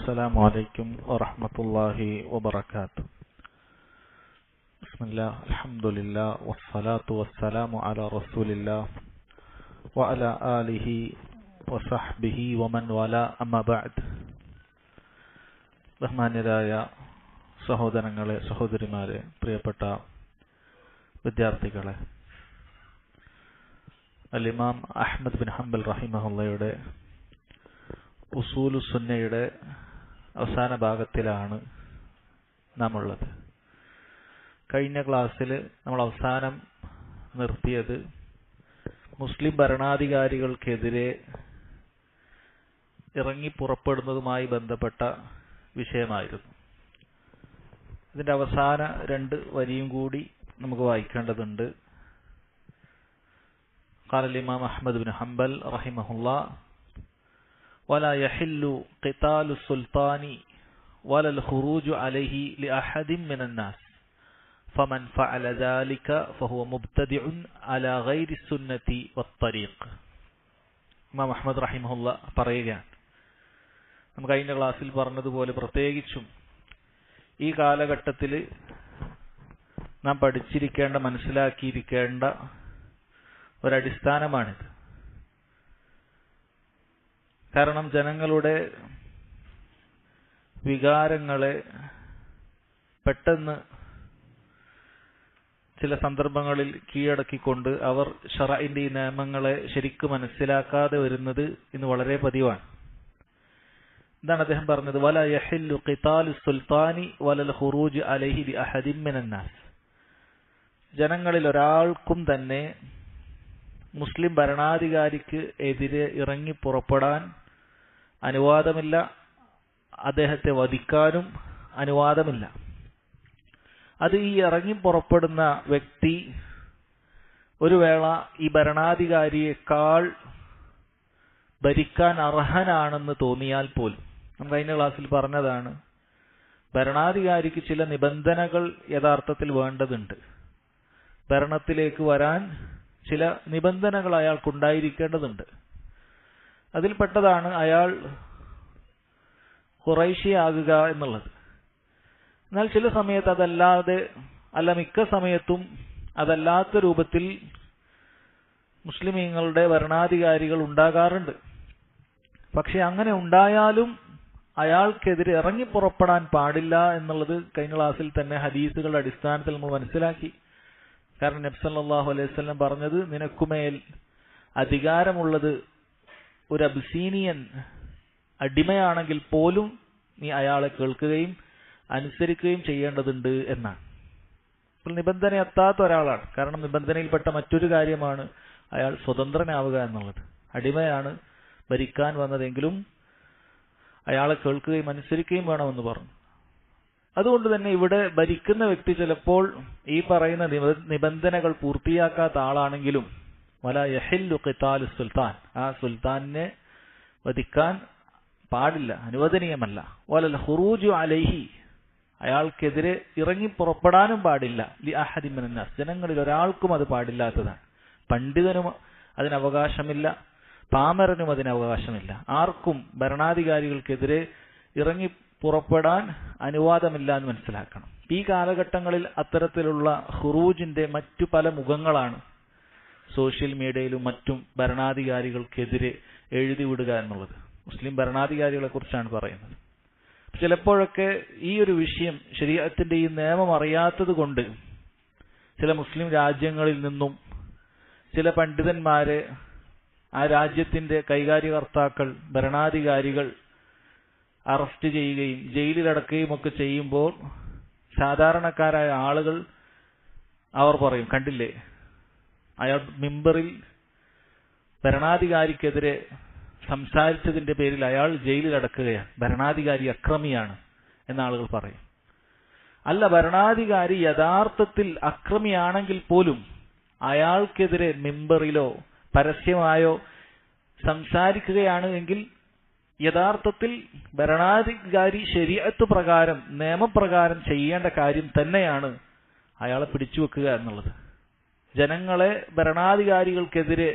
السلام عليكم ورحمة الله وبركاته. بسم الله الحمد لله والصلاة والسلام على رسول الله وعلى آله وصحبه ومن والاه أما بعد. ബഹുമാന്യരായ സഹോദരങ്ങളെ, സഹോദരിമാരെ, പ്രിയപ്പെട്ട വിദ്യാർത്ഥികളെ, അൽ-ഇമാം അഹ്മദ് ബിൻ ഹംബൽ റഹിമഹുള്ളയുടെ ഉസൂലു സുന്നയുടെ അവസാന ഭാഗത്തിലാണ് നാം ഉള്ളത്. കഴിഞ്ഞ ക്ലാസ്സിൽ നമ്മൾ അവസാനം നിർത്തിയത് മുസ്ലിം ഭരണാധികാരികൾക്കെതിരെ ഇറങ്ങി പുറപ്പെടുന്നതുമായി ബന്ധപ്പെട്ട വിഷയമായിരുന്നു. ഇതിന്റെ അവസാന രണ്ട് വരിയും കൂടി നമുക്ക് വായിക്കേണ്ടതുണ്ട്. قال الإمام أحمد بن حنبل رحمه الله: ولا يحل قتال السلطان ولا الخروج عليه لأحد من الناس فمن فعل ذلك فهو مبتدع على غير السنة والطريق. ഇമാം അഹ്മദ് റഹിമഹുള്ള പറയുകയാണ്, നമുക്ക് കഴിഞ്ഞ ക്ലാസ്സിൽ പറഞ്ഞതുപോലെ പ്രത്യേകിച്ചും ഈ കാലഘട്ടത്തിൽ നാം പഠിച്ചിരിക്കേണ്ട, മനസ്സിലാക്കിയിരിക്കേണ്ട ഒരടിസ്ഥാനമാണിത്. കാരണം ജനങ്ങളുടെ വികാരങ്ങളെ പെട്ടെന്ന് ചില സന്ദർഭങ്ങളിൽ കീഴടക്കിക്കൊണ്ട് അവർ ശറഇന്റെ ഈ നിയമങ്ങളെ ശരിക്കും മനസ്സിലാക്കാതെ വരുന്നത് ഇന്ന് വളരെ പതിവാണ്. എന്താണ് അദ്ദേഹം പറഞ്ഞത്? വല യഹില്ലു ഖിതാലു സുൽത്താനി വലൽ ഖുറൂജ് അലൈഹി ലിഅഹദിൻ മിനന്നാസ്. ജനങ്ങളിൽ ഒരാൾക്കും തന്നെ മുസ്ലിം ഭരണാധികാരിക്ക് എതിരെ ഇറങ്ങി പുറപ്പെടാൻ അനുവാദമില്ല, അദ്ദേഹത്തെ വധിക്കാനും അനുവാദമില്ല. അത് ഈ ഇറങ്ങി പുറപ്പെടുന്ന വ്യക്തി ഒരു വേള ഈ ഭരണാധികാരിയേക്കാൾ ഭരിക്കാൻ അർഹനാണെന്ന് തോന്നിയാൽ പോലും, നമ്മൾ കഴിഞ്ഞ ക്ലാസ്സിൽ പറഞ്ഞതാണ്, ഭരണാധികാരിക്ക് ചില നിബന്ധനകൾ യഥാർത്ഥത്തിൽ വേണ്ടതുണ്ട്. ഭരണത്തിലേക്ക് വരാൻ ചില നിബന്ധനകൾ അയാൾക്കുണ്ടായിരിക്കേണ്ടതുണ്ട്. അതിൽപ്പെട്ടതാണ് അയാൾ ഖുറൈശിയാകുക എന്നുള്ളത്. എന്നാൽ ചില സമയത്ത് അതല്ലാതെ, അല്ല മിക്ക സമയത്തും അതല്ലാത്ത രൂപത്തിൽ മുസ്ലിമീങ്ങളുടെ ഭരണാധികാരികൾ ഉണ്ടാകാറുണ്ട്. പക്ഷെ അങ്ങനെ ഉണ്ടായാലും അയാൾക്കെതിരെ ഇറങ്ങി പുറപ്പെടാൻ പാടില്ല എന്നുള്ളത് കഴിഞ്ഞ ക്ലാസ്സിൽ തന്നെ ഹദീസുകളുടെ അടിസ്ഥാനത്തിൽ നമ്മൾ മനസ്സിലാക്കി. കാരണം നബി സല്ലല്ലാഹു അലൈഹി വസല്ലം പറഞ്ഞത്, നിനക്കുമേൽ അധികാരമുള്ളത് ഒരു അബിസീനിയൻ അടിമയാണെങ്കിൽ പോലും നീ അയാളെ കേൾക്കുകയും അനുസരിക്കുകയും ചെയ്യേണ്ടതുണ്ട് എന്നാണ്. ഇപ്പോൾ നിബന്ധന എത്താത്ത ഒരാളാണ്. കാരണം നിബന്ധനയിൽപ്പെട്ട മറ്റൊരു കാര്യമാണ് അയാൾ സ്വതന്ത്രനാവുക എന്നുള്ളത്. അടിമയാണ് ഭരിക്കാൻ വന്നതെങ്കിലും അയാളെ കേൾക്കുകയും അനുസരിക്കുകയും വേണമെന്ന് പറഞ്ഞു. അതുകൊണ്ട് തന്നെ ഇവിടെ ഭരിക്കുന്ന വ്യക്തി ചിലപ്പോൾ ഈ പറയുന്ന നിബന്ധനകൾ പൂർത്തിയാക്കാത്ത ആളാണെങ്കിലും വല യഹില്ലു ഖിതാലു സുൽത്താൻ, ആ സുൽത്താനെ വധിക്കാൻ പാടില്ല, അനുവദനീയമല്ല. വലൽ ഖുറൂജു അലൈഹി, അയാൾക്കെതിരെ ഇറങ്ങി പുറപ്പെടാനും പാടില്ല. ലി അഹദിൻ മിനന്നാസ്, ജനങ്ങളിൽ ഒരാൾക്കും അത് പാടില്ലാത്തതാണ്. പണ്ഡിതനും അതിന് അവകാശമില്ല, പാമരനും അതിന് അവകാശമില്ല. ആർക്കും ഭരണാധികാരികൾക്കെതിരെ ഇറങ്ങി പുറപ്പെടാൻ അനുവാദമില്ല എന്ന് മനസ്സിലാക്കണം. ഈ കാലഘട്ടങ്ങളിൽ അത്തരത്തിലുള്ള ഖുറൂജിന്റെ മറ്റു പല മുഖങ്ങളാണ് സോഷ്യൽ മീഡിയയിലും മറ്റും ഭരണാധികാരികൾക്കെതിരെ എഴുതി വിടുക എന്നുള്ളത്. മുസ്ലിം ഭരണാധികാരികളെ കുറിച്ചാണ് പറയുന്നത്. ചിലപ്പോഴൊക്കെ ഈ ഒരു വിഷയം, ശരീഅത്തിന്റെ ഈ നിയമം അറിയാത്തത് കൊണ്ട് ചില മുസ്ലിം രാജ്യങ്ങളിൽ നിന്നും ചില പണ്ഡിതന്മാരെ ആ രാജ്യത്തിന്റെ കൈകാര്യകർത്താക്കൾ, ഭരണാധികാരികൾ അറസ്റ്റ് ചെയ്യുകയും ജയിലിലടക്കുകയും ഒക്കെ ചെയ്യുമ്പോൾ സാധാരണക്കാരായ ആളുകൾ അവർ പറയും, കണ്ടില്ലേ, അയാൾ മിമ്പറിൽ ഭരണാധികാരിക്കെതിരെ സംസാരിച്ചതിന്റെ പേരിൽ അയാൾ ജയിലിലടക്കുകയാണ്, ഭരണാധികാരി അക്രമിയാണ് എന്ന ആളുകൾ പറയും. അല്ല, ഭരണാധികാരി യഥാർത്ഥത്തിൽ അക്രമിയാണെങ്കിൽ പോലും അയാൾക്കെതിരെ മിമ്പറിലോ പരസ്യമായോ സംസാരിക്കുകയാണ് എങ്കിൽ യഥാർത്ഥത്തിൽ ഭരണാധികാരി ശരീഅത്ത് പ്രകാരം, നിയമപ്രകാരം ചെയ്യേണ്ട കാര്യം തന്നെയാണ് അയാളെ പിടിച്ചുവെക്കുക എന്നുള്ളത്. ജനങ്ങളെ ഭരണാധികാരികൾക്കെതിരെ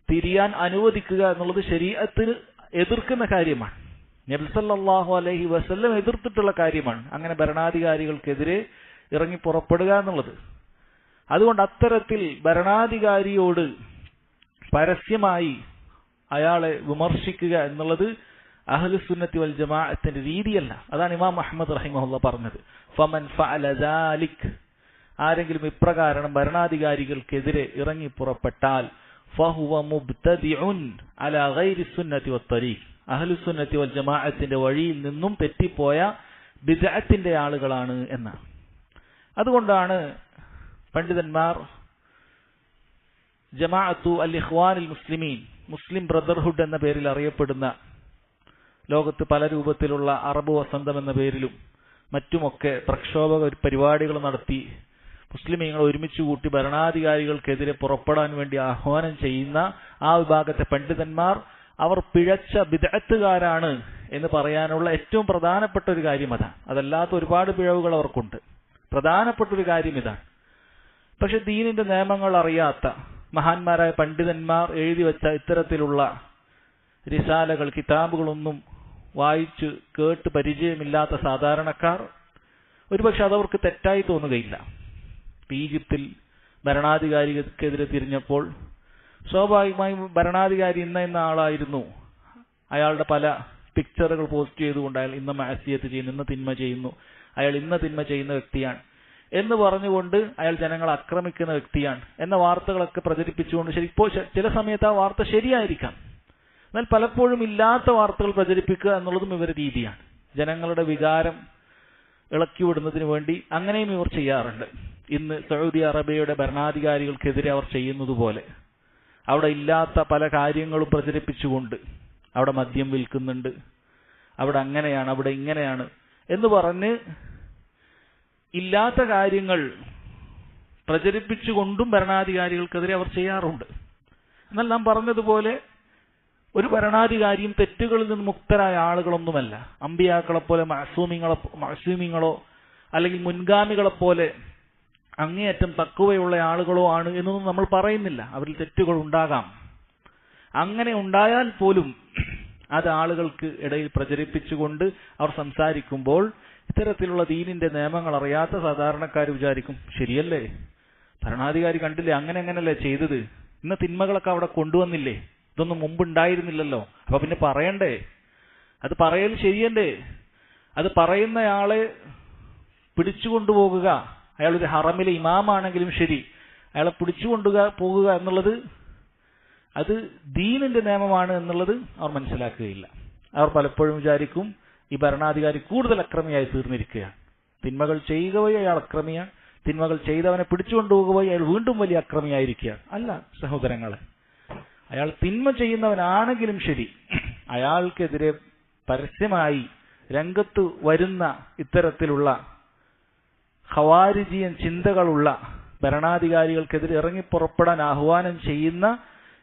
തിരിയാൻ അനുവദിക്കുക എന്നുള്ളത് ശരീഅത്തിന് എതിർക്കുന്ന കാര്യമാണ്. നബി സല്ലല്ലാഹു അലൈഹി വസല്ലം എതിർത്തിട്ടുള്ള കാര്യമാണ് അങ്ങനെ ഭരണാധികാരികൾക്കെതിരെ ഇറങ്ങി പുറപ്പെടുക എന്നുള്ളത്. അതുകൊണ്ട് അത്തരത്തിൽ ഭരണാധികാരിയോട് പരസ്യമായി അയാളെ വിമർശിക്കുക എന്നുള്ളത് അഹ്ലുസുന്നത്തി വൽ ജമാഅത്തിന്റെ രീതിയല്ല. അതാണ് ഇമാം അഹ്മദ് റഹിമഹുല്ലാഹ് പറഞ്ഞത്, ഫമൻ ഫഅല ദാലിക്, ആരെങ്കിലും ഇപ്രകാരം ഭരണാധികാരികൾക്കെതിരെ ഇറങ്ങി പുറപ്പെട്ടാൽ ഫഹുവ മുബ്തദിഉൻ അലാ ഗൈരി സുന്നത്തി വത്തരീഖ്, അഹ്ലുസുന്നത്തി വൽ ജമാഅത്തിന്റെ വഴിയിൽ നിന്നും തെറ്റിപ്പോയ ബിദ്അത്തിന്റെ ആളുകളാണ് എന്നാണ്. അതുകൊണ്ടാണ് പണ്ഡിതന്മാർ ജമാഅത്തു അൽ ഇഖ്വാനുൽ മുസ്ലിമീൻ, മുസ്ലിം ബ്രദർഹുഡ് എന്ന പേരിൽ അറിയപ്പെടുന്ന, ലോകത്ത് പല രൂപത്തിലുള്ള അറബ് വസന്തം എന്ന പേരിലും മറ്റുമൊക്കെ പ്രക്ഷോഭ പരിപാടികൾ നടത്തി മുസ്ലിമീങ്ങൾ ഒരുമിച്ച് കൂട്ടി ഭരണാധികാരികൾക്കെതിരെ പുറപ്പെടാൻ വേണ്ടി ആഹ്വാനം ചെയ്യുന്ന ആ വിഭാഗത്തെ പണ്ഡിതന്മാർ അവർ പിഴച്ച ബിദ്അത്തുകാരാണ് എന്ന് പറയാനുള്ള ഏറ്റവും പ്രധാനപ്പെട്ട ഒരു കാര്യം അതാണ്. അതല്ലാത്ത ഒരുപാട് പിഴവുകൾ അവർക്കുണ്ട്. പ്രധാനപ്പെട്ട ഒരു കാര്യം ഇതാണ്. പക്ഷെ ദീനിന്റെ നിയമങ്ങൾ അറിയാത്ത മഹാന്മാരായ പണ്ഡിതന്മാർ എഴുതി വെച്ച ഇത്തരത്തിലുള്ള റിസാലകൾ, കിതാബുകളൊന്നും വായിച്ച് കേട്ട് പരിചയമില്ലാത്ത സാധാരണക്കാർ ഒരുപക്ഷെ അതവർക്ക് തെറ്റായി തോന്നുകയില്ല. ഈജിപ്തിൽ ഭരണാധികാരിക്കെതിരെ തിരിഞ്ഞപ്പോൾ സ്വാഭാവികമായും ഭരണാധികാരി ഇന്ന ആളായിരുന്നു, അയാളുടെ പല പിക്ചറുകൾ പോസ്റ്റ് ചെയ്തുകൊണ്ട് അയാൾ ഇന്ന മഅസിയത്ത് ചെയ്യുന്നു, ഇന്ന തിന്മ ചെയ്യുന്നു, അയാൾ ഇന്ന തിന്മ ചെയ്യുന്ന വ്യക്തിയാണ് എന്ന് പറഞ്ഞുകൊണ്ട് അയാൾ ജനങ്ങളെ ആക്രമിക്കുന്ന വ്യക്തിയാണ് എന്ന വാർത്തകളൊക്കെ പ്രചരിപ്പിച്ചുകൊണ്ട് ഇപ്പോൾ ചില സമയത്ത് ആ വാർത്ത ശരിയായിരിക്കാം, എന്നാൽ പലപ്പോഴും ഇല്ലാത്ത വാർത്തകൾ പ്രചരിപ്പിക്കുക എന്നുള്ളതും ഇവരുടെ രീതിയാണ്. ജനങ്ങളുടെ വികാരം ഇളക്കിവിടുന്നതിന് വേണ്ടി അങ്ങനെയും ഇവർ ചെയ്യാറുണ്ട്. ഇന്ന് സൗദി അറേബ്യയുടെ ഭരണാധികാരികൾക്കെതിരെ അവർ ചെയ്യുന്നത് പോലെ അവിടെ ഇല്ലാത്ത പല കാര്യങ്ങളും പ്രചരിപ്പിച്ചുകൊണ്ട് അവിടെ മദ്യം വിൽക്കുന്നുണ്ട്, അവിടെ അങ്ങനെയാണ്, അവിടെ ഇങ്ങനെയാണ് എന്ന് പറഞ്ഞ് ഇല്ലാത്ത കാര്യങ്ങൾ പ്രചരിപ്പിച്ചുകൊണ്ടും ഭരണാധികാരികൾക്കെതിരെ അവർ ചെയ്യാറുണ്ട്. എന്നാൽ നാം പറഞ്ഞതുപോലെ ഒരു ഭരണാധികാരിയും തെറ്റുകളിൽ നിന്ന് മുക്തരായ ആളുകളൊന്നുമല്ല. അമ്പിയാക്കളെപ്പോലെ മഅസൂമിങ്ങളോ അല്ലെങ്കിൽ മുൻഗാമികളെപ്പോലെ അങ്ങേയറ്റം തഖ്വയുള്ള ആളുകളോ ആണ് എന്നൊന്നും നമ്മൾ പറയുന്നില്ല. അവരിൽ തെറ്റുകൾ ഉണ്ടാകാം. അങ്ങനെ ഉണ്ടായാൽ പോലും അത് ആളുകൾക്ക് ഇടയിൽ പ്രചരിപ്പിച്ചുകൊണ്ട് അവർ സംസാരിക്കുമ്പോൾ ഇത്തരത്തിലുള്ള ദീനിന്റെ നിയമങ്ങൾ അറിയാത്ത സാധാരണക്കാർ വിചാരിക്കും, ശരിയല്ലേ, ഭരണാധികാരി കണ്ടില്ലേ അങ്ങനെയല്ലേ ചെയ്തത്, ഇന്ന തിന്മകളൊക്കെ അവിടെ കൊണ്ടുവന്നില്ലേ, ഇതൊന്നും മുമ്പ് ഉണ്ടായിരുന്നില്ലല്ലോ, അപ്പൊ പിന്നെ പറയണ്ടേ, അത് പറയൽ ശരിയല്ലേ, അത് പറയുന്നയാളെ പിടിച്ചുകൊണ്ടുപോകുക, അയാൾ ഒരു ഹറമിലെ ഇമാമാണെങ്കിലും ശരി അയാളെ പോകുക എന്നുള്ളത് അത് ദീനിന്റെ നിയമമാണ് എന്നുള്ളത് അവർ മനസ്സിലാക്കുകയില്ല. അവർ പലപ്പോഴും വിചാരിക്കും ഈ ഭരണാധികാരി കൂടുതൽ അക്രമിയായി തീർന്നിരിക്കുകയാണ്, തിന്മകൾ ചെയ്യുക വഴി അയാൾ അക്രമിയാണ്, തിന്മകൾ ചെയ്തവനെ പിടിച്ചുകൊണ്ടുപോകുക വഴി അയാൾ വീണ്ടും വലിയ അക്രമിയായിരിക്കുകയാണ്. അല്ല സഹോദരങ്ങളെ, അയാൾ തിന്മ ചെയ്യുന്നവനാണെങ്കിലും ശരി അയാൾക്കെതിരെ പരസ്യമായി രംഗത്ത് വരുന്ന ഇത്തരത്തിലുള്ള ഖവാരിജിയൻ ചിന്തകളുള്ള ഭരണാധികാരികൾക്കെതിരെ ഇറങ്ങിപ്പുറപ്പെടാൻ ആഹ്വാനം ചെയ്യുന്ന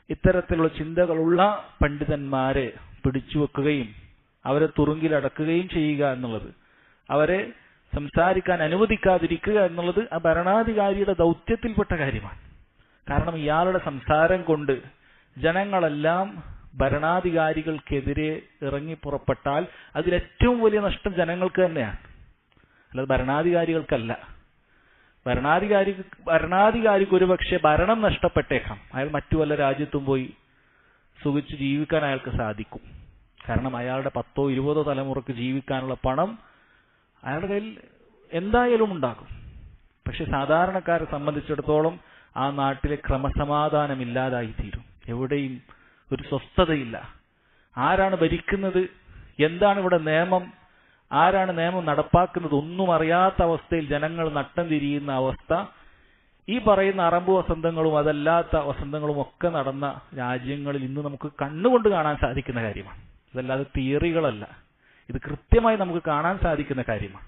ഇത്തരത്തിലുള്ള ചിന്തകളുള്ള പണ്ഡിതന്മാരെ പിടിച്ചുവെക്കുകയും അവരെ തുറുങ്കിലടക്കുകയും ചെയ്യുക എന്നുള്ളത്, അവരെ സംസാരിക്കാൻ അനുവദിക്കാതിരിക്കുക എന്നുള്ളത് ആ ഭരണാധികാരിയുടെ ദൗത്യത്തിൽപ്പെട്ട കാര്യമാണ്. കാരണം ഇയാളുടെ സംസാരം കൊണ്ട് ജനങ്ങളെല്ലാം ഭരണാധികാരികൾക്കെതിരെ ഇറങ്ങിപ്പുറപ്പെട്ടാൽ അതിലേറ്റവും വലിയ നഷ്ടം ജനങ്ങൾക്ക് തന്നെയാണ്, അല്ലാതെ ഭരണാധികാരികൾക്കല്ല. ഭരണാധികാരിക്ക് ഒരുപക്ഷെ ഭരണം നഷ്ടപ്പെട്ടേക്കാം, അയാൾ മറ്റു വല്ല രാജ്യത്തും പോയി സുഖിച്ച് ജീവിക്കാൻ അയാൾക്ക് സാധിക്കും. കാരണം അയാളുടെ 10 or 20 തലമുറക്ക് ജീവിക്കാനുള്ള പണം അയാളുടെ കയ്യിൽ എന്തായാലും ഉണ്ടാകും. പക്ഷെ സാധാരണക്കാരെ സംബന്ധിച്ചിടത്തോളം ആ നാട്ടിലെ ക്രമസമാധാനം ഇല്ലാതായിത്തീരും. എവിടെയും ഒരു സ്വസ്ഥതയില്ല. ആരാണ് ഭരിക്കുന്നത്, എന്താണ് ഇവിടെ നിയമം, ആരാണ് നിയമം നടപ്പാക്കുന്നത് ഒന്നും അറിയാത്ത അവസ്ഥയിൽ ജനങ്ങൾ നട്ടം തിരിയുന്ന അവസ്ഥ ഈ പറയുന്ന അറബ് വസന്തങ്ങളും അതല്ലാത്ത വസന്തങ്ങളും ഒക്കെ നടന്ന രാജ്യങ്ങളിൽ ഇന്ന് നമുക്ക് കണ്ണുകൊണ്ട് കാണാൻ സാധിക്കുന്ന കാര്യമാണ്. ഇതല്ലാതെ തിയറികളല്ല, ഇത് കൃത്യമായി നമുക്ക് കാണാൻ സാധിക്കുന്ന കാര്യമാണ്.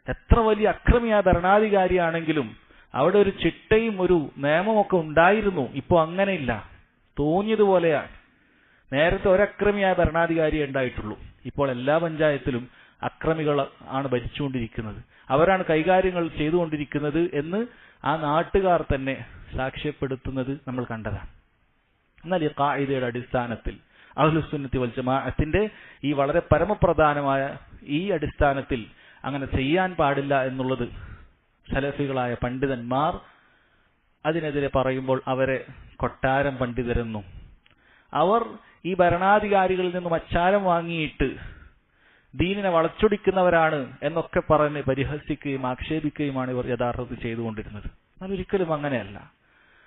എത്ര വലിയ അക്രമിയായ ഭരണാധികാരിയാണെങ്കിലും അവിടെ ഒരു ചിട്ടയും ഒരു നിയമമൊക്കെ ഉണ്ടായിരുന്നു. ഇപ്പോൾ അങ്ങനെയില്ല, തോന്നിയതുപോലെയാണ്. നേരത്തെ ഒരക്രമിയായ ഭരണാധികാരിയെ ഉണ്ടായിട്ടുള്ളൂ, ഇപ്പോൾ എല്ലാ പഞ്ചായത്തിലും അക്രമികൾ ആണ് ഭരിച്ചുകൊണ്ടിരിക്കുന്നത്, അവരാണ് കൈകാര്യങ്ങൾ ചെയ്തുകൊണ്ടിരിക്കുന്നത് എന്ന് ആ നാട്ടുകാർ തന്നെ സാക്ഷ്യപ്പെടുത്തുന്നത് നമ്മൾ കണ്ടതാണ്. എന്നാൽ ഈ ഖാഇദയുടെ അടിസ്ഥാനത്തിൽ അഹ്ലുസുന്നത്തി വൽ ജമാഅത്തിന്റെ ഈ വളരെ പരമപ്രധാനമായ ഈ അടിസ്ഥാനത്തിൽ അങ്ങനെ ചെയ്യാൻ പാടില്ല എന്നുള്ളത് സലഫികളായ പണ്ഡിതന്മാർ അതിനെതിരെ പറയുമ്പോൾ അവരെ കൊട്ടാരം പണ്ഡിതരെന്നും അവർ ഈ ഭരണാധികാരികളിൽ നിന്നും അച്ചാരം വാങ്ങിയിട്ട് ദീനിനെ വളച്ചൊടിക്കുന്നവരാണ് എന്നൊക്കെ പറഞ്ഞ് പരിഹസിക്കുകയും ആക്ഷേപിക്കുകയുമാണ് ഇവർ യഥാർത്ഥത്തിൽ ചെയ്തുകൊണ്ടിരുന്നത്. എന്നാൽ ഒരിക്കലും അങ്ങനെയല്ല.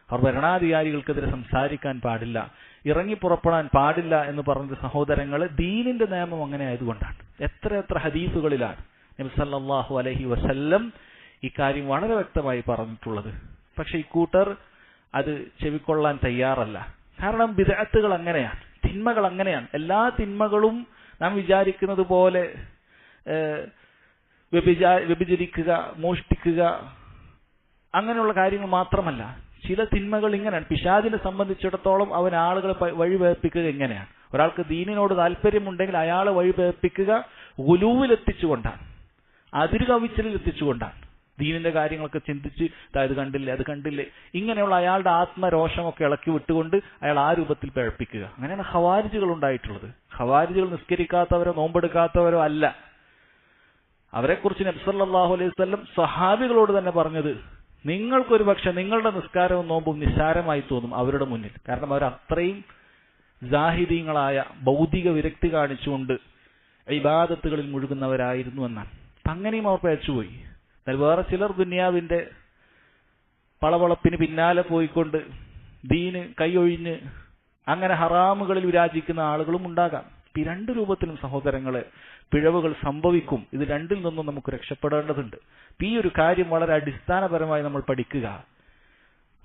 അവർ ഭരണാധികാരികൾക്കെതിരെ സംസാരിക്കാൻ പാടില്ല, ഇറങ്ങിപ്പുറപ്പെടാൻ പാടില്ല എന്ന് പറഞ്ഞ സഹോദരങ്ങളെ ദീനിന്റെ നിയമം അങ്ങനെ ആയതുകൊണ്ടാണ്. എത്ര ഹദീസുകളിലാണ് നബി സല്ലല്ലാഹു അലൈഹി വസല്ലം ഇക്കാര്യം വളരെ വ്യക്തമായി പറഞ്ഞിട്ടുള്ളത്. പക്ഷെ ഇക്കൂട്ടർ അത് ചെവിക്കൊള്ളാൻ തയ്യാറല്ല. കാരണം ബിദ്അത്തുകൾ അങ്ങനെയാണ്, തിന്മകൾ അങ്ങനെയാണ്. എല്ലാ തിന്മകളും നാം വിചാരിക്കുന്നത് പോലെ വ്യഭിചരിക്കുക, മോഷ്ടിക്കുക അങ്ങനെയുള്ള കാര്യങ്ങൾ മാത്രമല്ല. ചില തിന്മകൾ ഇങ്ങനെയാണ്. പിശാചിനെ സംബന്ധിച്ചിടത്തോളം അവൻ ആളുകളെ വഴിവേർപ്പിക്കുക എങ്ങനെയാണ്? ഒരാൾക്ക് ദീനിനോട് താല്പര്യമുണ്ടെങ്കിൽ അയാളെ വഴിവേർപ്പിക്കുക ഗുലൂവിലെത്തിച്ചുകൊണ്ടാണ്, അതിരുകവിച്ചലിൽ എത്തിച്ചുകൊണ്ടാണ്. ദീനിന്റെ കാര്യങ്ങളൊക്കെ ചിന്തിച്ച് അത് കണ്ടില്ലേ, അത് കണ്ടില്ലേ, ഇങ്ങനെയുള്ള അയാളുടെ ആത്മരോഷമൊക്കെ ഇളക്കി വിട്ടുകൊണ്ട് അയാൾ ആ രൂപത്തിൽ പിഴപ്പിക്കുക. അങ്ങനെയാണ് ഖവാരിജുകൾ ഉണ്ടായിട്ടുള്ളത്. ഖവാരിജുകൾ നിസ്കരിക്കാത്തവരോ നോമ്പെടുക്കാത്തവരോ അല്ല. അവരെക്കുറിച്ച് നബി സല്ലല്ലാഹു അലൈഹി വസല്ലം സ്വഹാബികളോട് തന്നെ പറഞ്ഞത്, നിങ്ങൾക്കൊരു പക്ഷെ നിങ്ങളുടെ നിസ്കാരവും നോമ്പും നിസ്സാരമായി തോന്നും അവരുടെ മുന്നിൽ. കാരണം അവർ അത്രയും ജാഹിദീങ്ങളായ ഭൗതിക വിരക്തി കാണിച്ചുകൊണ്ട് ഇബാദത്തുകളിൽ മുഴുകുന്നവരായിരുന്നു എന്നാണ്. അങ്ങനെയും അവർ പേച്ചുപോയി. എന്നാൽ വേറെ ചിലർ ദുനിയാവിന്റെ പളവളപ്പിന് പിന്നാലെ പോയിക്കൊണ്ട് ദീന് കൈയൊഴിഞ്ഞ് അങ്ങനെ ഹറാമുകളിൽ വിരാജിക്കുന്ന ആളുകളും ഉണ്ടാകാം. ഈ രണ്ട് രൂപത്തിലും സഹോദരങ്ങളെ പിഴവുകൾ സംഭവിക്കും. ഇത് രണ്ടിൽ നിന്നും നമുക്ക് രക്ഷപ്പെടേണ്ടതുണ്ട്. ഈ ഒരു കാര്യം വളരെ അടിസ്ഥാനപരമായി നമ്മൾ പഠിക്കുക.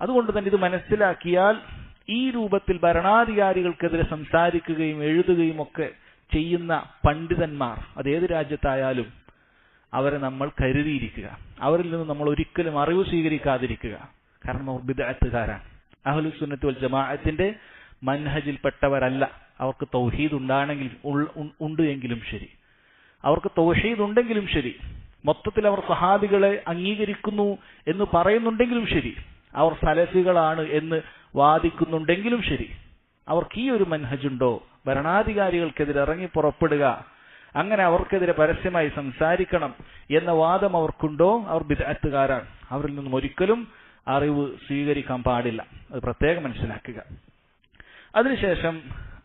അതുകൊണ്ട് തന്നെ ഇത് മനസ്സിലാക്കിയാൽ ഈ രൂപത്തിൽ ഭരണാധികാരികൾക്കെതിരെ സംസാരിക്കുകയും എഴുതുകയും ഒക്കെ ചെയ്യുന്ന പണ്ഡിതന്മാർ അതേത് രാജ്യത്തായാലും അവരെ നമ്മൾ കരുതിയിരിക്കുക. അവരിൽ നിന്ന് നമ്മൾ ഒരിക്കലും അറിവ് സ്വീകരിക്കാതിരിക്കുക. കാരണം അവർ ബിദ്അത്തുകാരാണ്. അഹ്ലുസുന്നത്തി വൽ ജമാഅത്തിന്റെ മൻഹജിൽപ്പെട്ടവരല്ല. അവർക്ക് തൗഹീദ് ഉണ്ട് എങ്കിലും ശരി, അവർക്ക് തൗഹീദ് ഉണ്ടെങ്കിലും ശരി, മൊത്തത്തിൽ അവർ സഹാബികളെ അംഗീകരിക്കുന്നു എന്ന് പറയുന്നുണ്ടെങ്കിലും ശരി, അവർ സലഫികളാണ് എന്ന് വാദിക്കുന്നുണ്ടെങ്കിലും ശരി, അവർക്ക് ഈ ഒരു മൻഹജുണ്ടോ? ഭരണാധികാരികൾക്കെതിരെ ഇറങ്ങി പുറപ്പെടുക, അങ്ങനെ അവർക്കെതിരെ പരസ്യമായി സംസാരിക്കണം എന്ന വാദം അവർക്കുണ്ടോ? അവർ ബിദ്അത്തുകാരാണ്. അവരിൽ നിന്നും ഒരിക്കലും അറിവ് സ്വീകരിക്കാൻ പാടില്ല. അത് പ്രത്യേകം മനസ്സിലാക്കുക. അതിനുശേഷം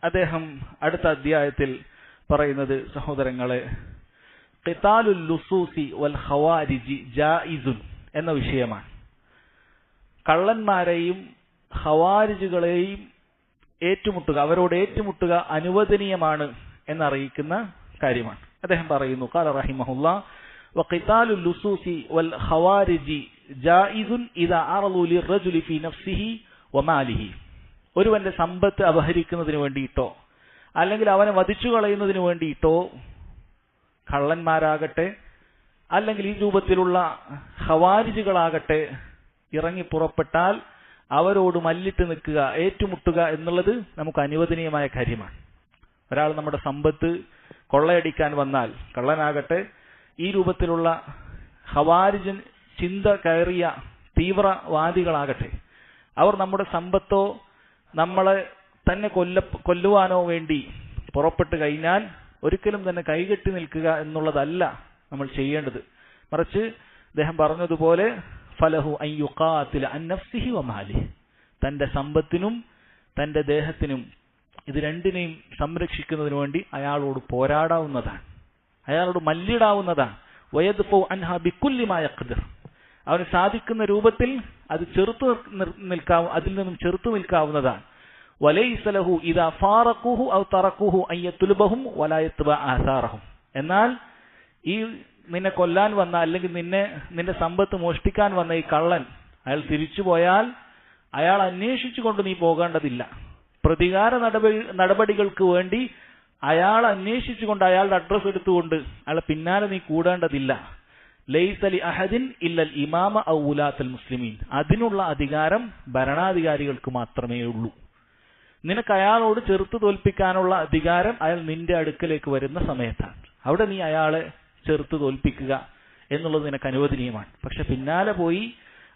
അദ്ദേഹം അടുത്ത അധ്യായത്തിൽ പറയുന്നത്, സഹോദരങ്ങളെ, ഖിതാലുൽ ലുസൂസി വൽ ഖവാരിജി ജായിസുൻ എന്ന വിഷയമാണ്. കള്ളന്മാരെയും ഖവാരിജുകളെയും ഏറ്റുമുട്ടുക, അവരോട് ഏറ്റുമുട്ടുക അനുവദനീയമാണ് എന്നറിയിക്കുന്ന കാര്യമാണ്. അദ്ദേഹം പറയുന്നു, ഖാല റഹിമഹുല്ലാ, വഖിതാലുൽ ലുസൂസി വൽ ഖവാരിജി ജായിസുൻ ഇദാ അറളു ലിർറജുലി ഫീ നഫ്സിഹി വമാലിഹി. ഒരുവന്റെ സമ്പത്ത് അപഹരിക്കുന്നതിന് വേണ്ടിയിട്ടോ അല്ലെങ്കിൽ അവനെ വധിച്ചു കളയുന്നതിന് വേണ്ടിയിട്ടോ കള്ളന്മാരാകട്ടെ അല്ലെങ്കിൽ ഈ രൂപത്തിലുള്ള ഖവാരിജുകളാകട്ടെ ഇറങ്ങി പുറപ്പെട്ടാൽ അവരോട് മല്ലിട്ട് നിൽക്കുക, ഏറ്റുമുട്ടുക എന്നുള്ളത് നമുക്ക് അനുവദനീയമായ കാര്യമാണ്. ഒരാൾ നമ്മുടെ സമ്പത്ത് കൊള്ളയടിക്കാൻ വന്നാൽ, കള്ളനാകട്ടെ ഈ രൂപത്തിലുള്ള ഖവാരിജൻ ചിന്ത കയറിയ തീവ്രവാദികളാകട്ടെ, അവർ നമ്മുടെ സമ്പത്തോ നമ്മളെ തന്നെ കൊല്ലുവാനോ വേണ്ടി പുറപ്പെട്ടു കഴിഞ്ഞാൽ ഒരിക്കലും തന്നെ കൈകെട്ടി നിൽക്കുക എന്നുള്ളതല്ല നമ്മൾ ചെയ്യേണ്ടത്. മറിച്ച് അദ്ദേഹം പറഞ്ഞതുപോലെ ഫലഹു അൻ യുഖാതില അൻ നഫ്സിഹി വമാലിഹി, തന്റെ സമ്പത്തിനും തന്റെ ദേഹത്തിനും ഇത് രണ്ടിനെയും സംരക്ഷിക്കുന്നതിന് വേണ്ടി അയാളോട് പോരാടാവുന്നതാണ്, അയാളോട് മല്ലിടാവുന്നതാണ്. വയദ്ഫു അൻഹാ ബികുല്ലി മാ യഖ്ദിർ, അവന് സാധിക്കുന്ന രൂപത്തിൽ അത് അതിൽ നിന്നും ചെറുത്തു നിൽക്കാവുന്നതാണ്. വലൈസ ലഹു ഇദാ ഫാറഖൂഹു ഔ തറഖൂഹു അൻ യത്ലുബഹും വലാ യത്ബഅ ആസാറഹും. എന്നാൽ ഈ നിന്നെ കൊല്ലാൻ വന്ന അല്ലെങ്കിൽ നിന്റെ സമ്പത്ത് മോഷ്ടിക്കാൻ വന്ന ഈ കള്ളൻ അയാൾ തിരിച്ചു പോയാൽ അയാൾ അന്വേഷിച്ചുകൊണ്ട് നീ പോകേണ്ടതില്ല. പ്രതികാര നടപടികൾക്ക് വേണ്ടി അയാൾ അന്വേഷിച്ചുകൊണ്ട് അയാളുടെ അഡ്രസ് എടുത്തുകൊണ്ട് അയാളെ പിന്നാലെ നീ കൂടേണ്ടതില്ല. ലൈസ ലി അഹദിൻ ഇല്ലൽ ഇമാമ ഔ ഉലാത്തുൽ മുസ്ലിമീൻ, അതിനുള്ള അധികാരം ഭരണാധികാരികൾക്ക് മാത്രമേ ഉള്ളൂ. നിനക്ക് അയാളോട് ചെറുത്തു തോൽപ്പിക്കാനുള്ള അധികാരം അയാൾ നിന്റെ അടുക്കലേക്ക് വരുന്ന സമയത്താണ്. അവിടെ നീ അയാളെ ചെറുത്തു തോൽപ്പിക്കുക എന്നുള്ളത് നിനക്ക് അനുവദനീയമാണ്. പക്ഷെ പിന്നാലെ പോയി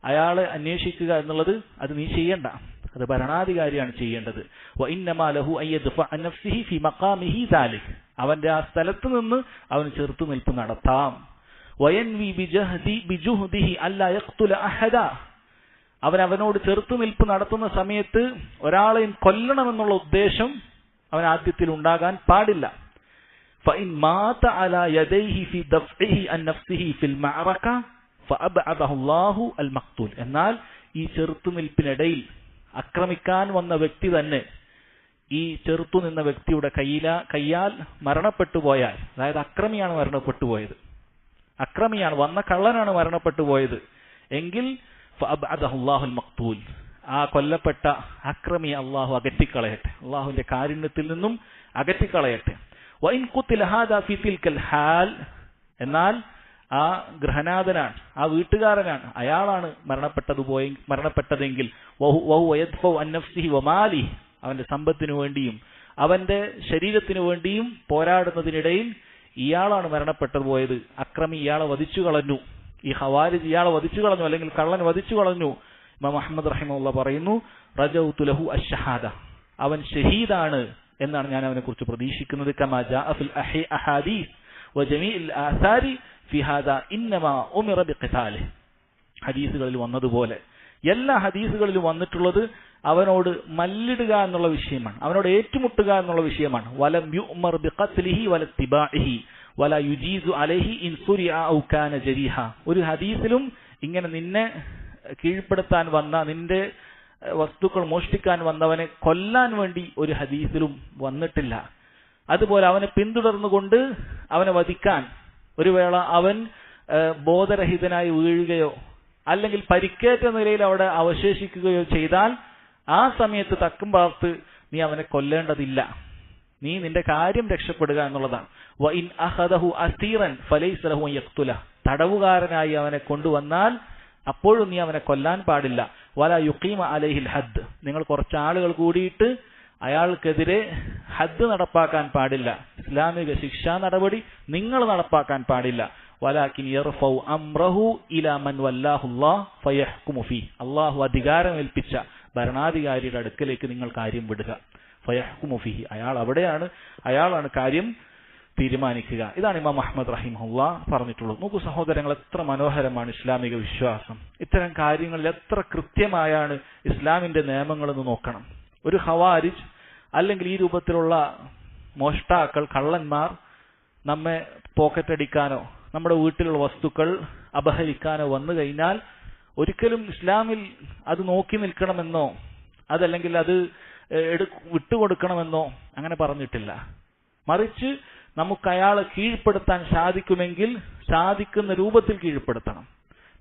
അയാളെ അന്വേഷിക്കുക എന്നുള്ളത് അത് നീ ചെയ്യണ്ട. അത് ഭരണാധികാരിയാണ് ചെയ്യേണ്ടത്. വഇന്നമാ ലഹു അൻ യദ്ഫഅ അൻ നഫ്സിഹി ഫി മഖാമിഹി ദാലിക്, അവന്റെ ആ സ്ഥലത്ത് നിന്ന് അവന് ചെറുത്തുനിൽപ്പ് നടത്താം. വയൻവി ബിജുഹ്ദിഹി അല്ലാ യഖ്തുല അഹദ, അവനോട് ചെറുത്തുനിൽപ്പ് നടത്തുന്ന സമയത്ത് ഒരാളെയും കൊല്ലണമെന്നുള്ള ഉദ്ദേശം അവൻ ആദ്യത്തിൽ ഉണ്ടാകാൻ പാടില്ല. فإن مات على يديه في دفعه عن نفسه في المعركة فأبعده الله المقتول. എന്നാൽ ഈ ചെറുത്തുനിൽപ്പിനിടയിൽ ആക്രമിക്കാൻ വന്ന വ്യക്തി തന്നെ ഈ ചെറുത്തു നിന്ന വ്യക്തിയുടെ കയ്യാൽ മരണപ്പെട്ടു പോയാൽ, അതായത് അക്രമിയാണ് മരണപ്പെട്ടു പോയത്, അക്രമിയാണ് വന്ന കള്ളനാണ് മരണപ്പെട്ടു പോയത് എങ്കിൽ فأبعده الله المقتول, ആ കൊല്ലപ്പെട്ട അക്രമിയെ അള്ളാഹു അകറ്റിക്കളയട്ടെ, അള്ളാഹുവിന്റെ കാരുണ്യത്തിൽ നിന്നും അകറ്റിക്കളയട്ടെ. وإن قتل هذا في تلك الحال, എന്നാൽ ആ ഗൃഹനാഥനാണ്, ആ വീട്ടുകാരനാണ്, അയാളാണ് മരണപ്പെട്ടതെങ്കിൽ വഹുവ യദ്ഫഉ അൻ നഫ്സിഹി വമാലിഹി, അവന്റെ സമ്പത്തിനു വേണ്ടിയും അവന്റെ ശരീരത്തിനു വേണ്ടിയും പോരാടുന്നതിനിടയിൽ ഇയാളാണ് മരണപ്പെട്ടു പോയത്, അക്രമി ഇയാളെ വധിച്ചു കളഞ്ഞു, ഈ ഖവാരിജ് ഇയാളെ വധിച്ചു കളഞ്ഞു, അല്ലെങ്കിൽ കള്ളൻ വധിച്ചു കളഞ്ഞു. ഇമാം അഹ്മദ് റഹിമഹുല്ലാഹ് പറയുന്നു, റജൗതു ലഹു അശ്ശഹാദ, അവൻ ഷഹീദാണ് എന്നാണ് ഞാൻ അവനെ കുറിച്ച് പ്രതീക്ഷിക്കുന്നത്. കമാ ജാഅ ഫിൽ അഹാദീസ് വജമീഇൽ ആസാരി ഫി ഹാദാ ഇന്നമാ ഉമിറ ബിഖിതാലിഹി, ഹദീസുകളിൽ വന്നതുപോലെ എല്ലാ ഹദീസുകളിലും വന്നിട്ടുള്ളത് അവനോട് മല്ലിടുക എന്നുള്ള വിഷയമാണ്, അവനോട് ഏറ്റുമുട്ടുക എന്നുള്ള വിഷയമാണ്. വലം യുഅ്മർ ബിഖത്ലിഹി വലത്തിബാഇഹി വലാ യുജീസു അലൈഹി ഇൻ സുരിഅ ഔ കാന ജരീഹ. ഒരു ഹദീസിലും ഇങ്ങനെ നിന്നെ കീഴ്പ്പെടുത്താൻ വന്ന, നിന്റെ വസ്തുക്കൾ മോഷ്ടിക്കാൻ വന്നവനെ കൊല്ലാൻ വേണ്ടി ഒരു ഹദീസിലും വന്നിട്ടില്ല. അതുപോലെ അവനെ പിന്തുടർന്നുകൊണ്ട് അവനെ വധിക്കാൻ, ഒരു വേള അവൻ ബോധരഹിതനായി വീഴുകയോ അല്ലെങ്കിൽ പരിക്കേറ്റ നിലയിൽ അവിടെ അവശേഷിക്കുകയോ ചെയ്താൽ ആ സമയത്ത് തക്കം പാർത്ത് നീ അവനെ കൊല്ലേണ്ടതില്ല, നീ നിന്റെ കാര്യം രക്ഷപ്പെടുക എന്നുള്ളതാണ്. വഇൻ അഖദഹു അസീറൻ ഫലൈസ ലഹു അൻ യഖ്തുല, തടവുകാരനായി അവനെ കൊണ്ടുവന്നാൽ അപ്പോഴും നീ അവനെ കൊല്ലാൻ പാടില്ല. വലാ യുഖീമ അലൈഹിൽ ഹദ്, നിങ്ങൾ കുറച്ച് ആളുകൾ കൂടിയിട്ട് അയാൾക്കെതിരെ ഹദ് നടപ്പാക്കാൻ പാടില്ല, ഇസ്ലാമിക ശിക്ഷാ നടപടി നിങ്ങൾ നടപ്പാക്കാൻ പാടില്ല. വലാകിൻ യർഫഉ അംറഹു ഇലാ മൻ വല്ലാഹുല്ലാഹ് ഫയഹ്കുമു ഫീ, അല്ലാഹു അധികാരം ഏൽപ്പിച്ച ഭരണാധികാരിയുടെ അടുക്കലേക്ക് നിങ്ങൾ കാര്യം വിടുക. ഫയഹ്കുമു ഫീ, അയാളാണ് കാര്യം തീരുമാനിക്കുക. ഇതാണ് ഇമാം അഹ്മദ് റഹിമഹുല്ലാഹ് പറഞ്ഞിട്ടുള്ളത്. നോക്കൂ സഹോദരങ്ങൾ, എത്ര മനോഹരമാണ് ഇസ്ലാമിക വിശ്വാസം. ഇത്തരം കാര്യങ്ങളിൽ എത്ര കൃത്യമായാണ് ഇസ്ലാമിന്റെ നിയമങ്ങളെന്ന് നോക്കണം. ഒരു ഖവാരിജ് അല്ലെങ്കിൽ ഈ രൂപത്തിലുള്ള മോഷ്ടാക്കൾ, കള്ളന്മാർ നമ്മെ പോക്കറ്റടിക്കാനോ നമ്മുടെ വീട്ടിലുള്ള വസ്തുക്കൾ അപഹരിക്കാനോ വന്നു കഴിഞ്ഞാൽ ഒരിക്കലും ഇസ്ലാമിൽ അത് നോക്കി നിൽക്കണമെന്നോ അതല്ലെങ്കിൽ അത് വിട്ടുകൊടുക്കണമെന്നോ അങ്ങനെ പറഞ്ഞിട്ടില്ല. മറിച്ച് നമുക്ക് അയാളെ കീഴ്പ്പെടുത്താൻ സാധിക്കുമെങ്കിൽ സാധിക്കുന്ന രൂപത്തിൽ കീഴ്പ്പെടുത്തണം.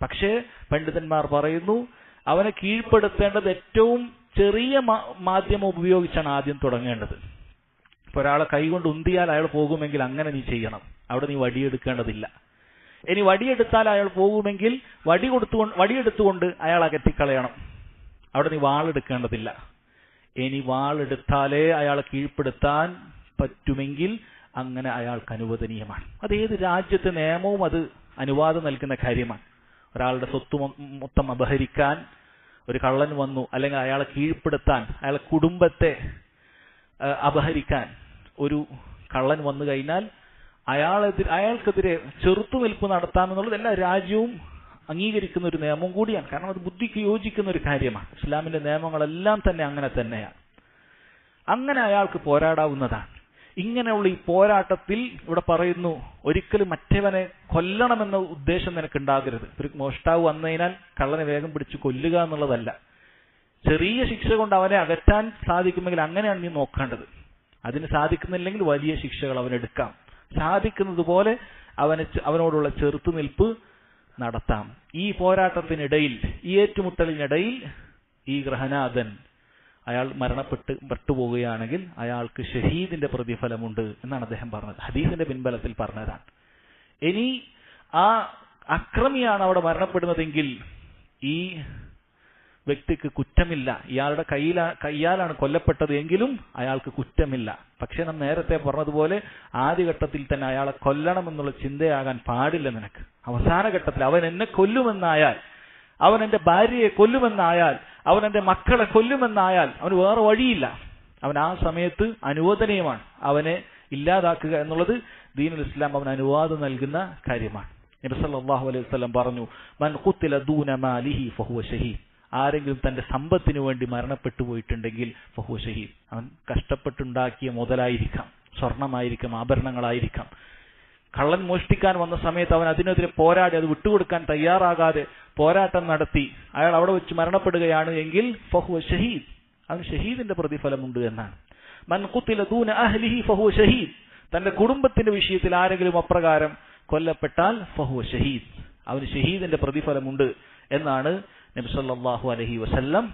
പക്ഷേ പണ്ഡിതന്മാർ പറയുന്നു, അവനെ കീഴ്പ്പെടുത്തേണ്ടത് ഏറ്റവും ചെറിയ മാധ്യമം ഉപയോഗിച്ചാണ് ആദ്യം തുടങ്ങേണ്ടത്. ഇപ്പൊ ഒരാളെ കൈകൊണ്ട് ഉന്തിയാൽ അയാൾ പോകുമെങ്കിൽ അങ്ങനെ നീ ചെയ്യണം, അവിടെ നീ വടിയെടുക്കേണ്ടതില്ല. ഇനി വടിയെടുത്താൽ അയാൾ പോകുമെങ്കിൽ വടിയെടുത്തുകൊണ്ട് അയാൾ അകറ്റിക്കളയണം, അവിടെ നീ വാളെടുക്കേണ്ടതില്ല. ഇനി വാളെടുത്താലേ അയാളെ കീഴ്പ്പെടുത്താൻ പറ്റുമെങ്കിൽ അങ്ങനെ അയാൾക്ക് അനുവദനീയമാണ്. അത് ഏത് രാജ്യത്തെ നിയമവും അത് അനുവാദം നൽകുന്ന കാര്യമാണ്. ഒരാളുടെ സ്വത്ത് മൊത്തം അപഹരിക്കാൻ ഒരു കള്ളൻ വന്നു, അല്ലെങ്കിൽ അയാളെ കീഴ്പ്പെടുത്താൻ, അയാളെ കുടുംബത്തെ അപഹരിക്കാൻ ഒരു കള്ളൻ വന്നു കഴിഞ്ഞാൽ അയാൾക്കെതിരെ ചെറുത്തുനിൽപ്പ് നടത്താമെന്നുള്ളത് എല്ലാ രാജ്യവും അംഗീകരിക്കുന്ന ഒരു നിയമം കൂടിയാണ്. കാരണം അത് ബുദ്ധിക്ക് യോജിക്കുന്ന ഒരു കാര്യമാണ്. ഇസ്ലാമിന്റെ നിയമങ്ങളെല്ലാം തന്നെ അങ്ങനെ തന്നെയാണ്. അങ്ങനെ അയാൾക്ക് പോരാടാവുന്നതാണ്. ഇങ്ങനെയുള്ള ഈ പോരാട്ടത്തിൽ ഇവിടെ പറയുന്നു, ഒരിക്കലും മറ്റവനെ കൊല്ലണമെന്ന ഉദ്ദേശം നിനക്കുണ്ടാകരുത്. ഒരു മോഷ്ടാവ് വന്നതിനാൽ കള്ളനെ വേഗം പിടിച്ച് കൊല്ലുക എന്നുള്ളതല്ല. ചെറിയ ശിക്ഷ കൊണ്ട് അവനെ അകറ്റാൻ സാധിക്കുമെങ്കിൽ അങ്ങനെയാണ് നീ നോക്കേണ്ടത്. അതിന് സാധിക്കുന്നില്ലെങ്കിൽ വലിയ ശിക്ഷകൾ അവനെടുക്കാം. സാധിക്കുന്നത് പോലെ അവനോടുള്ള ചെറുത്തുനിൽപ്പ് നടത്താം. ഈ പോരാട്ടത്തിനിടയിൽ, ഈ ഏറ്റുമുട്ടലിനിടയിൽ ഈ ഗൃഹനാഥൻ അയാൾ പെട്ടുപോവുകയാണെങ്കിൽ അയാൾക്ക് ഷഹീദിന്റെ പ്രതിഫലമുണ്ട് എന്നാണ് അദ്ദേഹം പറഞ്ഞത്. ഹദീസിന്റെ പിൻബലത്തിൽ പറഞ്ഞതാണ്. ഇനി ആ അക്രമിയാണ് അവിടെ മരണപ്പെടുന്നതെങ്കിൽ ഈ വ്യക്തിക്ക് കുറ്റമില്ല. ഇയാളുടെ കയ്യാലാണ് കൊല്ലപ്പെട്ടത് എങ്കിലും അയാൾക്ക് കുറ്റമില്ല. പക്ഷെ നാം നേരത്തെ പറഞ്ഞതുപോലെ ആദ്യഘട്ടത്തിൽ തന്നെ അയാളെ കൊല്ലണമെന്നുള്ള ചിന്തയാകാൻ പാടില്ല നിനക്ക്. അവസാന ഘട്ടത്തിൽ അവൻ എന്നെ കൊല്ലുമെന്നായാൽ, അവൻ എന്റെ ഭാര്യയെ കൊല്ലുമെന്നായാൽ അവൻ എന്റെ മക്കളെ കൊല്ലുമെന്നായാൽ അവന് വേറെ വഴിയില്ല. അവൻ ആ സമയത്ത് അനുവദനീയമാണ് അവനെ ഇല്ലാതാക്കുക എന്നുള്ളത്. ദീനുൽ ഇസ്ലാം അവന് അനുവാദം നൽകുന്ന കാര്യമാണ്. നബി സല്ലല്ലാഹു അലൈഹി വസല്ലം പറഞ്ഞു, മൻ ഖുത്തില ദൂന മാലിഹി ഫഹുവ ഷഹീദ്. ആരെങ്കിലും തന്റെ സമ്പത്തിനു വേണ്ടി മരണപ്പെട്ടു പോയിട്ടുണ്ടെങ്കിൽ ഫഹുവ ഷഹീദ്. അവൻ കഷ്ടപ്പെട്ടുണ്ടാക്കിയ മുതലായിരിക്കാം, സ്വർണമായിരിക്കാം, ആഭരണങ്ങളായിരിക്കാം. കള്ളൻ മോഷ്ടിക്കാൻ വന്ന സമയത്ത് അവൻ അതിനെതിരെ പോരാടി അത് വിട്ടുകൊടുക്കാൻ തയ്യാറാകാതെ പോരാട്ടം നടത്തി അയാൾ അവിടെ വെച്ച് മരണപ്പെടുകയാണ് എങ്കിൽ ഫഹുവ ഷഹീദ്, അവൻ ഷഹീദിന്റെ പ്രതിഫലമുണ്ട് എന്നാണ്. മൻ ഖുത്തില ദൂന അഹ്ലിഹി ഫഹുവ ഷഹീദ്. തന്റെ കുടുംബത്തിന്റെ വിഷയത്തിൽ ആരെങ്കിലും അപ്രകാരം കൊല്ലപ്പെട്ടാൽ ഫഹുവ ഷഹീദ്, അവന് ഷഹീദിന്റെ പ്രതിഫലമുണ്ട് എന്നാണ് നബി സല്ലല്ലാഹു അലൈഹി വസല്ലം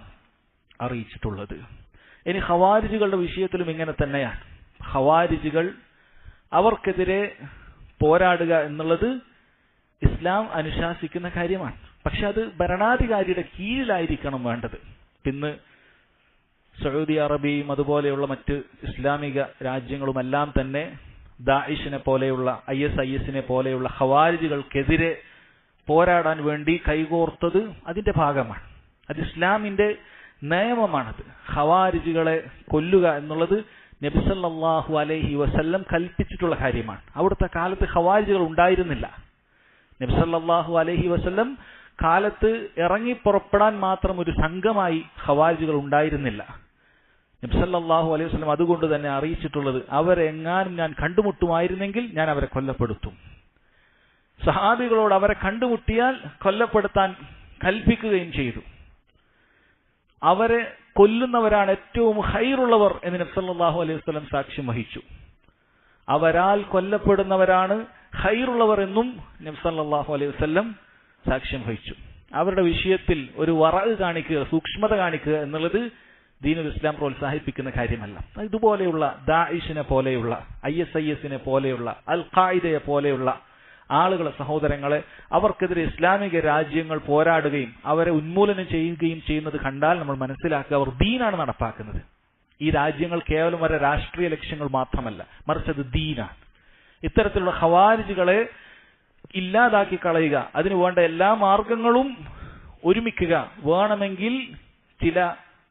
അറിയിച്ചിട്ടുള്ളത്. ഇനി ഖവാരിജുകളുടെ വിഷയത്തിലും ഇങ്ങനെ തന്നെയാണ്. ഖവാരിജുകൾ അവർക്കെതിരെ പോരാടുക എന്നുള്ളത് ഇസ്ലാം അനുശാസിക്കുന്ന കാര്യമാണ്. പക്ഷെ അത് ഭരണാധികാരിയുടെ കീഴിലായിരിക്കണം വേണ്ടത്. ഇന്ന് സൗദി അറേബ്യയും അതുപോലെയുള്ള മറ്റ് ഇസ്ലാമിക രാജ്യങ്ങളുമെല്ലാം തന്നെ ദാഇഷിനെ പോലെയുള്ള ISIS പോലെയുള്ള ഖവാരിജുകൾക്കെതിരെ പോരാടാൻ വേണ്ടി കൈകോർത്തത് അതിന്റെ ഭാഗമാണ്. അത് ഇസ്ലാമിന്റെ നിയമമാണത്. ഖവാരിജുകളെ കൊല്ലുക എന്നുള്ളത് നബി സല്ലല്ലാഹു അലൈഹി വസല്ലം കൽപ്പിച്ചിട്ടുള്ള കാര്യമാണ്. അവിടുത്തെ കാലത്ത് ഖവാരിജുകൾ ഉണ്ടായിരുന്നില്ല. നബി സല്ലല്ലാഹു അലൈഹി വസല്ലം കാലത്ത് ഇറങ്ങി പുറപ്പെടാൻ മാത്രം ഒരു സംഘമായി ഖവാരിജുകൾ ഉണ്ടായിരുന്നില്ല. നബി സല്ലല്ലാഹു അലൈഹി വസല്ലം അതുകൊണ്ട് തന്നെ അറിയിച്ചിട്ടുള്ളത്, അവരെങ്ങാനും ഞാൻ കണ്ടുമുട്ടുമായിരുന്നെങ്കിൽ ഞാൻ അവരെ കൊല്ലപ്പെടുത്തും. സഹാബികളോട് അവരെ കണ്ടുമുട്ടിയാൽ കൊല്ലപ്പെടുത്താൻ കൽപ്പിക്കുകയും ചെയ്തു. അവരെ കൊല്ലുന്നവരാണ് ഏറ്റവും ഖൈറുള്ളവർ എന്ന് നബി സല്ലല്ലാഹു അലൈഹി വസല്ലം സാക്ഷ്യം വഹിച്ചു. അവരാൽ കൊല്ലപ്പെടുന്നവരാണ് ഖൈറുള്ളവർ എന്നും നബി സല്ലല്ലാഹു അലൈഹി വസല്ലം സാക്ഷ്യം വഹിച്ചു. അവരുടെ വിഷയത്തിൽ ഒരു വറഅ് കാണിക്കുക, സൂക്ഷ്മത കാണിക്കുക എന്നുള്ളത് ദീനുൽ ഇസ്ലാം പ്രോത്സാഹിപ്പിക്കുന്ന കാര്യമല്ല. ഇതുപോലെയുള്ള ദാഇഷിനെ പോലെയുള്ള ISIS പോലെയുള്ള അൽ ഖായിദയെ പോലെയുള്ള ആളുകളെ, സഹോദരങ്ങളെ, അവർക്കെതിരെ ഇസ്ലാമിക രാജ്യങ്ങൾ പോരാടുകയും അവരെ ഉന്മൂലനം ചെയ്യുകയും ചെയ്യുന്നത് കണ്ടാൽ നമ്മൾ മനസ്സിലാക്കുക അവർ ദീനാണ് നടപ്പാക്കുന്നത്. ഈ രാജ്യങ്ങൾ കേവലം വരെ രാഷ്ട്രീയ ലക്ഷ്യങ്ങൾ മാത്രമല്ല, മറിച്ച് അത് ദീനാണ്. ഇത്തരത്തിലുള്ള ഖവാരിജുകളെ ഇല്ലാതാക്കി കളയുക, അതിനു വേണ്ട എല്ലാ മാർഗങ്ങളും ഒരുമിക്കുക, വേണമെങ്കിൽ ചില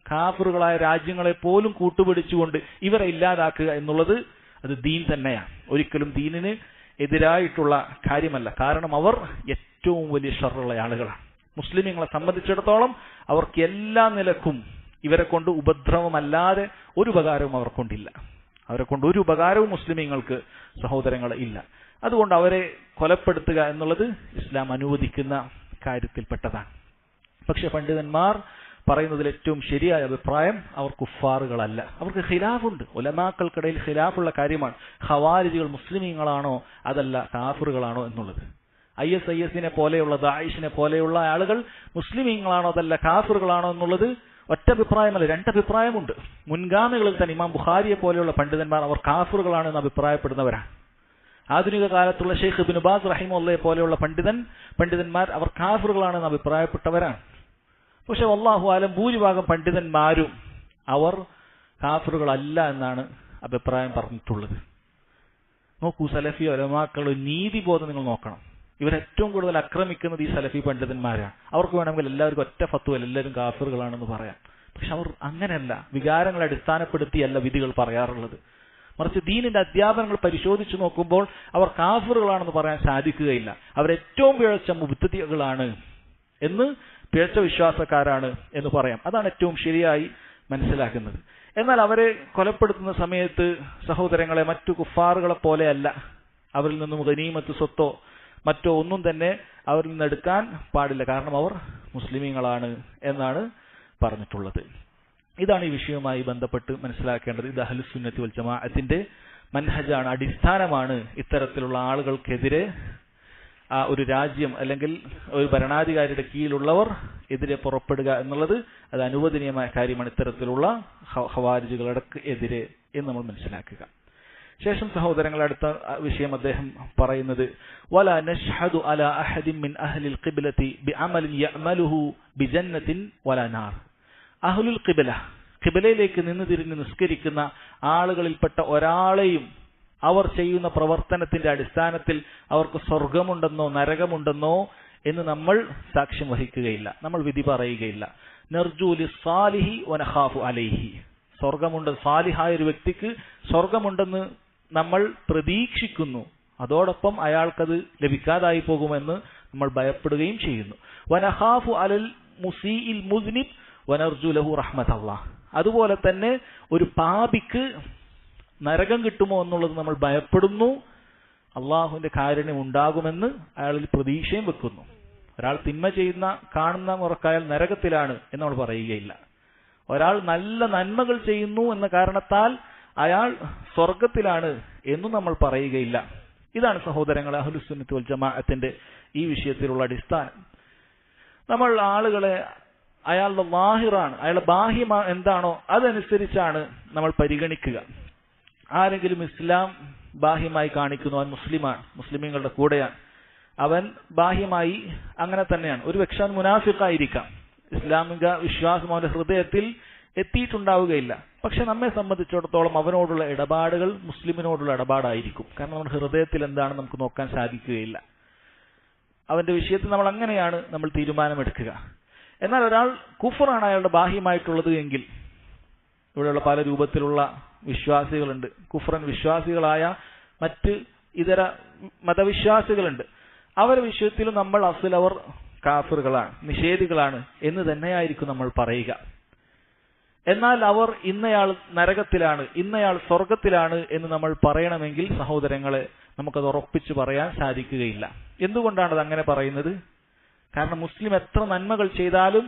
കാഫിറുകളായ രാജ്യങ്ങളെ പോലും കൂട്ടുപിടിച്ചുകൊണ്ട് ഇവരെ ഇല്ലാതാക്കുക എന്നുള്ളത് അത് ദീൻ തന്നെയാണ്. ഒരിക്കലും ദീനിന് എതിരായിട്ടുള്ള കാര്യമല്ല. കാരണം അവർ ഏറ്റവും വലിയ ഷർറുള്ള ആളുകളാണ്. മുസ്ലിമീങ്ങളെ സംബന്ധിച്ചിടത്തോളം അവർക്ക് എല്ലാ നിലക്കും ഇവരെ കൊണ്ട് ഉപദ്രവമല്ലാതെ ഒരു ഉപകാരവും അവർ കൊണ്ടില്ല. അവരെ കൊണ്ട് ഒരു ഉപകാരവും മുസ്ലിമീങ്ങൾക്ക്, സഹോദരങ്ങളെ, ഇല്ല. അതുകൊണ്ട് അവരെ കൊലപ്പെടുത്തുക എന്നുള്ളത് ഇസ്ലാം അനുവദിക്കുന്ന കാര്യത്തിൽപ്പെട്ടതാണ്. പക്ഷെ പണ്ഡിതന്മാർ പറയുന്നതിൽ ഏറ്റവും ശരിയായ അഭിപ്രായം അവർ കുഫാറുകളല്ല. അവർക്ക് ഖിലാഫുണ്ട്, ഉലമാക്കൾക്കിടയിൽ ഖിലാഫുള്ള കാര്യമാണ്. ഖവാരിജുകൾ മുസ്ലിമീങ്ങളാണോ അതല്ല കാഫിറുകളാണോ എന്നുള്ളത്. ISIS പോലെയുള്ള ദാഇഷിനെ പോലെയുള്ള ആളുകൾ മുസ്ലിമീങ്ങളാണോ അതല്ല കാഫിറുകളാണോ എന്നുള്ളത് ഒറ്റ അഭിപ്രായമല്ല, രണ്ടഭിപ്രായമുണ്ട്. മുൻഗാമികളിൽ തന്നെ ഇമാം ബുഖാരിയെ പോലെയുള്ള പണ്ഡിതന്മാർ അവർ കാഫിറുകളാണെന്ന് അഭിപ്രായപ്പെടുന്നവരാണ്. ആധുനിക കാലത്തുള്ള ഷെയ്ഖ് ഇബ്നു ബാസ് റഹിമഹുല്ലാഹി പോലെയുള്ള പണ്ഡിതന്മാർ അവർ കാഫിറുകളാണെന്ന് അഭിപ്രായപ്പെട്ടവരാണ്. പക്ഷെ വല്ലാഹു ആലം ഭൂരിഭാഗം പണ്ഡിതന്മാരും അവർ കാഫിറുകളല്ല എന്നാണ് അഭിപ്രായം പറഞ്ഞിട്ടുള്ളത്. നോക്കൂ, സലഫി ഉലമാക്കളുടെ നീതിബോധം നിങ്ങൾ നോക്കണം. ഇവരേറ്റവും കൂടുതൽ ആക്രമിക്കുന്നത് ഈ സലഫി പണ്ഡിതന്മാരാണ്. അവർക്ക് വേണമെങ്കിൽ എല്ലാവർക്കും ഒറ്റ ഫത്വയിൽ എല്ലാവരും കാഫിറുകളാണെന്ന് പറയാം. പക്ഷെ അവർ അങ്ങനെയല്ല, വികാരങ്ങളെ അടിസ്ഥാനപ്പെടുത്തിയല്ല വിധികൾ പറയാറുള്ളത്. മറിച്ച് ദീനിന്റെ അധ്യാപനങ്ങൾ പരിശോധിച്ചു നോക്കുമ്പോൾ അവർ കാഫിറുകളാണെന്ന് പറയാൻ സാധിക്കുകയില്ല. അവരേറ്റവും പിഴച്ച മുബ്തദികളാണ് എന്ന്, പിഴച്ച വിശ്വാസക്കാരാണ് എന്ന് പറയാം. അതാണ് ഏറ്റവും ശരിയായി മനസ്സിലാക്കുന്നത്. എന്നാൽ അവരെ കൊലപ്പെടുത്തുന്ന സമയത്ത് സഹോദരങ്ങളെ മറ്റു കുഫാറുകളെ പോലെയല്ല. അവരിൽ നിന്നും ഗനീമത്ത് സ്വത്തോ മറ്റോ ഒന്നും തന്നെ അവരിൽ നിന്ന് എടുക്കാൻ പാടില്ല. കാരണം അവർ മുസ്ലിമീങ്ങളാണ് എന്നാണ് പറഞ്ഞിട്ടുള്ളത്. ഇതാണ് ഈ വിഷയവുമായി ബന്ധപ്പെട്ട് മനസ്സിലാക്കേണ്ടത്. ഇത് അഹ്ലുസ് സുന്നത്തി വൽ ജമാഅത്തിന്റെ മൻഹജാണ്, അടിസ്ഥാനമാണ്. ഇത്തരത്തിലുള്ള ആളുകൾക്കെതിരെ ഒരു രാജ്യം അല്ലെങ്കിൽ ഒരു ഭരണാധികാരിയുടെ കീഴിലുള്ളവർ എതിരെ പുറപ്പെടുക എന്നുള്ളത് അത് അനുവദനീയമായ കാര്യമാണ്, ഇത്തരത്തിലുള്ള ഖവാരിജുകളുടെ എതിരെ എന്ന് നമ്മൾ മനസ്സിലാക്കുക. ശേഷം സഹോദരങ്ങളുടെ അടുത്ത വിഷയം അദ്ദേഹം പറയുന്നത്, വലാ നഷ്ഹദു അലാ അഹദിൻ മിൻ അഹ്ലിൽ ഖിബ്ലതി ബിഅമലിൻ യഅമലുഹു ബിജന്നത്തിൻ വലാ നാർ. അഹ്ലുൽ ഖിബ്ല, ഖിബ്ലയിലേക്ക് നിന്ന് തിരിഞ്ഞ് നിസ്കരിക്കുന്ന ആളുകളിൽപ്പെട്ട ഒരാളെയും അവർ ചെയ്യുന്ന പ്രവർത്തനത്തിന്റെ അടിസ്ഥാനത്തിൽ അവർക്ക് സ്വർഗമുണ്ടെന്നോ നരകമുണ്ടെന്നോ എന്ന് നമ്മൾ സാക്ഷ്യം വഹിക്കുകയില്ല, നമ്മൾ വിധി പറയുകയില്ല. നർജു ലിസ്സാലിഹി വനഖാഫു അലൈഹി. സ്വർഗമുണ്ട്, സാലിഹായ ഒരു വ്യക്തിക്ക് സ്വർഗമുണ്ടെന്ന് നമ്മൾ പ്രതീക്ഷിക്കുന്നു, അതോടൊപ്പം അയാൾക്കത് ലഭിക്കാതായി പോകുമെന്ന് നമ്മൾ ഭയപ്പെടുകയും ചെയ്യുന്നു. വനഖാഫു അലൽ മുസീഇൽ മുസ്നിബ് വനർജു ലഹു റഹ്മത്തല്ലാഹ്. അതുപോലെ തന്നെ ഒരു പാപിക്ക് നരകം കിട്ടുമോ എന്നുള്ളത് നമ്മൾ ഭയപ്പെടുന്നു, അള്ളാഹുവിന്റെ കാരുണ്യം ഉണ്ടാകുമെന്ന് അയാളിൽ പ്രതീക്ഷയും വെക്കുന്നു. ഒരാൾ തിന്മ ചെയ്യുന്ന കാണുന്ന മുറക്കായാൽ നരകത്തിലാണ് എന്ന് നമ്മൾ പറയുകയില്ല. ഒരാൾ നല്ല നന്മകൾ ചെയ്യുന്നു എന്ന കാരണത്താൽ അയാൾ സ്വർഗത്തിലാണ് എന്നും നമ്മൾ പറയുകയില്ല. ഇതാണ് സഹോദരങ്ങളെ അഹ്ലുസുന്നത്ത് വൽ ജമാഅത്തിന്റെ ഈ വിഷയത്തിലുള്ള അടിസ്ഥാനം. നമ്മൾ ആളുകളെ അയാളുടെ ലാഹിറാണ്, അയാളുടെ ബാഹ്യം എന്താണോ അതനുസരിച്ചാണ് നമ്മൾ പരിഗണിക്കുക. ആരെങ്കിലും ഇസ്ലാം ബാഹ്യമായി കാണിക്കുന്നു, അവൻ മുസ്ലിമാണ്, മുസ്ലിമീങ്ങളുടെ കൂടെയാണ്, അവൻ ബാഹ്യമായി അങ്ങനെ തന്നെയാണ്. ഒരു പക്ഷേ അവൻ മുനാഫിഖായിരിക്കാം, ഇസ്ലാമിക വിശ്വാസം അവന്റെ ഹൃദയത്തിൽ എത്തിയിട്ടുണ്ടാവുകയില്ല. പക്ഷെ നമ്മെ സംബന്ധിച്ചിടത്തോളം അവനോടുള്ള ഇടപാടുകൾ മുസ്ലിമിനോടുള്ള ഇടപാടായിരിക്കും. കാരണം നമ്മുടെ ഹൃദയത്തിൽ എന്താണ് നമുക്ക് നോക്കാൻ സാധിക്കുകയില്ല. അവന്റെ വിഷയത്തിൽ നമ്മൾ അങ്ങനെയാണ് നമ്മൾ തീരുമാനമെടുക്കുക. എന്നാൽ ഒരാൾ കുഫറാണ് അയാളുടെ ബാഹ്യമായിട്ടുള്ളത് എങ്കിൽ, ഇവിടെയുള്ള പല രൂപത്തിലുള്ള വിശ്വാസികളുണ്ട്, കുഫറൻ വിശ്വാസികളായ മറ്റ് ഇതര മതവിശ്വാസികളുണ്ട്. അവരുടെ വിഷയത്തിലും നമ്മൾ അസ്ൽ അവർ കാഫിറുകളാണ്, നിഷേധികളാണ് എന്ന് തന്നെയായിരിക്കും നമ്മൾ പറയുക. എന്നാൽ അവർ ഇന്നയാൾ നരകത്തിലാണ്, ഇന്നയാൾ സ്വർഗത്തിലാണ് എന്ന് നമ്മൾ പറയണമെങ്കിൽ സഹോദരങ്ങളെ നമുക്കത് ഉറപ്പിച്ചു പറയാൻ സാധിക്കുകയില്ല. എന്തുകൊണ്ടാണ് അത് അങ്ങനെ പറയുന്നത്? കാരണം മുസ്ലിം എത്ര നന്മകൾ ചെയ്താലും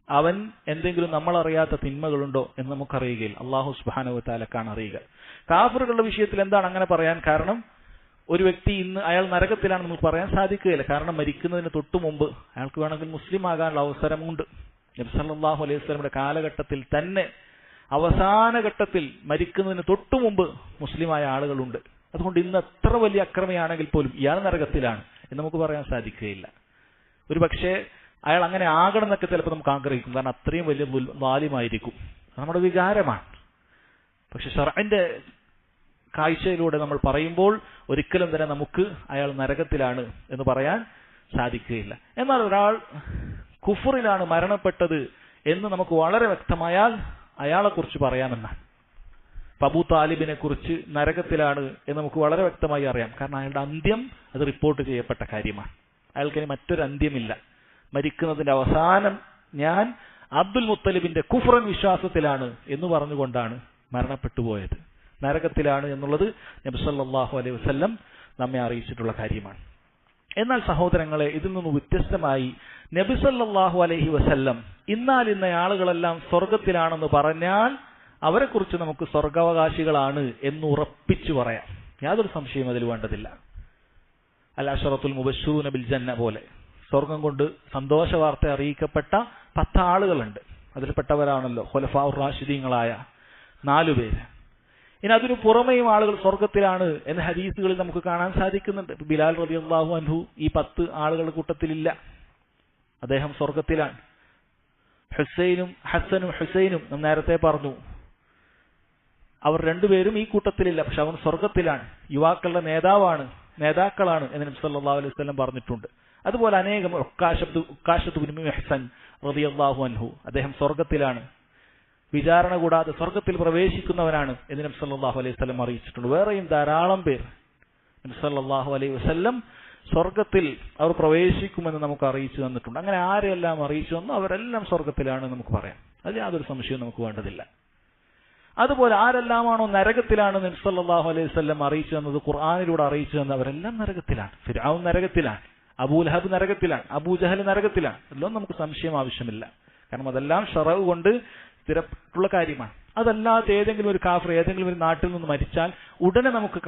അവൻ എന്തെങ്കിലും നമ്മൾ അറിയാത്ത തിന്മകളുണ്ടോ എന്ന് നമുക്കറിയുകയില്ല. അള്ളാഹു സുബ്ഹാനഹു വ തആലക്കാണ് അറിയുക. കാഫിറുകളുടെ വിഷയത്തിൽ എന്താണ് അങ്ങനെ പറയാൻ കാരണം? ഒരു വ്യക്തി ഇന്ന് അയാൾ നരകത്തിലാണെന്ന് നമുക്ക് പറയാൻ സാധിക്കുകയില്ല. കാരണം മരിക്കുന്നതിന് തൊട്ടു മുമ്പ് അയാൾക്ക് വേണമെങ്കിൽ മുസ്ലിം ആകാനുള്ള അവസരമുണ്ട്. നബി സല്ലല്ലാഹു അലൈഹി വസല്ലമയുടെ കാലഘട്ടത്തിൽ തന്നെ അവസാന ഘട്ടത്തിൽ മരിക്കുന്നതിന് തൊട്ടു മുമ്പ് മുസ്ലിമായ ആളുകളുണ്ട്. അതുകൊണ്ട് ഇന്ന് എത്ര വലിയ അക്രമിയാണെങ്കിൽ പോലും ഇയാൾ നരകത്തിലാണ് എന്ന് നമുക്ക് പറയാൻ സാധിക്കുകയില്ല. ഒരു പക്ഷേ അയാൾ അങ്ങനെ ആകണം എന്നൊക്കെ ചിലപ്പോൾ നമുക്ക് ആഗ്രഹിക്കും, കാരണം അത്രയും വലിയ വാല്യമായിരിക്കും. നമ്മുടെ വികാരമാണ്. പക്ഷെ ശർഅന്റെ കാഴ്ചയിലൂടെ നമ്മൾ പറയുമ്പോൾ ഒരിക്കലും തന്നെ നമുക്ക് അയാൾ നരകത്തിലാണ് എന്ന് പറയാൻ സാധിക്കുകയില്ല. എന്നാൽ ഒരാൾ കുഫറിലാണ് മരണപ്പെട്ടത് എന്ന് നമുക്ക് വളരെ വ്യക്തമായാൽ അയാളെ കുറിച്ച് പറയാമെന്നാണ്. അബൂ താലിബിനെ കുറിച്ച് നരകത്തിലാണ് എന്ന് നമുക്ക് വളരെ വ്യക്തമായി അറിയാം. കാരണം അയാളുടെ അന്ത്യം അത് റിപ്പോർട്ട് ചെയ്യപ്പെട്ട കാര്യമാണ്. അയാൾക്കിനി മറ്റൊരു അന്ത്യമില്ല. മരിക്കുന്നതിന്റെ അവസാനം ഞാൻ അബ്ദുൽ മുത്തലിബിന്റെ കുഫ്റൻ വിശ്വാസത്തിലാണ് എന്ന് പറഞ്ഞുകൊണ്ടാണ് മരണപ്പെട്ടു പോയത്. നരകത്തിലാണ് എന്നുള്ളത് നബി സല്ലല്ലാഹു അലൈഹി വസല്ലം നമ്മെ അറിയിച്ചിട്ടുള്ള കാര്യമാണ്. എന്നാൽ സഹോദരങ്ങളെ, ഇതിൽ നിന്ന് വ്യത്യസ്തമായി നബി സല്ലല്ലാഹു അലൈഹി വസല്ലം ഇന്ന ആളുകളെല്ലാം സ്വർഗത്തിലാണെന്ന് പറഞ്ഞാൽ അവരെ കുറിച്ച് നമുക്ക് സ്വർഗാവകാശികളാണ് എന്ന് ഉറപ്പിച്ചു പറയാം. യാതൊരു സംശയവും അതിൽ വേണ്ടതില്ല. അൽ അശറത്തുൽ മുബശ്ശിറൂന ബിൽ ജന്ന പോലെ സ്വർഗം കൊണ്ട് സന്തോഷ വാർത്ത അറിയിക്കപ്പെട്ട 10 ആളുകളുണ്ട്. അതിൽപ്പെട്ടവരാണല്ലോ ഖുലഫാഉർ റാഷിദീങ്ങളായ 4 പേര്. ഇനി അതിനു പുറമെയും ആളുകൾ സ്വർഗത്തിലാണ് എന്ന ഹദീസുകളിൽ നമുക്ക് കാണാൻ സാധിക്കുന്നുണ്ട്. ബിലാൽ റളിയല്ലാഹു അൻഹു ഈ 10 ആളുകളുടെ കൂട്ടത്തിലില്ല, അദ്ദേഹം സ്വർഗത്തിലാണ്. ഹസനും ഹുസൈനും നാം നേരത്തെ പറഞ്ഞു, അവർ രണ്ടുപേരും ഈ കൂട്ടത്തിലില്ല, പക്ഷെ അവൻ സ്വർഗത്തിലാണ്, യുവാക്കളുടെ നേതാക്കളാണ് എന്ന് നബി സല്ലല്ലാഹു അലൈഹി വസല്ലം പറഞ്ഞിട്ടുണ്ട്. അതുപോലെ അനേകം ഉക്കാശത്ത് ബിൻ മുഹ്സൻ റളിയല്ലാഹു അൻഹു, അദ്ദേഹം സ്വർഗത്തിലാണ്, വിചാരണ കൂടാതെ സ്വർഗത്തിൽ പ്രവേശിക്കുന്നവനാണ് എന്ന് നബി സല്ലല്ലാഹു അലൈഹി വസല്ലം അറിയിച്ചിട്ടുണ്ട്. വേറെയും ധാരാളം പേർ നബി സല്ലല്ലാഹു അലൈഹി വസല്ലം സ്വർഗത്തിൽ അവർ പ്രവേശിക്കുമെന്ന് നമുക്ക് അറിയിച്ചു തന്നിട്ടുണ്ട്. അങ്ങനെ ആരെല്ലാം അറിയിച്ചു തന്നു അവരെല്ലാം സ്വർഗത്തിലാണ് നമുക്ക് പറയാം. അതിൽ യാതൊരു സംശയവും നമുക്ക് വേണ്ടതില്ല. അതുപോലെ ആരെല്ലാമാണോ നരകത്തിലാണ് നബി സല്ലല്ലാഹു അലൈഹി വസല്ലം അറിയിച്ചു തന്നത്, ഖുർആനിലൂടെ അറിയിച്ചു തന്നത്, അവരെല്ലാം നരകത്തിലാണ്. ഫിർഔൻ നരകത്തിലാണ്, അബൂ ലഹബ് നരകത്തിലാണ്, അബൂ ജഹൽ നരകത്തിലാണ്. എല്ലാം നമുക്ക് സംശയം ആവശ്യമില്ല. കാരണം അതെല്ലാം ശറഅ് കൊണ്ട് സ്ഥിരപ്പെട്ടുള്ള കാര്യമാണ്. അതല്ലാതെ ഏതെങ്കിലും ഒരു കാഫിർ ഏതെങ്കിലും ഒരു നാട്ടിൽ നിന്ന് മരിച്ചാൽ ഉടനെ നമുക്ക്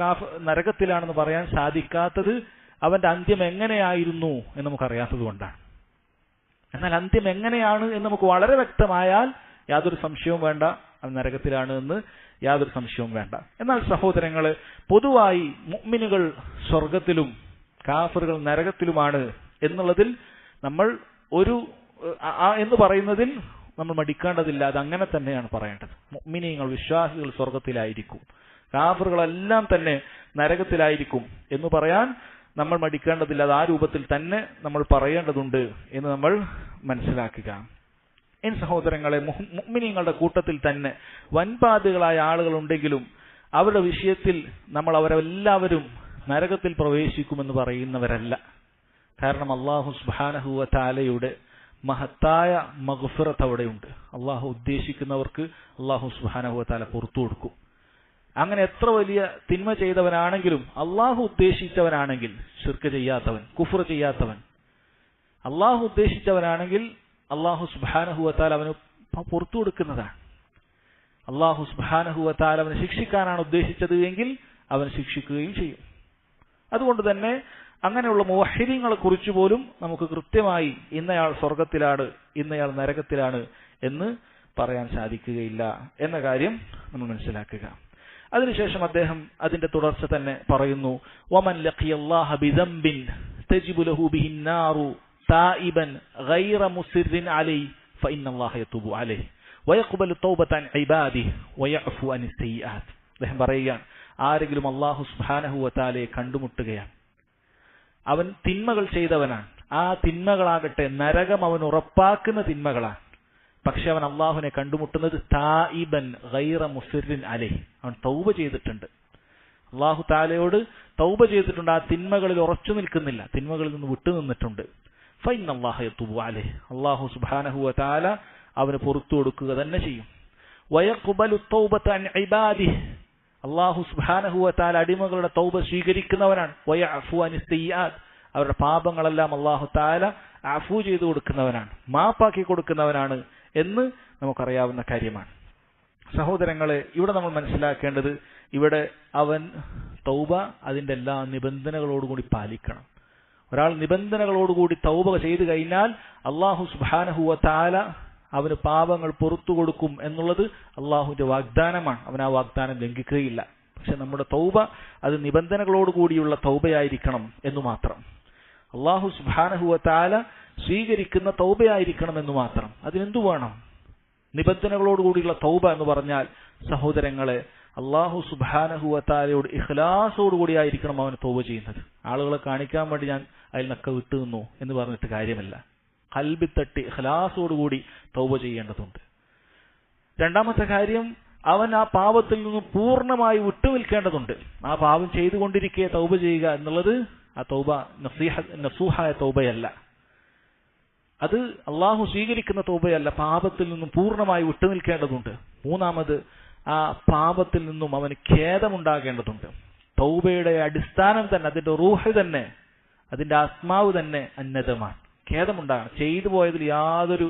നരകത്തിലാണെന്ന് പറയാൻ സാധിക്കാത്തത് അവന്റെ അന്ത്യം എങ്ങനെയായിരുന്നു എന്ന് നമുക്കറിയാത്തത് കൊണ്ടാണ്. എന്നാൽ അന്ത്യം എങ്ങനെയാണ് എന്ന് നമുക്ക് വളരെ വ്യക്തമായാൽ യാതൊരു സംശയവും വേണ്ട, അവൻ നരകത്തിലാണ് എന്ന് യാതൊരു സംശയവും വേണ്ട. എന്നാൽ സഹോദരങ്ങള്, പൊതുവായി മുഅ്മിനുകൾ സ്വർഗത്തിലും കാഫിറുകൾ നരകത്തിലുമാണ് എന്നുള്ളതിൽ നമ്മൾ എന്ന് പറയുന്നതിൽ നമ്മൾ മടിക്കേണ്ടതില്ല. അത് അങ്ങനെ തന്നെയാണ് പറയേണ്ടത്. മുഅ്മിനീങ്ങൾ വിശ്വാസികൾ സ്വർഗത്തിലായിരിക്കും, കാഫിറുകളെല്ലാം തന്നെ നരകത്തിലായിരിക്കും എന്ന് പറയാൻ നമ്മൾ മടിക്കേണ്ടതില്ല. അത് ആ രൂപത്തിൽ തന്നെ നമ്മൾ പറയേണ്ടതുണ്ട് എന്ന് നമ്മൾ മനസ്സിലാക്കുക. എൻ സഹോദരങ്ങളെ, മുഅ്മിനീങ്ങളുടെ കൂട്ടത്തിൽ തന്നെ വൻപാതികളായ ആളുകളുണ്ടെങ്കിലും അവരുടെ വിഷയത്തിൽ നമ്മൾ അവരെല്ലാവരും നരകത്തിൽ പ്രവേശിക്കുമെന്ന് പറയുന്നവരല്ല. കാരണം അല്ലാഹു സുബ്ഹാനഹു വ തആലയുടെ മഹത്തായ മഗ്ഫിറത്ത് അവിടെയുണ്ട്. അള്ളാഹു ഉദ്ദേശിക്കുന്നവർക്ക് അള്ളാഹു സുബ്ഹാനഹു വ തആല പുറത്തു കൊടുക്കും. അങ്ങനെ എത്ര വലിയ തിന്മ ചെയ്തവനാണെങ്കിലും അള്ളാഹു ഉദ്ദേശിച്ചവനാണെങ്കിൽ, ശിർക്ക് ചെയ്യാത്തവൻ, കുഫ്ർ ചെയ്യാത്തവൻ, അള്ളാഹു ഉദ്ദേശിച്ചവനാണെങ്കിൽ അള്ളാഹു സുബ്ഹാനഹു വ തആല അവന് പുറത്തു കൊടുക്കുന്നതാണ്. അള്ളാഹു സുബ്ഹാനഹു വ തആല അവനെ ശിക്ഷിക്കാനാണ് ഉദ്ദേശിച്ചത് എങ്കിൽ അവൻ ശിക്ഷിക്കുകയും ചെയ്യും. അതുകൊണ്ട് തന്നെ അങ്ങനെയുള്ള മുവഹ്ഹിദീങ്ങളെ കുറിച്ച് പോലും നമുക്ക് കൃത്യമായി ഇന്നയാൾ സ്വർഗത്തിലാണ്, ഇന്നയാൾ നരകത്തിലാണ് എന്ന് പറയാൻ സാധിക്കുകയില്ല എന്ന കാര്യം നമ്മൾ മനസ്സിലാക്കുക. അതിനുശേഷം അദ്ദേഹം അതിന്റെ തുടർച്ച തന്നെ പറയുന്നു, വമൻ ലഖിയല്ലാഹ ബിദംബിൻ തജിബു ലഹു ബിഹിൻ നാറു തായിബൻ ഗൈറ മുസിറിൻ അലൈഹി ഫഇന്നല്ലാഹ യതൂബു അലൈഹി വയഖ്ബലു തൗബത അൻ ഇബാദിഹി വയഅഫു അനിസ് സയ്യിആത്ത്. അദ്ദേഹം പറയുകയാണ്, ആരെങ്കിലും അല്ലാഹു സുബ്ഹാനഹു വ തആലയെ കണ്ടുമുട്ടുകയാണ്, അവൻ തിന്മകൾ ചെയ്തവനാണ്, ആ തിന്മകളാകട്ടെ നരകം അവൻ ഉറപ്പാക്കുന്ന തിന്മകളാണ്, പക്ഷെ അവൻ അള്ളാഹുവിനെ കണ്ടുമുട്ടുന്നത് തായിബൻ ഗൈറ മുസിറിൻ അലൈഹി, അവൻ തൗബ ചെയ്തിട്ടുണ്ട്, അള്ളാഹു തആലയോട് തൗബ ചെയ്തിട്ടുണ്ട്, ആ തിന്മകളിൽ ഉറച്ചു നിൽക്കുന്നില്ല, തിന്മകളിൽ നിന്ന് വിട്ടുനിന്നിട്ടുണ്ട്. ഫഇന്നല്ലാഹ യതൂബു അലൈഹി, അള്ളാഹു സുബ്ഹാനഹു വ തആല അവന് പുറത്തു കൊടുക്കുക തന്നെ ചെയ്യും. വയഖ്ബലു തൗബത അൻ ഇബാദിഹി, അള്ളാഹു സുബ്ഹാനഹു വ തആല അടിമകളുടെ തൗബ സ്വീകരിക്കുന്നവനാണ്. വയഅഫു അനിസ് സയ്യിആത്ത്, അവരുടെ പാപങ്ങളെല്ലാം അള്ളാഹു തആല അഫു ചെയ്തു കൊടുക്കുന്നവനാണ്, മാപ്പാക്കി കൊടുക്കുന്നവനാണ് എന്ന് നമുക്കറിയാവുന്ന കാര്യമാണ്. സഹോദരങ്ങളെ, ഇവിടെ നമ്മൾ മനസ്സിലാക്കേണ്ടത്, ഇവിടെ അവൻ തൗബ അതിന്റെ എല്ലാ നിബന്ധനകളോടുകൂടി പാലിക്കണം. ഒരാൾ നിബന്ധനകളോടുകൂടി തൗബ ചെയ്തു കഴിഞ്ഞാൽ അള്ളാഹു സുബ്ഹാനഹു വ തആല അവന് പാപങ്ങൾ പുറത്തു കൊടുക്കും എന്നുള്ളത് അള്ളാഹുവിന്റെ വാഗ്ദാനമാണ്. അവൻ ആ വാഗ്ദാനം ലംഘിക്കുകയില്ല. പക്ഷെ നമ്മുടെ തൗബ അത് നിബന്ധനകളോടുകൂടിയുള്ള തൗബയായിരിക്കണം എന്നു മാത്രം. അള്ളാഹു സുബ്ഹാനഹു വ തആല സ്വീകരിക്കുന്ന തൗബയായിരിക്കണം എന്ന് മാത്രം. അതിനെന്തു വേണം? നിബന്ധനകളോടുകൂടിയുള്ള തൗബ എന്ന് പറഞ്ഞാൽ സഹോദരങ്ങളെ, അള്ളാഹു സുബ്ഹാനഹു വ തആലയോട് ഇഖ്ലാസോടുകൂടി ആയിരിക്കണം അവൻ തൗബ ചെയ്യുന്നത്. ആളുകളെ കാണിക്കാൻ വേണ്ടി ഞാൻ അതിൽ നിന്നൊക്കെ വിട്ടു നിന്നു എന്ന് പറഞ്ഞിട്ട് കാര്യമില്ല. ഖൽബി തട്ടി ഇഖ്ലാസോടുകൂടി തൗബ ചെയ്യേണ്ടതുണ്ട്. രണ്ടാമത്തെ കാര്യം, അവൻ ആ പാപത്തിൽ നിന്ന് പൂർണ്ണമായി വിട്ടുനിൽക്കേണ്ടതുണ്ട്. ആ പാപം ചെയ്തുകൊണ്ടിരിക്കെ തൗബ ചെയ്യുക എന്നുള്ളത് ആ തൗബ നസൂഹായ തൗബയല്ല, അത് അള്ളാഹു സ്വീകരിക്കുന്ന തൗബയല്ല. പാപത്തിൽ നിന്നും പൂർണ്ണമായി വിട്ടുനിൽക്കേണ്ടതുണ്ട്. മൂന്നാമത്, ആ പാപത്തിൽ നിന്നും അവന് ഖേദമുണ്ടാകേണ്ടതുണ്ട്. തൗബയുടെ അടിസ്ഥാനം തന്നെ, അതിന്റെ റൂഹ് തന്നെ, അതിന്റെ ആത്മാവ് തന്നെ അന്നതമാണ്. ഖേദമുണ്ടാകണം. ചെയ്തു പോയതിൽ യാതൊരു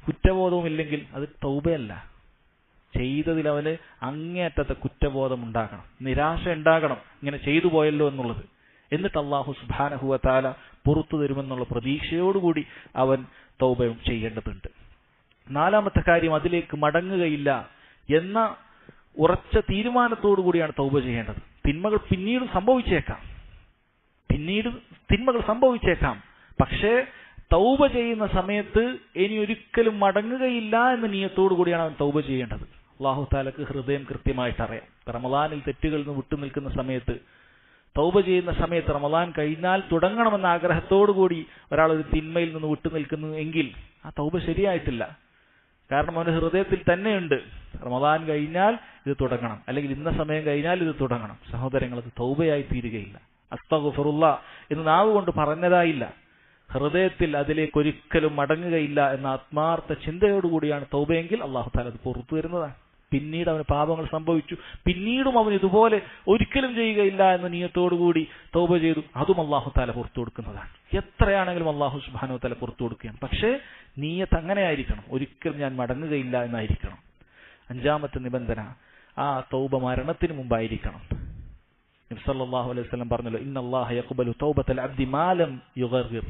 കുറ്റബോധവും ഇല്ലെങ്കിൽ അത് തൗബയല്ല. ചെയ്തതിൽ അവന് അങ്ങേയറ്റത്തെ കുറ്റബോധം ഉണ്ടാകണം, നിരാശ ഉണ്ടാകണം, ഇങ്ങനെ ചെയ്തു പോയല്ലോ എന്നുള്ളത്. എന്നിട്ട് അല്ലാഹു സുബ്ഹാനഹു വ തആല പുറത്തു തരുമെന്നുള്ള പ്രതീക്ഷയോടുകൂടി അവൻ തൗബയും ചെയ്യേണ്ടതുണ്ട്. നാലാമത്തെ കാര്യം, അതിലേക്ക് മടങ്ങുകയില്ല എന്ന ഉറച്ച തീരുമാനത്തോടു കൂടിയാണ് തൗബ ചെയ്യേണ്ടത്. തിന്മകൾ പിന്നീട് സംഭവിച്ചേക്കാം, പക്ഷേ തൗബ ചെയ്യുന്ന സമയത്ത് ഇനി ഒരിക്കലും മടങ്ങുകയില്ല എന്ന നിയത്തോടു കൂടിയാണ് അവൻ തൗബ ചെയ്യേണ്ടത്. അല്ലാഹു തആലക്ക് ഹൃദയം കൃത്യമായിട്ട് അറിയാം. റമളാനിൽ തെറ്റുകളിൽ നിന്ന് വിട്ടു നിൽക്കുന്ന സമയത്ത്, തൗബ ചെയ്യുന്ന സമയത്ത്, റമളാൻ കഴിഞ്ഞാൽ തുടങ്ങണമെന്ന ആഗ്രഹത്തോടു കൂടി ഒരാൾ ഒരു തിന്മയിൽ നിന്ന് വിട്ടു നിൽക്കുന്നു എങ്കിൽ ആ തൗബ ശരിയായിട്ടില്ല. കാരണം അവന്റെ ഹൃദയത്തിൽ തന്നെയുണ്ട് റമളാൻ കഴിഞ്ഞാൽ ഇത് തുടങ്ങണം, അല്ലെങ്കിൽ ഇന്ന സമയം കഴിഞ്ഞാൽ ഇത് തുടങ്ങണം. സഹോദരങ്ങൾ, അത് തൗബയായി തീരുകയില്ല. അസ്തഗ്ഫിറുല്ലാഹ് എന്ന് നാവ് കൊണ്ട് പറഞ്ഞതായില്ല, ഹൃദയത്തിൽ അതിലേക്ക് ഒരിക്കലും മടങ്ങുകയില്ല എന്ന ആത്മാർത്ഥ ചിന്തയോടുകൂടിയാണ് തൗബയെങ്കിൽ അല്ലാഹു തആല അത് പുറത്തു തരുന്നതാണ്. പിന്നീട് അവന് പാപങ്ങൾ സംഭവിച്ചു, പിന്നീടും അവൻ ഇതുപോലെ ഒരിക്കലും ചെയ്യുകയില്ല എന്ന നിയത്തോടുകൂടി തൗബ ചെയ്തു, അതും അല്ലാഹു തആല പുറത്തു കൊടുക്കുന്നതാണ്. എത്രയാണെങ്കിലും അല്ലാഹു സുബ്ഹാനഹു വ തആല പുറത്തു കൊടുക്കുകയാണ്. പക്ഷേ നിയത്ത് അങ്ങനെ ആയിരിക്കണം, ഒരിക്കലും ഞാൻ മടങ്ങുകയില്ല എന്നായിരിക്കണം. അഞ്ചാമത്തെ നിബന്ധന, ആ തൗബ മരണത്തിന് മുമ്പായിരിക്കണം. നബി സല്ലല്ലാഹു അലൈഹി വസല്ലം പറഞ്ഞല്ലോ, ഇന്നല്ലാഹ യഖ്ബലു തൗബത്തൽ അബ്ദി മാ ലം യുഗർഗിർ.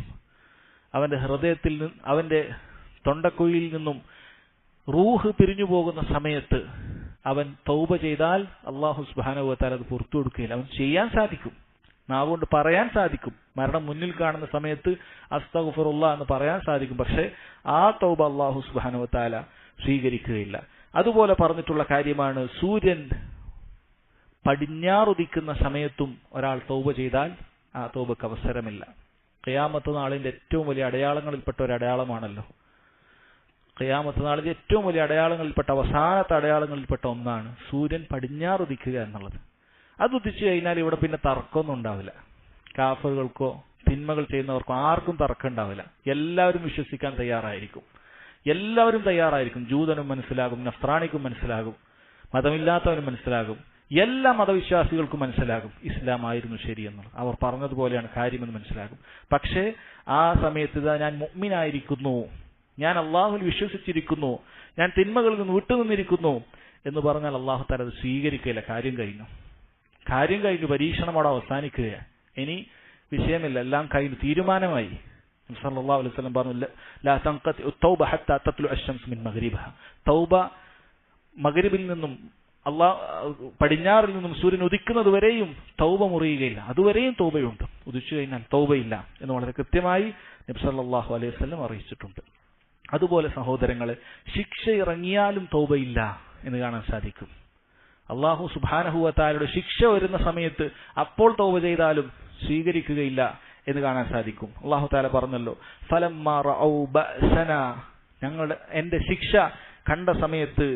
അവന്റെ ഹൃദയത്തിൽ നിന്ന്, അവന്റെ തൊണ്ടക്കുഴിയിൽ നിന്നും റൂഹ് പിരിഞ്ഞു പോകുന്ന സമയത്ത് അവൻ തൗബ ചെയ്താൽ അല്ലാഹു സുബ്ഹാനഹു വ തആല അത് പുറത്തു കൊടുക്കുകയില്ല. അവൻ ചെയ്യാൻ സാധിക്കും, നാവുകൊണ്ട് പറയാൻ സാധിക്കും, മരണം മുന്നിൽ കാണുന്ന സമയത്ത് അസ്തഗ്ഫിറുല്ലാഹ് എന്ന് പറയാൻ സാധിക്കും, പക്ഷെ ആ തൗബ അല്ലാഹു സുബ്ഹാനഹു വ തആല സ്വീകരിക്കുകയില്ല. അതുപോലെ പറഞ്ഞിട്ടുള്ള കാര്യമാണ്, സൂര്യൻ പടിഞ്ഞാറുദിക്കുന്ന സമയത്തും ഒരാൾ തൗബ ചെയ്താൽ ആ തൗബക്ക് അവസരമില്ല. ഖിയാമത്ത് നാളിന്റെ ഏറ്റവും വലിയ അടയാളങ്ങളിൽപ്പെട്ട ഒരു അടയാളമാണല്ലോ ഖിയാമത്ത് നാളിൽ ഏറ്റവും വലിയ അടയാളങ്ങളിൽപ്പെട്ട അവസാനത്തെ അടയാളങ്ങളിൽപ്പെട്ട ഒന്നാണ് സൂര്യൻ പടിഞ്ഞാറ് ഉദിക്കുക എന്നുള്ളത്. അത് ഉദിച്ചു കഴിഞ്ഞാൽ ഇവിടെ പിന്നെ തർക്കമൊന്നും ഉണ്ടാവില്ല. കാഫറുകൾക്കോ തിന്മകൾ ചെയ്യുന്നവർക്കോ ആർക്കും തർക്കം ഉണ്ടാവില്ല. എല്ലാവരും വിശ്വസിക്കാൻ തയ്യാറായിരിക്കും. എല്ലാവരും തയ്യാറായിരിക്കും. ജൂതനും മനസ്സിലാകും, നസ്രാണിക്കും മനസ്സിലാകും, മതമില്ലാത്തവനും മനസ്സിലാകും, എല്ലാ മതവിശ്വാസികൾക്കും മനസ്സിലാകും ഇസ്ലാം ആയിരുന്നു ശരിയെന്നുള്ളത്. അവർ പറഞ്ഞതുപോലെയാണ് കാര്യമെന്ന് മനസ്സിലാകും. പക്ഷേ ആ സമയത്ത് ഇതാ ഞാൻ മുഅ്മിനായിരിക്കുന്നു, ഞാൻ അള്ളാഹുവിൽ വിശ്വസിച്ചിരിക്കുന്നു, ഞാൻ തിന്മകളിൽ നിന്ന് വിട്ടുനിന്നിരിക്കുന്നു എന്ന് പറഞ്ഞാൽ അള്ളാഹു തആല അത് സ്വീകരിക്കുകയില്ല. കാര്യം കഴിഞ്ഞു, പരീക്ഷണം അവിടെ അവസാനിക്കുകയാണ്. ഇനി വിഷയമില്ല, എല്ലാം കഴിഞ്ഞു, തീരുമാനമായി. സല്ലല്ലാഹു അലൈഹി വസല്ലം പറഞ്ഞു, ലാ തൻഖതി തൗബ ഹത്താ തത്ലു അശ്ശംസ് മിൻ മഗ്രിബിഹ. തൗബ മഗ്രിബിൽ നിന്നും പടിഞ്ഞാറിൽ നിന്നും സൂര്യൻ ഉദിക്കുന്നത് വരെയും തൗബ മുറിയുകയില്ല. അതുവരെയും തൗബയുണ്ട്. ഉദിച്ചു കഴിഞ്ഞാൽ തൗബയില്ല എന്ന് വളരെ കൃത്യമായി നബി സല്ലല്ലാഹു അലൈഹി വസല്ലം അറിയിച്ചിട്ടുണ്ട്. അതുപോലെ സഹോദരങ്ങളെ, ശിക്ഷ ഇറങ്ങിയാലും തൗബയില്ല എന്ന് കാണാൻ സാധിക്കും. അല്ലാഹു സുബ്ഹാനഹു വ തആലയുടെ ശിക്ഷ വരുന്ന സമയത്ത് അപ്പോൾ തൗബ ചെയ്താലും സ്വീകരിക്കുകയില്ല എന്ന് കാണാൻ സാധിക്കും. അല്ലാഹു തആല പറഞ്ഞല്ലോ, ഫലമ്മാ റഔ ബഅസനാ, എന്റെ ശിക്ഷ കണ്ട സമയത്ത്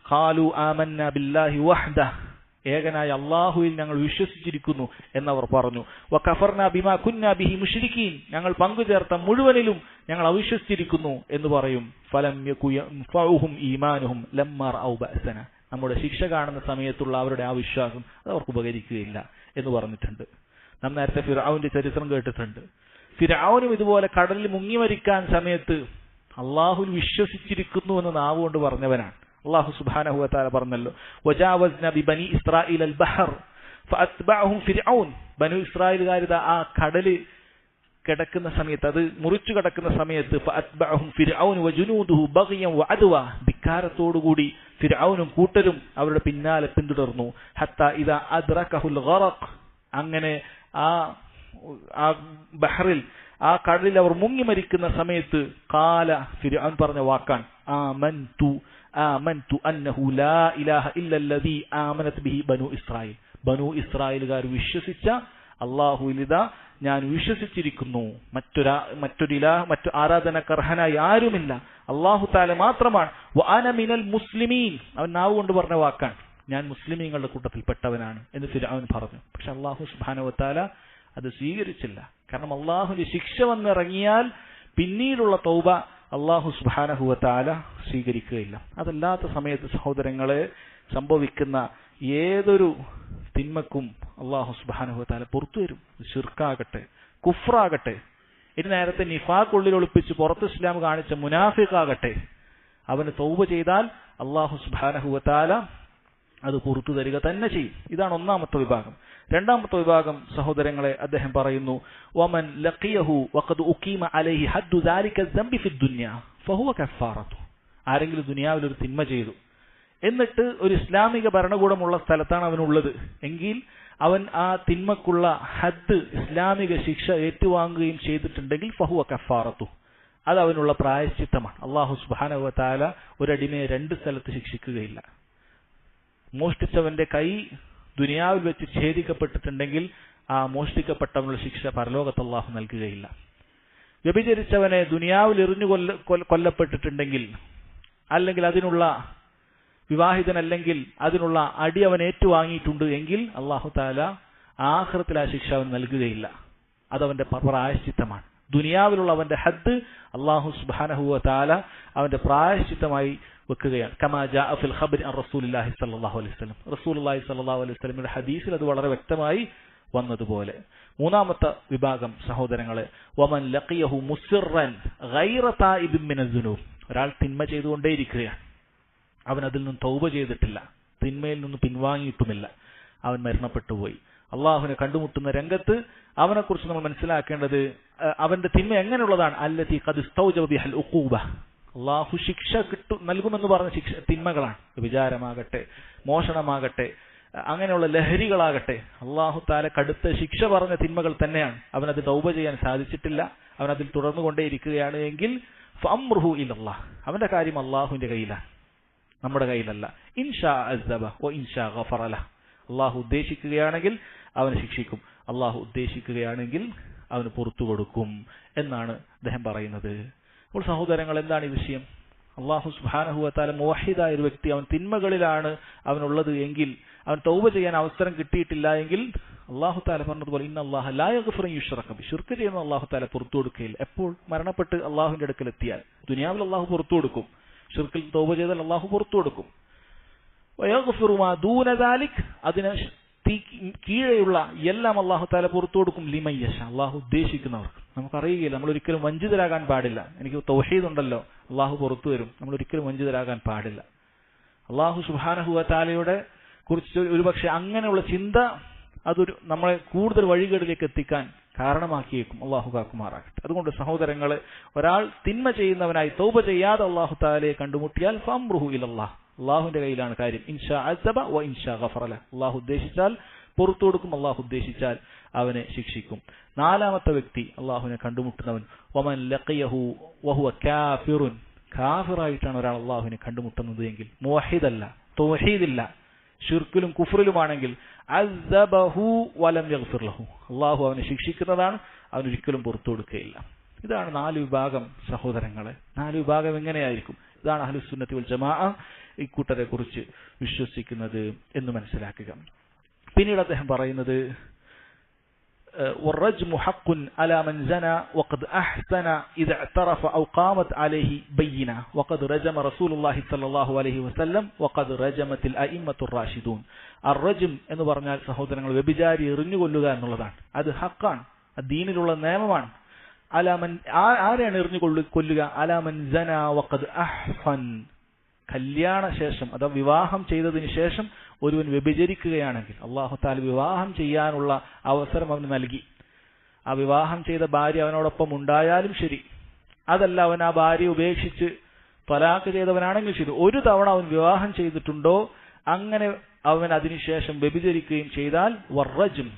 ഖാലു ആമന്നാ ബില്ലാഹി വഹ്ദ, ഏകനായ അല്ലാഹുവിൽ ഞങ്ങൾ വിശ്വസിച്ചിരിക്കുന്നു എന്നവർ പറഞ്ഞു. വകഫർനാ ബിമാ കുന്നാ ബിഹി മുശ്രിക്കീൻ, ഞങ്ങൾ പങ്കുചേർത്ത മുഴുവനിലും ഞങ്ങൾ അവിശ്വസിച്ചിരിക്കുന്നു എന്ന് പറയും. ഫലം യകു യൻഫഉഹും ഈമാനുഹും ലമ്മാ റഔ ബഅസനാ, നമ്മുടെ ശിക്ഷ കാണുന്ന സമയത്തുള്ള അവരുടെ ആ വിശ്വാസം അത് അവർക്ക് ഉപകരിക്കുകയില്ല എന്ന് പറഞ്ഞിട്ടുണ്ട്. നാം നേരത്തെ ഫിർഔന്റെ ചരിത്രം കേട്ടിട്ടുണ്ട്. ഫിർഔനും ഇതുപോലെ കടലിൽ മുങ്ങി മരിക്കാൻ സമയത്ത് അള്ളാഹുവിൽ വിശ്വസിച്ചിരിക്കുന്നു എന്ന് നാവ് കൊണ്ട് പറഞ്ഞവനാണ്. അള്ളാഹു സുബ്ഹാനഹു വ തആല പറഞ്ഞല്ലോ, വജാവസ്നാ ബിബനി ഇസ്രായീൽ അൽ ബഹർ ഫഅത്ബഅഹും ഫിർഔൻ, ബനു ഇസ്രായേലുകാർ ആ കടല് കിടക്കുന്ന സമയത്ത്, അത് മുറിച്ചു കിടക്കുന്ന സമയത്ത് ഫഅത്ബഅഹും ഫിർഔൻ വജുനൂദുഹു ബഗ്യൻ വഅദ്വ, ധിക്കാരത്തോടുകൂടി ഫിർഔനും കൂട്ടരും അവരുടെ പിന്നാലെ പിന്തുടർന്നു. ഹത്താ ഇദാ അദ്റകഹുൽ ഗറഖ്, അങ്ങനെ ആ ബഹറിൽ, ആ കടലിൽ അവർ മുങ്ങി മരിക്കുന്ന സമയത്ത് ഖാല, ഫിർഔൻ പറഞ്ഞ വാക്കാണ്, ആമൻതു അന്നഹു ലാ ഇലാഹ ഇല്ലല്ലദീ ആമനത് ബിഹി ബനു ഇസ്രായേൽ, ബനു ഇസ്രായേലുകാർ വിശ്വസിച്ച അല്ലാഹുവിൽ ഇതാ ഞാൻ വിശ്വസിച്ചിരിക്കുന്നു, മറ്റു ആരാധനക്കർഹനായി ആരുമില്ല, അല്ലാഹു തആല മാത്രമാണ്. വഅന മിനൽ മുസ്ലിമീൻ, അവൻ നാവ് കൊണ്ട് പറഞ്ഞ വാക്കാണ്, ഞാൻ മുസ്ലിമീങ്ങളുടെ കൂട്ടത്തിൽപ്പെട്ടവനാണ് എന്ന് ഫിർഔൻ പറഞ്ഞു. പക്ഷെ അല്ലാഹു സുബ്ഹാനഹു വ തആല അത് സ്വീകരിച്ചില്ല. കാരണം അല്ലാഹുവിന്റെ ശിക്ഷ വന്നിറങ്ങിയാൽ പിന്നീടുള്ള തൗബ അല്ലാഹു സുബ്ഹാനഹു വ തആല സ്വീകരിക്കുകയില്ല. അതല്ലാത്ത സമയത്ത് സഹോദരങ്ങളെ, സംഭവിക്കുന്ന ഏതൊരു തിന്മക്കും അല്ലാഹു സുബ്ഹാനഹു വ തആല പുറത്തു വരും. ശിർക്കാകട്ടെ, കുഫ്റാകട്ടെ, ഇനി നേരത്തെ നിഫാഖ് ഉള്ളിൽ ഒളിപ്പിച്ച് പുറത്ത് ഇസ്ലാം കാണിച്ച മുനാഫിഖാകട്ടെ, അവന് തൗബ ചെയ്താൽ അല്ലാഹു സുബ്ഹാനഹു വ തആല അത് പുറത്തു തരിക തന്നെ ചെയ്യും. ഇതാണ് ഒന്നാമത്തെ വിഭാഗം. രണ്ടാമത്തെ വിഭാഗം സഹോദരങ്ങളെ, അദ്ദേഹം പറയുന്നു, വമൻ ലഖിയഹു വഖദ് ഉഖീമ അലൈഹി ഹദ്ദു ദാലിക ദംബി ഫി ദുനിയ ഫഹുവ കഫാറത്തു. ആരെങ്കിലും ദുനിയാവിൽ ഒരു തിന്മ ചെയ്തു, എന്നിട്ട് ഒരു ഇസ്ലാമിക ഭരണകൂടമുള്ള സ്ഥലത്താണ് അവനുള്ളത് എങ്കിൽ അവൻ ആ തിന്മക്കുള്ള ഹദ്ദ്, ഇസ്ലാമിക ശിക്ഷ ഏറ്റുവാങ്ങുകയും ചെയ്തിട്ടുണ്ടെങ്കിൽ ഫഹുവ കഫാറത്തു, അത് അവനുള്ള പ്രായശ്ചിത്തമാണ്. അല്ലാഹു സുബ്ഹാനഹു വ തആല ഒരടിമയെ രണ്ട് സ്ഥലത്ത് ശിക്ഷിക്കുകയില്ല. മോഷ്ടിച്ചവന്റെ കൈ ദുനിയാവിൽ വെച്ച് ഛേദിക്കപ്പെട്ടിട്ടുണ്ടെങ്കിൽ ആ മോഷ്ടിക്കപ്പെട്ടവനുള്ള ശിക്ഷ പരലോകത്ത് അല്ലാഹു നൽകുകയില്ല. വ്യഭിചരിച്ചവനെ ദുനിയാവിൽ എറിഞ്ഞു കൊല്ലപ്പെട്ടിട്ടുണ്ടെങ്കിൽ, അല്ലെങ്കിൽ അതിനുള്ള വിവാഹിതനല്ലെങ്കിൽ അതിനുള്ള അടി അവൻ ഏറ്റുവാങ്ങിയിട്ടുണ്ട് എങ്കിൽ അല്ലാഹു തആല ആഖിറത്തിൽ ആ ശിക്ഷ അവൻ നൽകുകയില്ല. അതവന്റെ പ്രായശ്ചിത്തമാണ്. ദുനിയാവിലുള്ള അവന്റെ ഹദ്ദ് അല്ലാഹു സുബ്ഹാനഹു വ തആല അവന്റെ പ്രായശ്ചിത്തമായി വെക്കുകയാണ്. കമാ ജാഅ ഫിൽ ഖബ്രി അൻ റസൂലുള്ളാഹി സ്വല്ലല്ലാഹു അലൈഹി വസല്ലം, റസൂലുള്ളാഹി സ്വല്ലല്ലാഹു അലൈഹി വസല്ലമയുടെ ഹദീസിൽ അത് വളരെ വ്യക്തമായി വന്നതുപോലെ. മൂന്നാമത്തെ വിഭാഗം സഹോദരങ്ങളെ, വമൻ ലഖിയഹു മുസിറൻ ഗൈറ തായിബിൻ മിനൽ ദുനൂബ്, ഒരാൾ തിന്മ ചെയ്തുകൊണ്ടേയിരിക്കുകയാണ്, അവൻ അതിൽ നിന്ന് തൗബ ചെയ്തിട്ടില്ല, തിന്മയിൽ നിന്ന് പിൻവാങ്ങിയിട്ടുമില്ല, അവൻ മരണപ്പെട്ടു പോയി. അള്ളാഹുവിനെ കണ്ടുമുട്ടുന്ന രംഗത്ത് അവനെക്കുറിച്ച് നമ്മൾ മനസ്സിലാക്കേണ്ടത് അവന്റെ തിന്മ എങ്ങനെയുള്ളതാണ്. അല്ലതി ഖദ് ഇസ്തൗജബ ബിഹൽ ഉഖൂബ, അള്ളാഹു ശിക്ഷ നൽകുമെന്ന് പറഞ്ഞ തിന്മകളാണ്. വിചാരമാകട്ടെ, മോഷണമാകട്ടെ, അങ്ങനെയുള്ള ലഹരികളാകട്ടെ, അള്ളാഹു തആല കടുത്ത ശിക്ഷ പറഞ്ഞ തിന്മകൾ തന്നെയാണ്. അവനത് തൗബ ചെയ്യാൻ സാധിച്ചിട്ടില്ല, അവനതിൽ തുടർന്നുകൊണ്ടേയിരിക്കുകയാണ് എങ്കിൽ ഫഅംറുഹു ഇലല്ലാഹ്, അവന്റെ കാര്യം അള്ളാഹുവിന്റെ കയ്യിലാണ്, നമ്മുടെ കയ്യിലല്ല. ഇൻഷാ അസ്ദബ വ ഇൻഷാ ഗഫറ ലഹ്, അള്ളാഹു ഉദ്ദേശിക്കുകയാണെങ്കിൽ അവന് ശിക്ഷിക്കും, അള്ളാഹു ഉദ്ദേശിക്കുകയാണെങ്കിൽ അവന് പുറത്തു കൊടുക്കും എന്നാണ് അദ്ദേഹം പറയുന്നത്. അപ്പോൾ സഹോദരങ്ങൾ, എന്താണ് ഈ വിഷയം? അള്ളാഹു സുബ്ഹാനഹു വ തആല മുവഹിദായ ഒരു വ്യക്തി, അവൻ തിന്മകളിലാണ് അവനുള്ളത് എങ്കിൽ, അവൻ തൗബ ചെയ്യാൻ അവസരം കിട്ടിയിട്ടില്ല എങ്കിൽ അള്ളാഹു തആല പറഞ്ഞതുപോലെ ഇന്നല്ലാഹ ലാ യഗ്ഫിറു യുശ്റക ബിഹി, ശിർക്ക് ചെയ്യുന്ന അള്ളാഹു തആല പുറത്തു കൊടുക്കുകയില്ല. എപ്പോൾ മരണപ്പെട്ട് അള്ളാഹുവിന്റെ അടുക്കൽ എത്തിയാൽ ദുനിയാവിൽ അള്ളാഹു പുറത്തു കൊടുക്കും, ശിർക്കിൽ തൗബ ചെയ്താൽ അള്ളാഹു പുറത്തു കൊടുക്കും. വയഗ്ഫിറു മാ ദൂന ദാലിക്, അതിന് കീഴെയുള്ള എല്ലാം അള്ളാഹു തആല പുറത്തു കൊടുക്കും ലിമൻ യശാ, അള്ളാഹു ഉദ്ദേശിക്കുന്നവർക്ക്. നമുക്കറിയുകയില്ല, നമ്മൾ ഒരിക്കലും വഞ്ചിതരാകാൻ പാടില്ല. എനിക്ക് തൗഹീദ് ഉണ്ടല്ലോ, അള്ളാഹു പുറത്തു വരും, നമ്മൾ ഒരിക്കലും വഞ്ചിതരാകാൻ പാടില്ല. അള്ളാഹു സുബ്ഹാനഹു വ തആലയുടെ കുറിച്ച് ഒരുപക്ഷെ അങ്ങനെയുള്ള ചിന്ത അതൊരു നമ്മളെ കൂടുതൽ വഴികേടിലേക്ക് എത്തിക്കാൻ കാരണമാക്കിയേക്കും. അള്ളാഹു കാക്കുമാറാകട്ടെ. അതുകൊണ്ട് സഹോദരങ്ങളെ, ഒരാൾ തിന്മ ചെയ്യുന്നവനായി തൗബ ചെയ്യാതെ അള്ളാഹു തആലയെ കണ്ടുമുട്ടിയാൽ ഫംറുഹു ഇലല്ലാഹ്, അള്ളാഹുവിന്റെ കയ്യിലാണ് കാര്യം. ഇൻഷാ അസബ വ ഇൻഷാ ഗഫറ ലഹു, അള്ളാഹു ഉദ്ദേശിച്ചാൽ പുറത്തു കൊടുക്കും, അള്ളാഹു ഉദ്ദേശിച്ചാൽ അവനെ ശിക്ഷിക്കും. നാലാമത്തെ വ്യക്തി അള്ളാഹുവിനെ കണ്ടുമുട്ടുന്നവൻ വമൻ ലഖിയഹു വഹുവ കാഫിറുൻ, കാഫിറായിട്ടാണ് ഒരാൾ അള്ളാഹുവിനെ കണ്ടുമുട്ടുന്നത് എങ്കിൽ, മുവഹിദല്ല, തൗഹീദില്ല, ശിർക്കിലും കുഫ്റിലുമാണെങ്കിൽ അസ്സബഹു വലം യഗ്ഫിർ ലഹു, അള്ളാഹു അവനെ ശിക്ഷിക്കുന്നതാണ്, അവനൊരിക്കലും പുറത്തു കൊടുക്കുകയില്ല. ഇതാണ് 4 വിഭാഗം സഹോദരങ്ങളെ. 4 വിഭാഗം എങ്ങനെയായിരിക്കും? ഇതാണ് അഹ്ലുസ് സുന്നത്തി വൽ ജമാഅ ഇക്കൂട്ടരെ കുറിച്ച് വിശ്വസിക്കുന്നത് എന്ന് മനസ്സിലാക്കുക. പിന്നീട് അദ്ദേഹം പറയുന്നത് والرجم حق على من زنى وقد أحسن إذا اعترف أو قامت عليه بينة وقد رجم رسول الله صلى الله عليه وسلم وقد رجمت الأئمة الراشدون. الرجم എന്ന് പറഞ്ഞാൽ സഹോദരങ്ങൾ വ്യഭിചാരി എറിഞ്ഞു കൊല്ലുക എന്നുള്ളതാണ്. അത് ഹക്കാണ്, അത് ദീനിലുള്ള നിയമമാണ്. അലാമൻ, ആരെയാണ് എറിഞ്ഞു കൊല്ലുക? അലാമൻ സന വഖദ് അഹ്സൻ, കല്യാണ ശേഷം അഥവാ വിവാഹം ചെയ്തതിന് ശേഷം ഒരുവൻ വ്യഭിചരിക്കുകയാണെങ്കിൽ അല്ലാഹു തആല വിവാഹം ചെയ്യാനുള്ള അവസരം അവന് നൽകി. ആ വിവാഹം ചെയ്ത ഭാര്യ അവനോടൊപ്പം ഉണ്ടായാലും ശരി, അതല്ല അവൻ ആ ഭാര്യ ഉപേക്ഷിച്ച് തലാഖ് ചെയ്തവനാണെങ്കിൽ ശരി, ഒരു തവണ അവൻ വിവാഹം ചെയ്തിട്ടുണ്ടോ, അങ്ങനെ അവൻ അതിനുശേഷം വ്യഭിചരിക്കുകയും ചെയ്താൽ വറജും,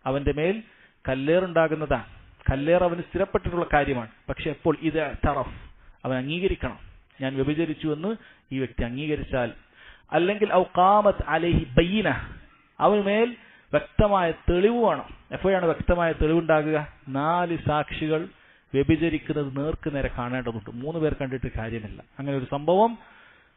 അവന്റെ മേൽ കല്ലേറുണ്ടാകുന്നതാണ്. കല്ലേർ അവന് സ്ഥിരപ്പെട്ടിട്ടുള്ള കാര്യമാണ്. പക്ഷെ എപ്പോൾ ഇത് തറഫ്, അവൻ അംഗീകരിക്കണം, ഞാൻ വ്യഭിചരിച്ചു എന്ന് ഈ വ്യക്തി അംഗീകരിച്ചാൽ, അല്ലെങ്കിൽ ഔ ഖാമത്ത് അലൈഹി ബയ്യിന, അവന് മേൽ വ്യക്തമായ തെളിവ് വേണം. എപ്പോഴാണ് വ്യക്തമായ തെളിവുണ്ടാകുക? 4 സാക്ഷികൾ വ്യഭിചരിക്കുന്നത് നേർക്ക് നേരെ കാണേണ്ടതുണ്ട്. 3 പേർ കണ്ടിട്ട് കാര്യമില്ല. അങ്ങനെ ഒരു സംഭവം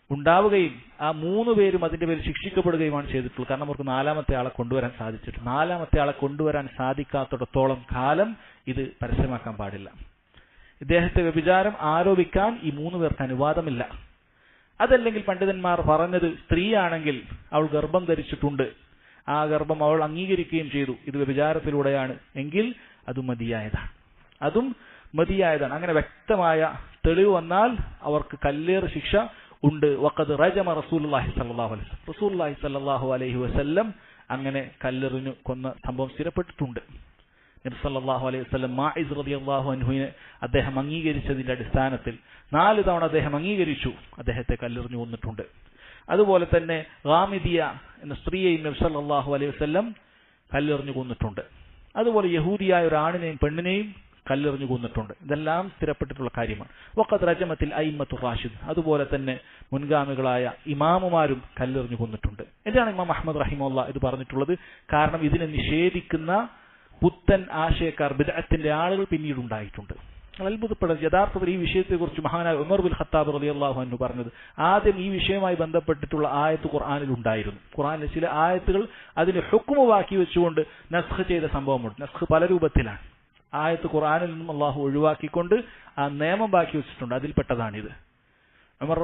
ഉണ്ടാവുകയും ആ 3 പേരും അതിന്റെ പേരിൽ ശിക്ഷിക്കപ്പെടുകയുമാണ് ചെയ്തിട്ടുള്ളത്. കാരണം അവർക്ക് 4ാമത്തെ ആളെ കൊണ്ടുവരാൻ സാധിച്ചിട്ട്, 4ാമത്തെ ആളെ കൊണ്ടുവരാൻ സാധിക്കാത്തിടത്തോളം കാലം ഇത് പരസ്യമാക്കാൻ പാടില്ല. ഇദ്ദേഹത്തെ വ്യഭിചാരം ആരോപിക്കാൻ ഈ 3 പേർക്ക് അനുവാദമില്ല. അതല്ലെങ്കിൽ പണ്ഡിതന്മാർ പറഞ്ഞത്, സ്ത്രീയാണെങ്കിൽ അവൾ ഗർഭം ധരിച്ചിട്ടുണ്ട്, ആ ഗർഭം അവൾ അംഗീകരിക്കുകയും ചെയ്തു, ഇത് വ്യഭിചാരത്തിലൂടെയാണ് എങ്കിൽ അതും മതിയായതാണ്. അങ്ങനെ വ്യക്തമായ തെളിവ് വന്നാൽ അവർക്ക് കല്ലേറ് ശിക്ഷ ഉണ്ട്. വഖദ് റജമ റസൂലുള്ളാഹി സ്വല്ലല്ലാഹു അലൈഹി വസല്ലം അങ്ങനെ കല്ലെറിഞ്ഞു കൊന്ന സംഭവം സ്ഥിരപ്പെട്ടിട്ടുണ്ട്. നബി സല്ലല്ലാഹു അലൈഹി വസല്ലം മാഇസ് റളിയല്ലാഹു അൻഹുവിനെ അദ്ദേഹം അംഗീകരിച്ചതിന്റെ അടിസ്ഥാനത്തിൽ 4 തവണ അദ്ദേഹം അംഗീകരിച്ചു, അദ്ദേഹത്തെ കല്ലെറിഞ്ഞു കൊന്നിട്ടുണ്ട്. അതുപോലെ തന്നെ ഗാമിദിയ എന്ന സ്ത്രീയെയും നബി സല്ലല്ലാഹു അലൈഹി വസല്ലം കല്ലെറിഞ്ഞു കൊന്നിട്ടുണ്ട്. അതുപോലെ യഹൂദിയായ ഒരു ആണിനെയും പെണ്ണിനെയും കല്ലെറിഞ്ഞു കൊന്നിട്ടുണ്ട്. ഇതെല്ലാം സ്ഥിരപ്പെട്ടിട്ടുള്ള കാര്യമാണ്. വഖദ് റജമത്തിൽ അയിമ്മത്തുർ റാഷിദ്, അതുപോലെ തന്നെ മുൻഗാമികളായ ഇമാമുമാരും കല്ലെറിഞ്ഞു കൊന്നിട്ടുണ്ട്. എന്താണ് ഇമാം അഹ്മദ് റഹിമഹുല്ലാഹ് ഇത് പറഞ്ഞിട്ടുള്ളത്? കാരണം ഇതിനെ നിഷേധിക്കുന്ന പുത്തൻ ആശയക്കാർ, ബിദ്അത്തിന്റെ ആളുകൾ പിന്നീട് ഉണ്ടായിട്ടുണ്ട്. അത്ഭുതപ്പെടുന്നത് യഥാർത്ഥത്തിൽ ഈ വിഷയത്തെക്കുറിച്ച് മഹാനായ ഉമർ ബിൻ ഖത്താബ് റളിയല്ലാഹു അൻഹു പറഞ്ഞത്, ആദ്യം ഈ വിഷയവുമായി ബന്ധപ്പെട്ടിട്ടുള്ള ആയത്ത് ഖുർആനിൽ ഉണ്ടായിരുന്നു. ഖുർആനിലെ ചില ആയത്തുകൾ അതിന് ഹുക്മ ബാക്കി വെച്ചുകൊണ്ട് നസ്ഖ് ചെയ്ത സംഭവമുണ്ട്. നസ്ഖ് പല രൂപത്തിലാണ്. ആയത്ത് ഖുർആനിൽ നിന്നും അള്ളാഹു ഒഴിവാക്കിക്കൊണ്ട് ആ നിയമം ബാക്കി വെച്ചിട്ടുണ്ട്. അതിൽപ്പെട്ടതാണിത്. ഉമർ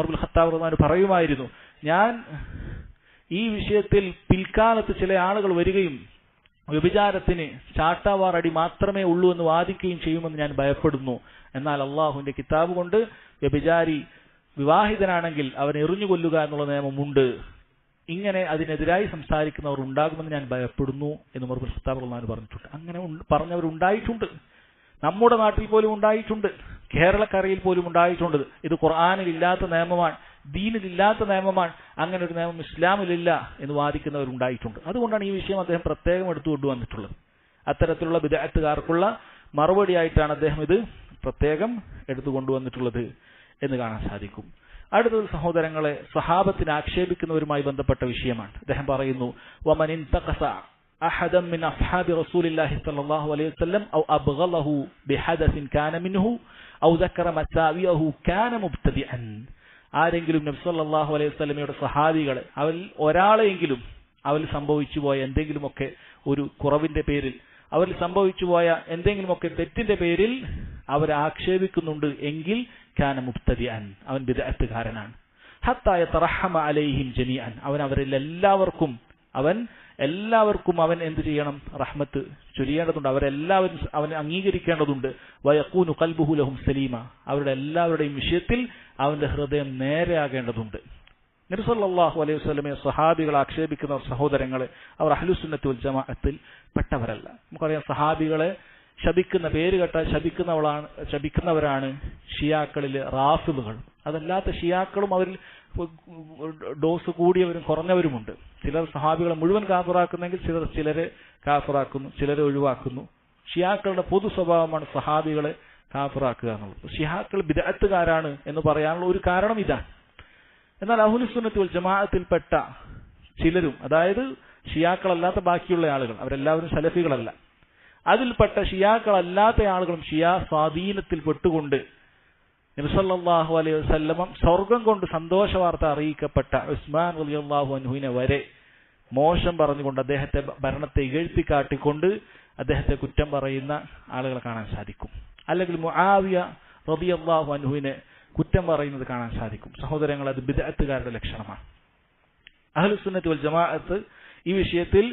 ബിൻ ഖത്താബ് റളിയല്ലാഹു അൻഹു പറയുമായിരുന്നു, ഞാൻ ഈ വിഷയത്തിൽ പിൽക്കാലത്ത് ചില ആളുകൾ വരികയും വ്യഭിചാരത്തിന് ചാട്ടാവാറടി മാത്രമേ ഉള്ളൂ എന്ന് വാദിക്കുകയും ചെയ്യുമെന്ന് ഞാൻ ഭയപ്പെടുന്നു. എന്നാൽ അള്ളാഹുവിന്റെ കിതാബ് കൊണ്ട് വ്യഭിചാരി വിവാഹിതനാണെങ്കിൽ അവനെ എറിഞ്ഞു കൊല്ലുക എന്നുള്ള നിയമമുണ്ട്. ഇങ്ങനെ അതിനെതിരായി സംസാരിക്കുന്നവർ ഉണ്ടാകുമെന്ന് ഞാൻ ഭയപ്പെടുന്നു എന്ന് ഉമർ ബിൻ ഖത്താബ് റളിയല്ലാഹു അൻഹു പറഞ്ഞിട്ടുണ്ട്. അങ്ങനെ പറഞ്ഞവരുണ്ടായിട്ടുണ്ട്. നമ്മുടെ നാട്ടിൽ പോലും ഉണ്ടായിട്ടുണ്ട്, കേരളക്കരയിൽ പോലും ഉണ്ടായിട്ടുണ്ട്. ഇത് ഖുർആനിൽ ഇല്ലാത്ത നിയമമാണ്, ദീനിലില്ലാത്ത നിയമമാണ്, അങ്ങനെ ഒരു നിയമം ഇസ്ലാമിലില്ല എന്ന് വാദിക്കുന്നവരുണ്ടായിട്ടുണ്ട്. അതുകൊണ്ടാണ് ഈ വിഷയം അദ്ദേഹം പ്രത്യേകം എടുത്തുകൊണ്ടുവന്നിട്ടുള്ളത്. അത്തരത്തിലുള്ള ബിദ്അത്തുകാർക്കുള്ള മറുപടിയായിട്ടാണ് അദ്ദേഹം ഇത് പ്രത്യേകം എടുത്തുകൊണ്ടുവന്നിട്ടുള്ളത് എന്ന് കാണാൻ സാധിക്കും. അടുത്തത് സഹോദരങ്ങളെ, സ്വഹാബത്തിനെ ആക്ഷേപിക്കുന്നവരുമായി ബന്ധപ്പെട്ട വിഷയമാണ്. അദ്ദേഹം പറയുന്നു, വമൻ ഇൻതഖസ അഹദൻ മിൻ അസ്ഹാബി റസൂലില്ലാഹി സ്വല്ലല്ലാഹു അലൈഹി വസല്ലം ഔ അബ്ഗളഹു ബിഹദസിൻ കാന മിൻഹു ഔ ദക്കറ മസാവിയഹു കാന മുബ്തദിഅൻ. ആരെങ്കിലും നബി സല്ലല്ലാഹു അലൈഹി വസല്ലമയുടെ സഹാബികളെ അവരിൽ ഒരാളെയെങ്കിലും അവരിൽ സംഭവിച്ചു പോയ എന്തെങ്കിലുമൊക്കെ ഒരു കുറവിന്റെ പേരിൽ, അവരിൽ സംഭവിച്ചു പോയ എന്തെങ്കിലുമൊക്കെ തെറ്റിന്റെ പേരിൽ അവരെ ആക്ഷേപിക്കുന്നുണ്ട് എങ്കിൽ കാന മുബ്തദിഅൻ, അവൻ ബിദ്അത്തുകാരനാണ്. ഹത്താ യതറഹമ അലൈഹിം ജമീഅൻ, അവൻ അവരിൽ എല്ലാവർക്കും അവൻ എന്ത് ചെയ്യണം? റഹ്മത്ത് ചൊരിയേണ്ടതുണ്ട്, അവരെല്ലാവരും അവൻ അംഗീകരിക്കേണ്ടതുണ്ട്. വയഖൂനു ഖൽബുഹു ലഹും സലീമ, അവരുടെ എല്ലാവരുടെയും വിഷയത്തിൽ അവന്റെ ഹൃദയം നേരെയാകേണ്ടതുണ്ട്. നബി സല്ലല്ലാഹു അലൈഹി വസല്ലമയെ സഹാബികൾ ആക്ഷേപിക്കുന്ന സഹോദരങ്ങളെ അവർ അഹ്ലുസുന്നത്തി വൽ ജമാഅത്തിൽ പെട്ടവരല്ല. നമുക്കറിയാം, സഹാബികളെ ശപിക്കുന്ന, പേര് കേട്ടാൽ ശപിക്കുന്നവരാണ് ഷിയാക്കളിലെ റാഫിദുകൾ. അതല്ലാത്ത ഷിയാക്കളും അവരിൽ ഡോസ് കൂടിയവരും കുറഞ്ഞവരുമുണ്ട്. ചിലർ സഹാബികളെ മുഴുവൻ കാഫിറാക്കുന്നെങ്കിൽ ചിലരെ കാഫിറാക്കുന്നു, ചിലരെ ഒഴിവാക്കുന്നു. ഷിയാക്കളുടെ പൊതു സ്വഭാവമാണ് സഹാബികളെ കാഫിറാക്കുക എന്നുള്ളത്. ഷിയാക്കൾ ബിദ്അത്തുകാരാണ് എന്ന് പറയാനുള്ള ഒരു കാരണം ഇതാണ്. എന്നാൽ അഹ്ലുസുന്നത്തി വൽ ജമാഅത്തിൽപ്പെട്ട ചിലരും, അതായത് ഷിയാക്കളല്ലാത്ത ബാക്കിയുള്ള ആളുകൾ, അവരെല്ലാവരും സലഫികളല്ല, അതിൽപ്പെട്ട ഷിയാക്കളല്ലാത്ത ആളുകളും ഷിയാ സ്വാധീനത്തിൽ പെട്ടുകൊണ്ട് നബി സല്ലല്ലാഹു അലൈഹി വസല്ലം സ്വർഗം കൊണ്ട് സന്തോഷ വാർത്ത അറിയിക്കപ്പെട്ട ഉസ്മാൻ റളിയല്ലാഹു അൻഹുവിനെ വരെ മോശം പറഞ്ഞുകൊണ്ട്, അദ്ദേഹത്തെ ഭരണത്തെ ഇകഴ്ത്തിക്കാട്ടിക്കൊണ്ട് അദ്ദേഹത്തെ കുറ്റം പറയുന്ന ആളുകളെ കാണാൻ സാധിക്കും. അല്ലെങ്കിൽ മുആവിയ റളിയല്ലാഹു അൻഹുവിനെ കുറ്റം പറയുന്നത് കാണാൻ സാധിക്കും. സഹോദരങ്ങൾ, അത് ബിദ്അത്തുകാരുടെ ലക്ഷണമാണ്. അഹ്ലുസുന്നത്തി വൽ ജമാഅത്ത് ഈ വിഷയത്തിൽ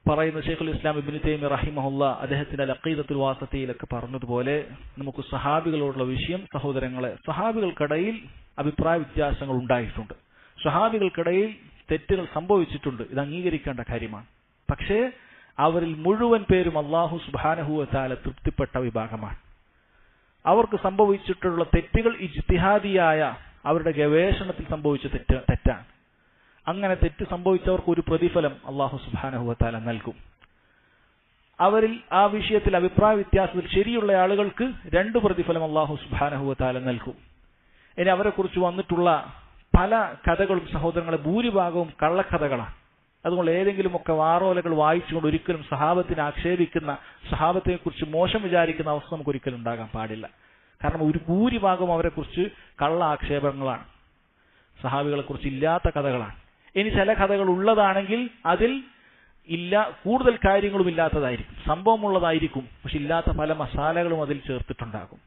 പറയുന്ന ശൈഖുൽ ഇസ്ലാം ഇബ്നു തൈമിയ്യ റഹിമഹുല്ലാ അദ്ദേഹത്തിന്റെ അഖീദത്തുൽ വാസിത്തിയിലൊക്കെ പറഞ്ഞതുപോലെ, നമുക്ക് സഹാബികളോടുള്ള വിഷയം, സഹോദരങ്ങളെ, സഹാബികൾക്കിടയിൽ അഭിപ്രായ വ്യത്യാസങ്ങൾ ഉണ്ടായിട്ടുണ്ട്, സഹാബികൾക്കിടയിൽ തെറ്റുകൾ സംഭവിച്ചിട്ടുണ്ട്, ഇത് അംഗീകരിക്കേണ്ട കാര്യമാണ്. പക്ഷേ അവരിൽ മുഴുവൻ പേരും അല്ലാഹു സുബ്ഹാനഹു വ തആല തൃപ്തിപ്പെട്ട വിഭാഗമാണ്. അവർക്ക് സംഭവിച്ചിട്ടുള്ള തെറ്റുകൾ ഇജ്തിഹാദിയായ അവരുടെ ഗവേഷണത്തിൽ സംഭവിച്ച തെറ്റാണ്. അങ്ങനെ തെറ്റ് സംഭവിച്ചവർക്ക് ഒരു പ്രതിഫലം അല്ലാഹു സുബ്ഹാനഹു വ തആല നൽകും. അവരിൽ ആ വിഷയത്തിൽ അഭിപ്രായ വ്യത്യാസത്തിൽ ശരിയുള്ള ആളുകൾക്ക് 2 പ്രതിഫലം അല്ലാഹു സുബ്ഹാനഹു വ തആല നൽകും. ഇനി അവരെ കുറിച്ച് വന്നിട്ടുള്ള പല കഥകളും സഹോദരങ്ങളെ ഭൂരിഭാഗവും കള്ളക്കഥകളാണ്. അതുകൊണ്ട് ഏതെങ്കിലുമൊക്കെ വാറോലകൾ വായിച്ചുകൊണ്ട് ഒരിക്കലും സഹാബത്തിനെ ആക്ഷേപിക്കുന്ന, സഹാബത്തെ കുറിച്ച് മോശം വിചാരിക്കുന്ന അവസ്ഥ നമുക്ക് ഒരിക്കലും ഉണ്ടാകാൻ പാടില്ല. കാരണം ഒരു ഭൂരിഭാഗം അവരെ കുറിച്ച് കള്ള ആക്ഷേപങ്ങളാണ്, സഹാബികളെ കുറിച്ച് ഇല്ലാത്ത കഥകളാണ്. ഇനി ചില കഥകൾ ഉള്ളതാണെങ്കിൽ അതിൽ കൂടുതൽ കാര്യങ്ങളും ഇല്ലാത്തതായിരിക്കും, സംഭവമുള്ളതായിരിക്കും, പക്ഷെ ഇല്ലാത്ത പല മസാലകളും അതിൽ ചേർത്തിട്ടുണ്ടാകും.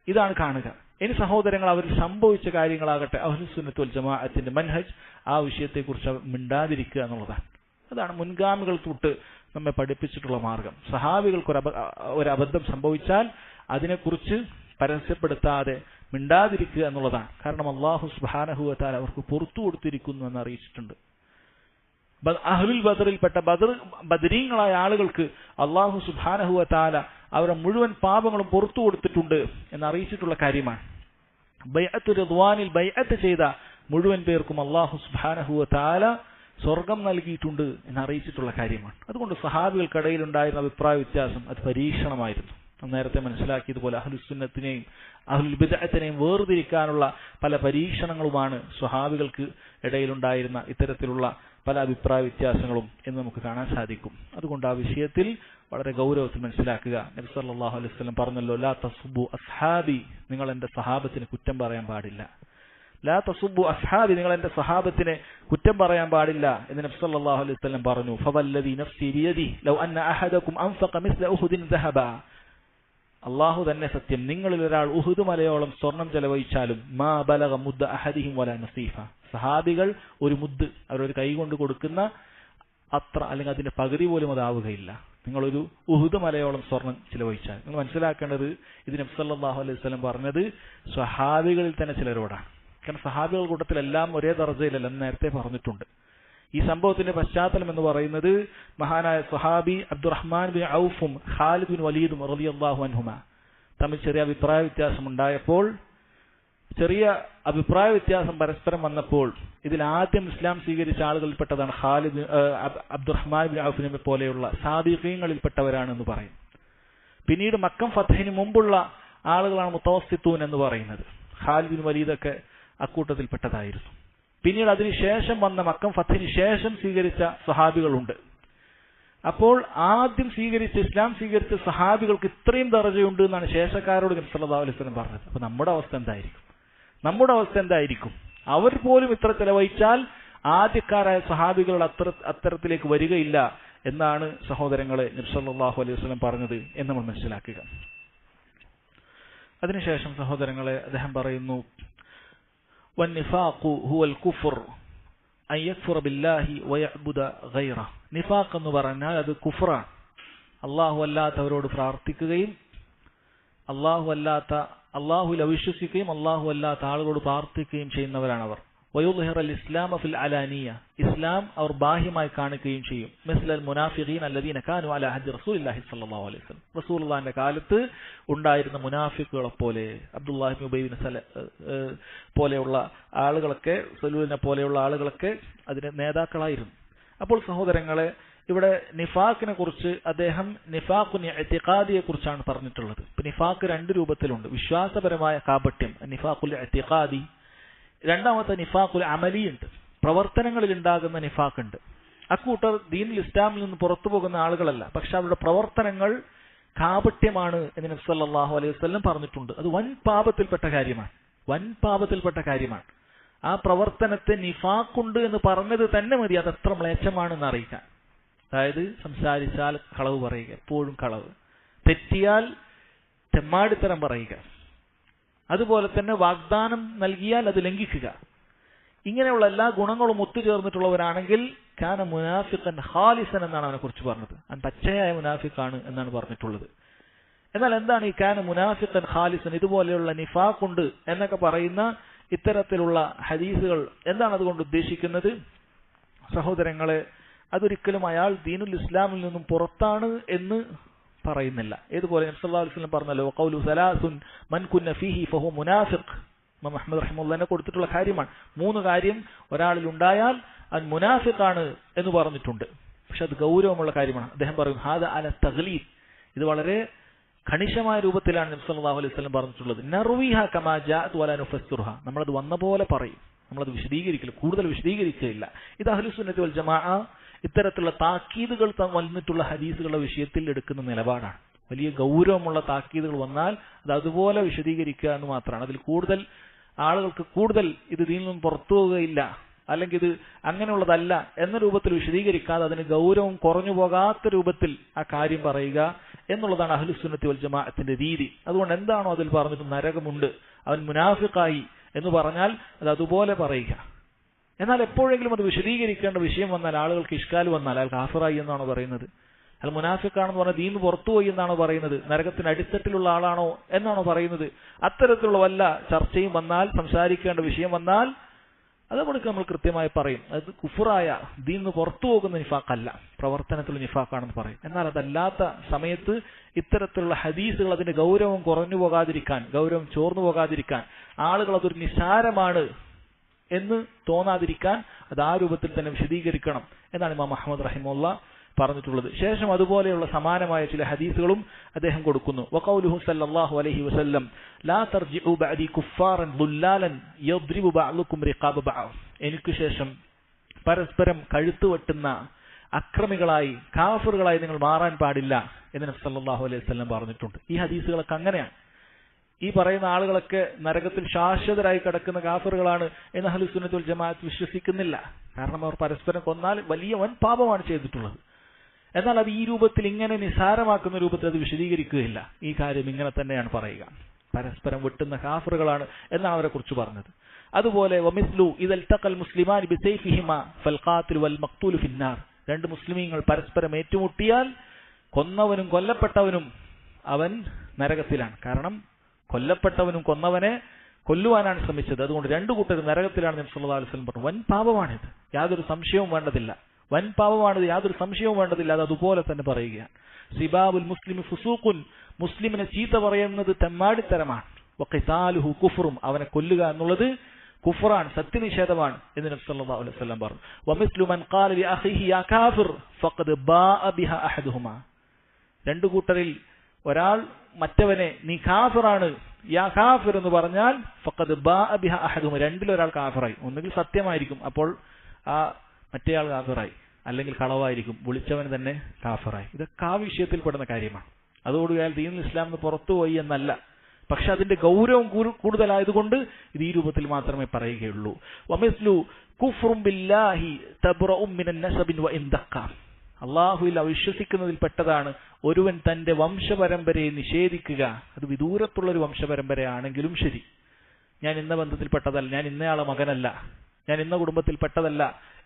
ഇതാണ് കാണുക. ഇനി സഹോദരങ്ങൾ, അവരിൽ സംഭവിച്ച കാര്യങ്ങളാകട്ടെ, അഹ്ലുസുന്നത്ത് വൽ ജമാഅത്തിന്റെ മൻഹജ് ആ വിഷയത്തെക്കുറിച്ച് മിണ്ടാതിരിക്കുക എന്നുള്ളതാണ്. അതാണ് മുൻഗാമികൾ തൊട്ട് നമ്മെ പഠിപ്പിച്ചിട്ടുള്ള മാർഗം. സഹാബികൾക്ക് ഒരു അബദ്ധം സംഭവിച്ചാൽ അതിനെക്കുറിച്ച് പരസ്യപ്പെടുത്താതെ മിണ്ടാതിരിക്കുക എന്നുള്ളതാണ്. കാരണം അല്ലാഹു സുബ്ഹാനഹു വ തആല അവർക്ക് പുറത്തു കൊടുത്തിരിക്കുന്നു എന്ന് അറിയിച്ചിട്ടുണ്ട്. അഹ്ലുൽ ബദറിൽപ്പെട്ട ബദരീങ്ങളായ ആളുകൾക്ക് അല്ലാഹു സുബ്ഹാനഹു വ തആല അവരുടെ മുഴുവൻ പാപങ്ങളും പുറത്തു കൊടുത്തിട്ടുണ്ട് എന്ന് അറിയിച്ചിട്ടുള്ള കാര്യമാണ്. ബൈഅത്തു റിദ്വാനിൽ ബൈഅത്ത് ചെയ്ത മുഴുവൻ പേർക്കും അല്ലാഹു സുബ്ഹാനഹു വ തആല സ്വർഗം നൽകിയിട്ടുണ്ട് എന്ന് അറിയിച്ചിട്ടുള്ള കാര്യമാണ്. അതുകൊണ്ട് സഹാബികൾക്കിടയിൽ ഉണ്ടായിരുന്ന അഭിപ്രായ വ്യത്യാസം അത് പരീക്ഷണമായിരുന്നു. നേരത്തെ മനസ്സിലാക്കിയതുപോലെ അഹ്ലുസുന്നത്തിനെയും അഹ്ലുൽ ബിദ്അത്തിനെയും വേർതിരിക്കാനുള്ള പല പരീക്ഷണങ്ങളുമാണ് സ്വഹാബികൾക്ക് ഇടയിലുണ്ടായിരുന്ന ഇത്തരത്തിലുള്ള പല അഭിപ്രായ വ്യത്യാസങ്ങളും എന്ന് നമുക്ക് കാണാൻ സാധിക്കും. അതുകൊണ്ട് ആ വിഷയത്തിൽ വളരെ ഗൗരവത്തിൽ മനസ്സിലാക്കുക. നബി സല്ലല്ലാഹു അലൈഹി വസല്ലം പറഞ്ഞല്ലോ, ലാ തസുബ്ബു അസ്ഹാബി, നിങ്ങൾ എന്റെ സഹാബത്തിനെ കുറ്റം പറയാൻ പാടില്ല. ലാ തസുബ്ബു അസ്ഹാബി, നിങ്ങൾ എന്റെ സഹാബത്തിനെ കുറ്റം പറയാൻ പാടില്ല എന്ന് നബി സല്ലല്ലാഹു അലൈഹി വസല്ലം പറഞ്ഞു. ഫവല്ലദി നഫ്സി ബിയദിഹി ലൗ അന്ന അഹദകും അൻഫഖ മിസ്ല ഉഹുദിൻ ദഹബ, അല്ലാഹു തന്നെ സത്യം, നിങ്ങളിൽ ഒരാൾ ഉഹുദ് മലയോളം സ്വർണം ചെലവഴിച്ചാലും മാ ബലഗ മുദ്ദ അഹദിഹിം വലാ നസീഫ, സഹാബികൾ ഒരു മുദ്ദ് അവരൊരു കൈ കൊണ്ട് കൊടുക്കുന്ന അത്ര അല്ലെങ്കിൽ അതിന്റെ പകുതി പോലും അതാവുകയില്ല. നിങ്ങളൊരു ഉഹുദ് മലയോളം സ്വർണം ചിലവഴിച്ചാൽ. നിങ്ങൾ മനസ്സിലാക്കേണ്ടത്, ഇത് നബി സല്ലല്ലാഹു അലൈഹി വസല്ലം പറഞ്ഞത് സ്വഹാബികളിൽ തന്നെ ചിലരോടാണ്. കാരണം സഹാബികൾ കൂട്ടത്തിലെല്ലാം ഒരേ ദർജയിലല്ലെന്ന് നേരത്തെ പറഞ്ഞിട്ടുണ്ട്. ഈ സംഭവത്തിന്റെ പശ്ചാത്തലം എന്ന് പറയുന്നത് മഹാനായ സ്വഹാബി അബ്ദുറഹ്മാൻ ബിൻ ഔഫും ഖാലിദ് ബിൻ വലീദും റളിയല്ലാഹു അൻഹുമ തമ്മിൽ ചെറിയ അഭിപ്രായ വ്യത്യാസം ഉണ്ടായപ്പോൾ, ചെറിയ അഭിപ്രായ വ്യത്യാസം പരസ്പരം വന്നപ്പോൾ ഇതിൽ ആദ്യം ഇസ്ലാം സ്വീകരിച്ച ആളുകളിൽപ്പെട്ടതാണ് അബ്ദുറഹ്മാൻ ബിൻ ഔഫിനെ പോലെയുള്ള സാദിഖീങ്ങളിൽപ്പെട്ടവരാണെന്ന് പറയും. പിന്നീട് മക്കം ഫത്ഹിന് മുമ്പുള്ള ആളുകളാണ് മുത്തവസ്സിത്തൂൻ എന്ന് പറയുന്നത്. ഖാലിദ് ബിൻ വലീദൊക്കെ അക്കൂട്ടത്തിൽപ്പെട്ടതായിരുന്നു. പിന്നീട് അതിനുശേഷം വന്ന മക്കം ഫത്ഹിന് ശേഷം സ്വീകരിച്ച സ്വഹാബികളുണ്ട്. അപ്പോൾ ആദ്യം ഇസ്ലാം സ്വീകരിച്ച സഹാബികൾക്ക് ഇത്രയും ദറജയുണ്ട് എന്നാണ് ശേഷക്കാരോട് നബി സല്ലല്ലാഹു അലൈഹി വസല്ലം പറഞ്ഞത്. അപ്പൊ നമ്മുടെ അവസ്ഥ എന്തായിരിക്കും? അവർ പോലും ഇത്ര ചെലവഴിച്ചാൽ ആദ്യക്കാരായ സഹാബികൾ അത്തരത്തിലേക്ക് വരികയില്ല എന്നാണ് സഹോദരങ്ങളെ നബി സല്ലല്ലാഹു അലൈഹി വസല്ലം പറഞ്ഞത് എന്ന് നമ്മൾ മനസ്സിലാക്കുക. അതിനുശേഷം സഹോദരങ്ങളെ അദ്ദേഹം പറയുന്നു, വന്നിഫാഖു ഹുവൽ കുഫ്ർ അൻ യക്ഫുറ ബില്ലാഹി വയഅ്ബുദ ഗൈറഹ. നിഫാഖ് എന്ന് പറഞ്ഞാൽ അത് കുഫ്റാണ്. അല്ലാഹു അല്ലാത്തവരോട് പ്രാർത്ഥിക്കുകയും അല്ലാഹുവിൽ അവിശ്വസിക്കുകയും അല്ലാഹു അല്ലാത്ത ആളുകളോട് പ്രാർത്ഥിക്കുകയും ചെയ്യുന്നവരാണ് അവർ. വയുദ്ഹിറൽ ഇസ്ലാമ ഫിൽ അലാനിയ, ഇസ്ലാം അവർ ബാഹ്യമായി കാണിക്കുകയും ചെയ്യും. മിസ്ലൽ മുനാഫിഖീൻ അല്ലദീന കാനു അലാ അഹദി റസൂലില്ലാഹി സ്വല്ലല്ലാഹു അലൈഹി വസല്ലം, റസൂലുള്ളാഹിന്റെ കാലത്ത് ഉണ്ടായിരുന്ന മുനാഫിക്കുകളെ പോലെ, അബ്ദുല്ലാഹി ഇബ്നു ഉബൈ പോലെയുള്ള ആളുകളൊക്കെ, സലൂലിനെ പോലെയുള്ള ആളുകളൊക്കെ അതിന് നേതാക്കളായിരുന്നു. അപ്പോൾ സഹോദരങ്ങളെ, ഇവിടെ നിഫാഖിനെ കുറിച്ച് അദ്ദേഹം നിഫാഖുൻ ഇഅ്തിഖാദിയെ കുറിച്ചാണ് പറഞ്ഞിട്ടുള്ളത്. ഇപ്പൊ നിഫാഖ് രണ്ട് രൂപത്തിലുണ്ട്. വിശ്വാസപരമായ കാപട്യം നിഫാഖുൽ ഇഅ്തിഖാദി, രണ്ടാമത്തെ നിഫാഖുൽ അമലി ഉണ്ട്, പ്രവർത്തനങ്ങളിൽ ഉണ്ടാകുന്ന നിഫാഖ് ഉണ്ട്. അക്കൂട്ടർ ദീനുൽ ഇസ്ലാമിൽ നിന്ന് പുറത്തു പോകുന്ന ആളുകളല്ല, പക്ഷെ അവരുടെ പ്രവർത്തനങ്ങൾ കാപട്യമാണ് എന്ന് നബി സല്ലല്ലാഹു അലൈഹി വസല്ലം പറഞ്ഞിട്ടുണ്ട്. അത് വൻ പാപത്തിൽപ്പെട്ട കാര്യമാണ്. ആ പ്രവർത്തനത്തെ നിഫാഖുണ്ട് എന്ന് പറഞ്ഞത് തന്നെ മതി അത് എത്ര മ്ലേച്ഛമാണെന്ന് അറിയിക്കാൻ. അതായത് സംസാരിച്ചാൽ കളവ് പറയുക, എപ്പോഴും കളവ്, തെറ്റിയാൽ തെമ്മാടിത്തരം പറയുക, അതുപോലെ തന്നെ വാഗ്ദാനം നൽകിയാൽ അത് ലംഘിക്കുക, ഇങ്ങനെയുള്ള എല്ലാ ഗുണങ്ങളും ഒത്തുചേർന്നിട്ടുള്ളവരാണെങ്കിൽ കാന മുനാഫിഖൻ ഖാലിസൻ എന്നാണ് അവനെ കുറിച്ച് പറഞ്ഞത്. അവൻ പച്ചയായ മുനാഫിഖാണ് എന്നാണ് പറഞ്ഞിട്ടുള്ളത്. എന്നാൽ എന്താണ് ഈ കാന മുനാഫിഖൻ ഖാലിസൻ, ഇതുപോലെയുള്ള നിഫാഖുണ്ട് എന്നൊക്കെ പറയുന്ന ഇത്തരത്തിലുള്ള ഹദീസുകൾ എന്താണ് അതുകൊണ്ട് ഉദ്ദേശിക്കുന്നത്? സഹോദരങ്ങളെ, അതൊരിക്കലും അയാൾ ദീനുൽ ഇസ്ലാമിൽ നിന്നും പുറത്താണ് എന്ന് പറയുന്നില്ല. ഏതുപോലെ നബി സല്ലല്ലാഹു അലൈഹി വസല്ലം പറഞ്ഞല്ലോ, ഖൗലു സലാസുൻ മൻ കുന്ന ഫീഹി ഫഹു മുനാഫിഖ്. ഇമാം അഹ്മദ് റഹിമഹുല്ലാഹിനെ കൊടുത്തിട്ടുള്ള കാര്യമാണ്. 3 കാര്യം ഒരാളിൽ ഉണ്ടായാൽ അവൻ മുനാഫിഖാണ് എന്ന് പറഞ്ഞിട്ടുണ്ട്. പക്ഷെ അത് ഗൗരവമുള്ള കാര്യമാണ്. അദ്ദേഹം പറയും ഹാദ അല തഗ്ലീദ്, ഇത് വളരെ കണിശമായ രൂപത്തിലാണ് നബി സല്ലല്ലാഹു അലൈഹി വസല്ലം പറഞ്ഞിട്ടുള്ളത്. നർവിഹ കമാ ജാഅത് വലാ നുഫസ്സിറുഹ, നമ്മളത് വന്ന പോലെ പറയും, നമ്മളത് വിശദീകരിക്കില്ല, കൂടുതൽ വിശദീകരിക്കുകയില്ല. ഇത് അഹ്ലുസ് സുന്നത്തി വൽ ജമാഅ ഇത്തരത്തിലുള്ള താക്കീതുകൾ വന്നിട്ടുള്ള ഹദീസുകളുടെ വിഷയത്തിൽ എടുക്കുന്ന നിലപാടാണ്. വലിയ ഗൗരവമുള്ള താക്കീതുകൾ വന്നാൽ അത് അതുപോലെ വിശദീകരിക്കുക എന്ന് മാത്രമാണ്. അതിൽ കൂടുതൽ ആളുകൾക്ക് ഇത് ദീനിൽ നിന്നും പുറത്തു പോവുകയില്ല, അല്ലെങ്കിൽ ഇത് അങ്ങനെയുള്ളതല്ല എന്ന രൂപത്തിൽ വിശദീകരിക്കാതെ അതിന് ഗൗരവം കുറഞ്ഞു പോകാത്ത രൂപത്തിൽ ആ കാര്യം പറയുക എന്നുള്ളതാണ് അഹ്ലുസ് സുന്നത്തി വൽ ജമാഅത്തിന്റെ രീതി. അതുകൊണ്ട് എന്താണോ അതിൽ പറഞ്ഞിട്ട് നരകമുണ്ട്, അവൻ മുനാഫിഖായി എന്ന് പറഞ്ഞാൽ അത് അതുപോലെ പറയുക. എന്നാൽ എപ്പോഴെങ്കിലും അത് വിശദീകരിക്കേണ്ട വിഷയം വന്നാൽ, ആളുകൾക്ക് ഇഷ്കാൽ വന്നാൽ, അയാൾ കാഫിറായി എന്നാണോ പറയുന്നത്, അയാൾ മുനാഫിഖാണെന്ന് പറഞ്ഞാൽ ദീൻ പുറത്തുപോയി എന്നാണോ പറയുന്നത്, നരകത്തിന് അടിത്തട്ടിലുള്ള ആളാണോ എന്നാണോ പറയുന്നത്, അത്തരത്തിലുള്ള വല്ല ചർച്ചയും വന്നാൽ, സംസാരിക്കേണ്ട വിഷയം വന്നാൽ അത് നമ്മൾ കൃത്യമായി പറയും. അത് കുഫറായ ദീനിന്ന് പുറത്തു പോകുന്ന നിഫാഖല്ല, പ്രവർത്തനത്തിലുള്ള നിഫാഖാണെന്ന് പറയും. എന്നാൽ അതല്ലാത്ത സമയത്ത് ഇത്തരത്തിലുള്ള ഹദീസുകൾ അതിന്റെ ഗൗരവം കുറഞ്ഞു പോകാതിരിക്കാൻ, ഗൗരവം ചോർന്നു പോകാതിരിക്കാൻ, ആളുകൾ അതൊരു നിസാരമാണ് എന്ന് തോന്നാതിരിക്കാൻ അത് ആ രൂപത്തിൽ തന്നെ വിശദീകരിക്കണം എന്നാണ് ഇമാം അഹ്മദ് റഹിമഹുല്ലാഹ് പറഞ്ഞിട്ടുള്ളത്. ശേഷം അതുപോലെയുള്ള സമാനമായ ചില ഹദീസുകളും അദ്ദേഹം കൊടുക്കുന്നു. വഖൗലുഹു സല്ലല്ലാഹു അലൈഹി വസല്ലം ലാ തർജിഉ ബഅദി കുഫാറൻ ദുല്ലാലൻ യദ്രിബു ബഅലുകും റിഖാബ ബഅദ്, എനിക്ക് ശേഷം പരസ്പരം കഴുത്ത് വെട്ടുന്ന അക്രമികളായി, കാഫിറുകളായി നിങ്ങൾ മാറാൻ പാടില്ല എന്ന് നബി സല്ലല്ലാഹു അലൈഹി വസല്ലം പറഞ്ഞിട്ടുണ്ട്. ഈ ഹദീസുകളൊക്കെ അങ്ങനെയാണ്. ഈ പറയുന്ന ആളുകളൊക്കെ നരകത്തിൽ ശാശ്വതരായി കിടക്കുന്ന കാഫിറുകളാണ് എന്ന് അഹ്ലുസ് സുന്നത്തി വൽ ജമാഅത്ത് വിശ്വസിക്കുന്നില്ല. കാരണം അവർ പരസ്പരം കൊന്നാൽ വലിയ വൻ പാപമാണ് ചെയ്തിട്ടുള്ളത്. എന്നാൽ അത് ഈ രൂപത്തിൽ ഇങ്ങനെ നിസാരമാക്കുന്ന രൂപത്തിൽ അത് വിശദീകരിക്കുകയില്ല. ഈ കാര്യം ഇങ്ങനെ തന്നെയാണ് പറയുക, പരസ്പരം വെട്ടുന്ന കാഫിറുകളാണ് എന്നാണ് അവരെ കുറിച്ച് പറഞ്ഞത്. അതുപോലെ വമിസ്ലു ഇദൽ തഖൽ മുസ്ലിമാൻ ബിസൈഫിഹിമ ഫൽ ഖാതിൽ വൽ മഖ്തൂൽ ഫിന്നാർ, 2 മുസ്ലിമീങ്ങൾ പരസ്പരം ഏറ്റുമുട്ടിയാൽ കൊന്നവനും കൊല്ലപ്പെട്ടവനും അവൻ നരകത്തിലാണ്. കാരണം കൊല്ലപ്പെട്ടവനും കൊന്നവനെ കൊല്ലുവാനാണ് ശ്രമിച്ചത്. അതുകൊണ്ട് 2 കൂട്ടരും നരകത്തിലാണ് നബി സല്ലല്ലാഹു അലൈഹി വസല്ലം പറഞ്ഞു. വൻ പാപമാണിത്, യാതൊരു സംശയവും വേണ്ടതില്ല. വൻ പാപമാണിത്, യാതൊരു സംശയവും വേണ്ടതില്ല. അത് അതുപോലെ തന്നെ പറയുകയാണ്. സിബാബുൽ മുസ്ലിമി ഫുസൂഖുൻ, മുസ്ലിമിനെ ചീത്ത പറയുന്നത് തെമ്മാടിത്തരമാണ്. വഖിതാലുഹു കുഫ്റും, അവനെ കൊല്ലുക എന്നുള്ളത് കുഫ്റാണ്, സത്യനിഷേധമാണ് എന്ന് നബി സല്ലല്ലാഹു അലൈഹി വസല്ലം പറഞ്ഞു. വമിസ്ലു മൻ ഖാല ലി അഖീഹി യാ കാഫിർ ഫഖദ് ബാഅ ബിഹാ അഹദുഹുമാ, 2 കൂട്ടരിൽ ഒരാൾ മറ്റവനെ നീ കാഫിറാണ്, യാ കാഫിർ എന്ന് പറഞ്ഞാൽ ഫഖദ് ബാഅ ബിഹാ അഹദുഹുമാ, 2 ഒരാൾ കാഫിറായി. ഒന്നുകിൽ സത്യമായിരിക്കും, അപ്പോൾ ആ മറ്റേയാൾ കാഫിറായി. അല്ലെങ്കിൽ കളവായിരിക്കും, വിളിച്ചവൻ തന്നെ കാഫറായി. ഇതൊക്കെ ആ വിഷയത്തിൽപ്പെടുന്ന കാര്യമാണ്. അതോടുകൂടി അയാൾ ദീനുൽ ഇസ്ലാം നിന്ന് പുറത്തുപോയി എന്നല്ല. പക്ഷെ അതിന്റെ ഗൗരവം കൂടുതലായതുകൊണ്ട് ഇത് ഈ രൂപത്തിൽ മാത്രമേ പറയുകയുള്ളൂ. വമിസ്ലു കുഫ്റും ബില്ലാഹി തബ്റഉ മിനൻ നസബിൻ വഇൻ ദഖ. അള്ളാഹുവിൽ അവിശ്വസിക്കുന്നതിൽ പെട്ടതാണ് ഒരുവൻ തന്റെ വംശപരമ്പരയെ നിഷേധിക്കുക. അത് വിദൂരത്തുള്ളൊരു വംശപരമ്പരയാണെങ്കിലും ശരി. ഞാൻ ഇന്ന ബന്ധത്തിൽപ്പെട്ടതല്ല, ഞാൻ ഇന്നയാളെ മകനല്ല, ഞാൻ ഇന്ന കുടുംബത്തിൽപ്പെട്ടതല്ല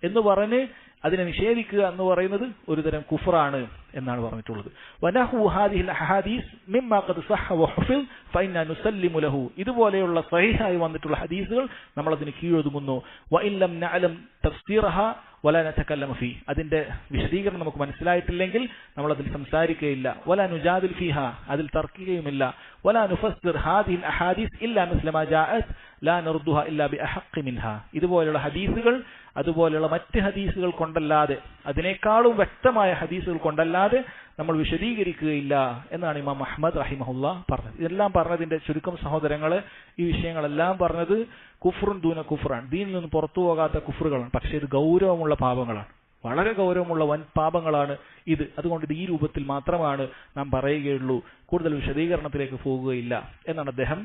എന്ന് പറഞ്ഞ് അതിനെ നിഷേധിക്കുക എന്ന് പറയുന്നത് ഒരുതരം കുഫറാണ് എന്നാണ് പറഞ്ഞിട്ടുള്ളത്. വനഹു ഹാദിഹിൽ അഹാദീസ് മിമ്മാ ഖദ് സഹ വഹുഫിൽ ഫഇന്നാ നുസല്ലിമു ലഹു. ഇതുപോലെയുള്ള സ്വഹീഹായി വന്നിട്ടുള്ള ഹദീസുകൾ നമ്മൾ അതിന് കീഴൊതുങ്ങുന്നു. വഇൻ ലം നഅലം തഫ്സീറഹ വലാ നതകല്ലമു ഫീ. അതിന്റെ വിശദീകരണം നമുക്ക് മനസ്സിലായിട്ടില്ലെങ്കിൽ നമ്മൾ അതിൽ സംസാരിക്കുകയില്ല. വലാ നുജാദിൽ ഫീഹ, അതിൽ തർക്കിക്കുകയുമില്ല. വലാ നുഫസ്സിർ ഹാദിഹിൽ അഹാദീസ് ഇല്ലാ മിസ്ല മാ ജാഅത് ലാ നർദുഹ ഇല്ലാ ബിഅഹഖി മിൻഹ. ഇതുപോലെയുള്ള ഹദീസുകൾ അതുപോലെയുള്ള മറ്റ് ഹദീസുകൾ കൊണ്ടല്ലാതെ, അതിനേക്കാളും വ്യക്തമായ ഹദീസുകൾ കൊണ്ടല്ലാതെ നമ്മൾ വിശദീകരിക്കുകയില്ല എന്നാണ് ഇമാം അഹ്മദ് റഹിമഹുല്ല പറഞ്ഞത്. ഇതെല്ലാം പറഞ്ഞതിന്റെ ചുരുക്കം സഹോദരങ്ങളെ, ഈ വിഷയങ്ങളെല്ലാം പറഞ്ഞത് കുഫ്റുൻ ദൂന കുഫ്റാണ്, ദീനിൽ നിന്ന് പുറത്തു പോകാത്ത കുഫറുകളാണ്. പക്ഷേ ഇത് ഗൗരവമുള്ള പാപങ്ങളാണ്, വളരെ ഗൗരവമുള്ള വൻ പാപങ്ങളാണ് ഇത്. അതുകൊണ്ട് ഇത് ഈ രൂപത്തിൽ മാത്രമാണ് നാം പറയുകയുള്ളൂ, കൂടുതൽ വിശദീകരണത്തിലേക്ക് പോകുകയില്ല എന്നാണ് അദ്ദേഹം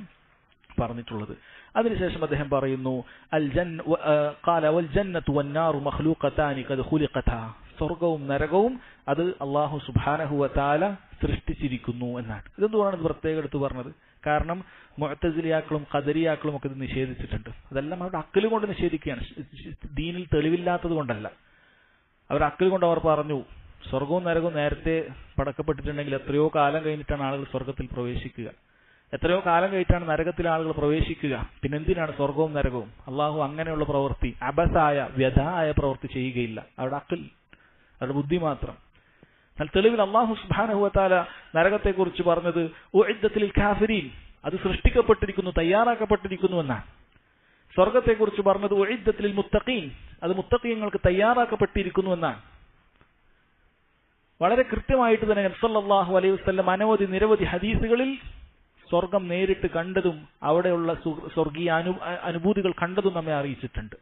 പറഞ്ഞിട്ടുള്ളത്. അതിനുശേഷം അദ്ദേഹം പറയുന്നു, സ്വർഗവും നരകവും അത് അള്ളാഹു സുബ്ഹാനഹു വ തആല സൃഷ്ടിച്ചിരിക്കുന്നു എന്നാണ്. ഇതെന്തുകൊണ്ടാണ് ഇത് പ്രത്യേകം എടുത്തു പറഞ്ഞത്? കാരണം മുഅ്തസിലിയാക്കളും ഖദരിയാക്കളും ഒക്കെ ഇത് നിഷേധിച്ചിട്ടുണ്ട്. അതെല്ലാം അവരുടെ അക്കൽ കൊണ്ട് നിഷേധിക്കുകയാണ്, ദീനിൽ തെളിവില്ലാത്തത് കൊണ്ടല്ല. അവരുടെ അക്കൽ കൊണ്ട് അവർ പറഞ്ഞു സ്വർഗവും നരകവും നേരത്തെ പടക്കപ്പെട്ടിട്ടുണ്ടെങ്കിൽ എത്രയോ കാലം കഴിഞ്ഞിട്ടാണ് ആളുകൾ സ്വർഗത്തിൽ പ്രവേശിക്കുക, എത്രയോ കാലം കഴിഞ്ഞിട്ടാണ് നരകത്തിലെ ആളുകൾ പ്രവേശിക്കുക, പിന്നെന്തിനാണ് സ്വർഗവും നരകവും? അള്ളാഹു അങ്ങനെയുള്ള പ്രവൃത്തി, അബസായ വ്യഥായ പ്രവൃത്തി ചെയ്യുകയില്ല. അവരുടെ അക്കൽ, അവരുടെ ബുദ്ധി മാത്രം. എന്നാൽ തെളിവിൽ അള്ളാഹു സുബ്ഹാനഹു വ തആല നരകത്തെക്കുറിച്ച് പറഞ്ഞത് ഉഇദ്ദത്തിൽ കാഫിരീൻ, അത് സൃഷ്ടിക്കപ്പെട്ടിരിക്കുന്നു, തയ്യാറാക്കപ്പെട്ടിരിക്കുന്നു എന്നാണ്. സ്വർഗത്തെക്കുറിച്ച് പറഞ്ഞത് ഉഇദ്ദത്തിൽ മുത്തഖീൻ, അത് മുത്തഖീങ്ങൾക്ക് തയ്യാറാക്കപ്പെട്ടിരിക്കുന്നു എന്നാണ്. വളരെ കൃത്യമായിട്ട് തന്നെ നബി സല്ലല്ലാഹു അലൈഹി വസല്ലം നിരവധി ഹദീസുകളിൽ സ്വർഗം നേരിട്ട് കണ്ടതും അവിടെയുള്ള സ്വർഗീയ അനുഭൂതികൾ കണ്ടതും നമ്മെ അറിയിച്ചിട്ടുണ്ട്.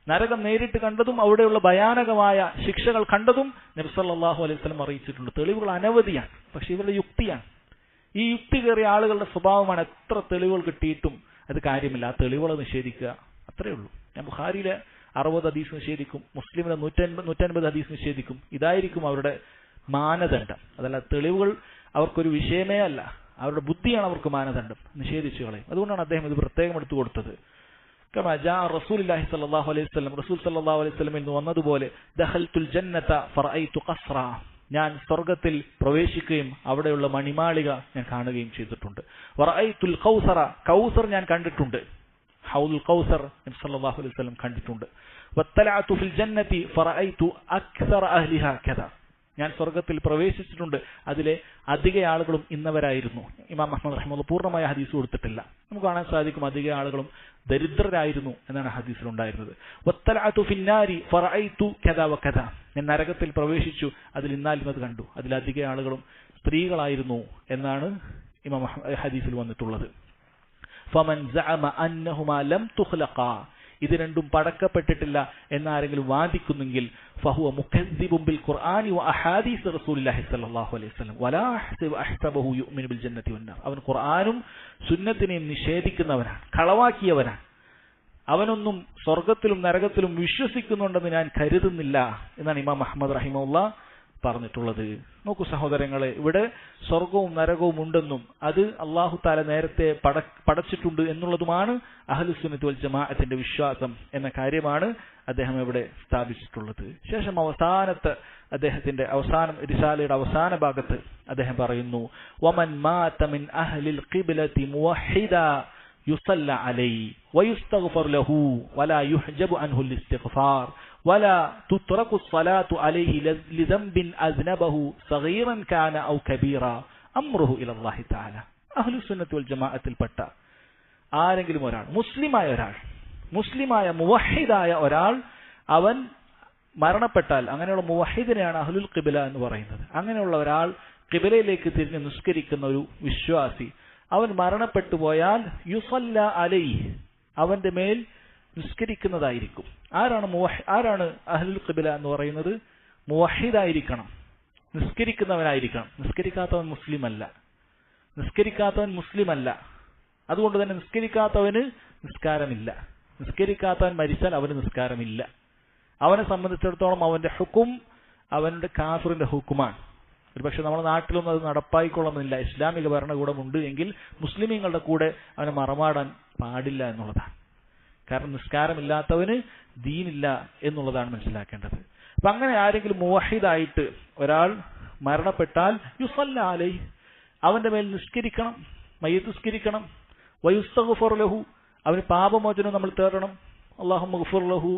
നരകം നേരിട്ട് കണ്ടതും അവിടെയുള്ള ഭയാനകമായ ശിക്ഷകൾ കണ്ടതും നബി സല്ലല്ലാഹു അലൈഹി വസല്ലം അറിയിച്ചിട്ടുണ്ട്. തെളിവുകൾ അനവധിയാണ്. പക്ഷെ ഇവരുടെ യുക്തിയാണ്, ഈ യുക്തി കയറിയ ആളുകളുടെ സ്വഭാവമാണ്. എത്ര തെളിവുകൾ കിട്ടിയിട്ടും അത് കാര്യമില്ല, ആ തെളിവുകൾ നിഷേധിക്കുക, അത്രയേ ഉള്ളൂ. ഞാൻ ബുഖാരിയിലെ 60 ഹദീസ് നിഷേധിക്കും, മുസ്ലിമിലെ 150 ഹദീസ് നിഷേധിക്കും. ഇതായിരിക്കും അവരുടെ മാനദണ്ഡം. അതല്ല, തെളിവുകൾ അവർക്കൊരു വിഷയമേ അല്ല, അവരുടെ ബുദ്ധിയാണ് അവർക്ക് മാനദണ്ഡം. നിഷേധിച്ചു കളയും. അതുകൊണ്ടാണ് അദ്ദേഹം ഇത് പ്രത്യേകം എടുത്തു കൊടുത്തത്. റസൂലുള്ളാഹി സ്വല്ലല്ലാഹു അലൈഹി വസല്ലം, റസൂൽ സ്വല്ലല്ലാഹു അലൈഹി വസല്ലം എന്ന് വന്നതുപോലെ ദഖൽതുൽ ജന്നത ഫറഅയ്തു ഖസ്റ, ഞാൻ സ്വർഗത്തിൽ പ്രവേശിക്കുകയും അവിടെയുള്ള മണിമാളിക ഞാൻ കാണുകയും ചെയ്തിട്ടുണ്ട്. വറഅയ്തുൽ ഖൗസറ, കൗസർ ഞാൻ കണ്ടിട്ടുണ്ട്, ഹൗലുൽ കൗസർ നബി സല്ലല്ലാഹു അലൈഹി വസല്ലം കണ്ടിട്ടുണ്ട്. വത്തലഅതു ഫിൽ ജന്നതി ഫറഅയ്തു അക്സറ അഹ്ലിഹാ കദ, ഞാൻ സ്വർഗത്തിൽ പ്രവേശിച്ചിട്ടുണ്ട്, അതിലെ അധിക ആളുകളും ഇന്നവരായിരുന്നു. ഇമാം അഹ്മദ് റഹിമഹുല്ലാഹ് പൂർണ്ണമായ ഹദീസ് കൊടുത്തിട്ടില്ല. നമുക്ക് കാണാൻ സാധിക്കും അധിക ആളുകളും ദരിദ്രരായിരുന്നു എന്നാണ് ഹദീസിൽ ഉണ്ടായിരുന്നത്. വത്തലഅതു ഫിന്നാരി ഫറഅയ്തു കദ വകദ, ഞാൻ നരകത്തിൽ പ്രവേശിച്ചു, അതിൽ ഇന്നത് കണ്ടു, അതിലധിക ആളുകളും സ്ത്രീകളായിരുന്നു എന്നാണ് ഇമാം ഹദീസിൽ വന്നിട്ടുള്ളത്. ഫമൻ സഅമ അന്നഹുമാ ലം തുഖ്ലഖാ, ഇത് രണ്ടും പടക്കപ്പെട്ടിട്ടില്ല എന്നാരെങ്കിലും വാദിക്കുന്നെങ്കിൽ ഫഹുവ മുകദ്ദിബുൻ ബിൽ ഖുർആനി വ അഹാദീസ് റസൂലുള്ളാഹി സ്വല്ലല്ലാഹു അലൈഹി വസല്ലം വലാ അഹ്സബഹു യുഅ്മിനു ബിൽ ജന്നതി വന്നാർ, അവൻ ഖുർആനും സുന്നത്തിനെയും നിഷേധിക്കുന്നവനാണ്, കളവാക്കിയവനാണ്. അവനൊന്നും സ്വർഗത്തിലും നരകത്തിലും വിശ്വസിക്കുന്നുണ്ടെന്ന് ഞാൻ കരുതുന്നില്ല എന്നാണ് ഇമാം അഹ്മദ് റഹിമഹുല്ലാഹ് പറഞ്ഞിട്ടുള്ളത്. നോക്കൂ സഹോദരങ്ങളെ, ഇവിടെ സ്വർഗവും നരകവും ഉണ്ടെന്നും അത് അല്ലാഹു തആല നേരത്തെ പടച്ചിട്ടുണ്ട് എന്നുള്ളതുമാണ് അഹ്ലുസുന്നത്ത് വൽ ജമാഅത്തിന്റെ വിശ്വാസം എന്ന കാര്യമാണ് അദ്ദേഹം ഇവിടെ സ്ഥാപിച്ചിട്ടുള്ളത്. ശേഷം അദ്ദേഹത്തിന്റെ റിസാലയുടെ അവസാന ഭാഗത്ത് അദ്ദേഹം പറയുന്നു, വമൻ മാത മിൻ അഹ്ലിൽ ഖിബ്ലതി മുവഹിദ യുസല്ല അലൈഹി വയുസ്തഗ്ഫർ ലഹു വലാ യുഹ്ജബു അൻഹു അൽ-ഇസ്തിഗ്ഫാർ ولا تترك الصلاة عليه لذنب أذنبه صغيرا كان أو كبيرا أمره إلى الله تعالى. أهل السنة والجماعة البتة ആരെങ്കിലും ഒരാൾ, മുസ്ലിമായ മുവഹിദായ ഒരാൾ, അവൻ മരണപ്പെട്ടാൽ, അങ്ങനെയുള്ള മുവഹിദിനെയാണ് അഹ്ലുൽ ഖിബ്ല എന്ന് പറയുന്നത്. അങ്ങനെയുള്ള ഒരാൾ ഖിബ്ലയിലേക്ക് തിരിഞ്ഞ് നിസ്കരിക്കുന്ന ഒരു വിശ്വാസി, അവൻ മരണപ്പെട്ടു പോയാൽ യുസല്ല അലൈഹി, അവന്റെ മേൽ നിസ്കരിക്കുന്നതായിരിക്കും. ആരാണ് അഹ്ലുൽ ഖിബ്ല എന്ന് പറയുന്നത്? മുവഹിദായിരിക്കണം, നിസ്കരിക്കുന്നവനായിരിക്കണം. നിസ്കരിക്കാത്തവൻ മുസ്ലിം അല്ല. അതുകൊണ്ട് തന്നെ നിസ്കരിക്കാത്തവന് നിസ്കാരമില്ല. നിസ്കരിക്കാത്തവൻ മരിച്ചാൽ അവന് നിസ്കാരമില്ല. അവനെ സംബന്ധിച്ചിടത്തോളം അവന്റെ ഹുക്കും അവന്റെ കാഫിറിന്റെ ഹുക്കുമാണ്. ഒരുപക്ഷെ നമ്മുടെ നാട്ടിലൊന്നും അത് നടപ്പായിക്കൊള്ളുന്നില്ല. ഇസ്ലാമിക ഭരണകൂടമുണ്ട് എങ്കിൽ മുസ്ലിമീങ്ങളുടെ കൂടെ അവനെ മറമാടാൻ പാടില്ല എന്നുള്ളതാണ്. കാരണം നിസ്കാരമില്ലാത്തവന് ദീനില്ല എന്നുള്ളതാണ് മനസ്സിലാക്കേണ്ടത്. അപ്പൊ അങ്ങനെ ആരെങ്കിലും മുവഹിദായിട്ട് ഒരാൾ മരണപ്പെട്ടാൽ യുസല്ല അലൈഹി, അവന്റെ മേൽ നിസ്കരിക്കണം, മയ്യിത്ത് നിസ്കരിക്കണം. വയുസ്തഗ്ഫർ ലഹു, അവന് പാപമോചനം നമ്മൾ തേടണം. അല്ലാഹുമ്മ ഗ്ഫിർ ലഹു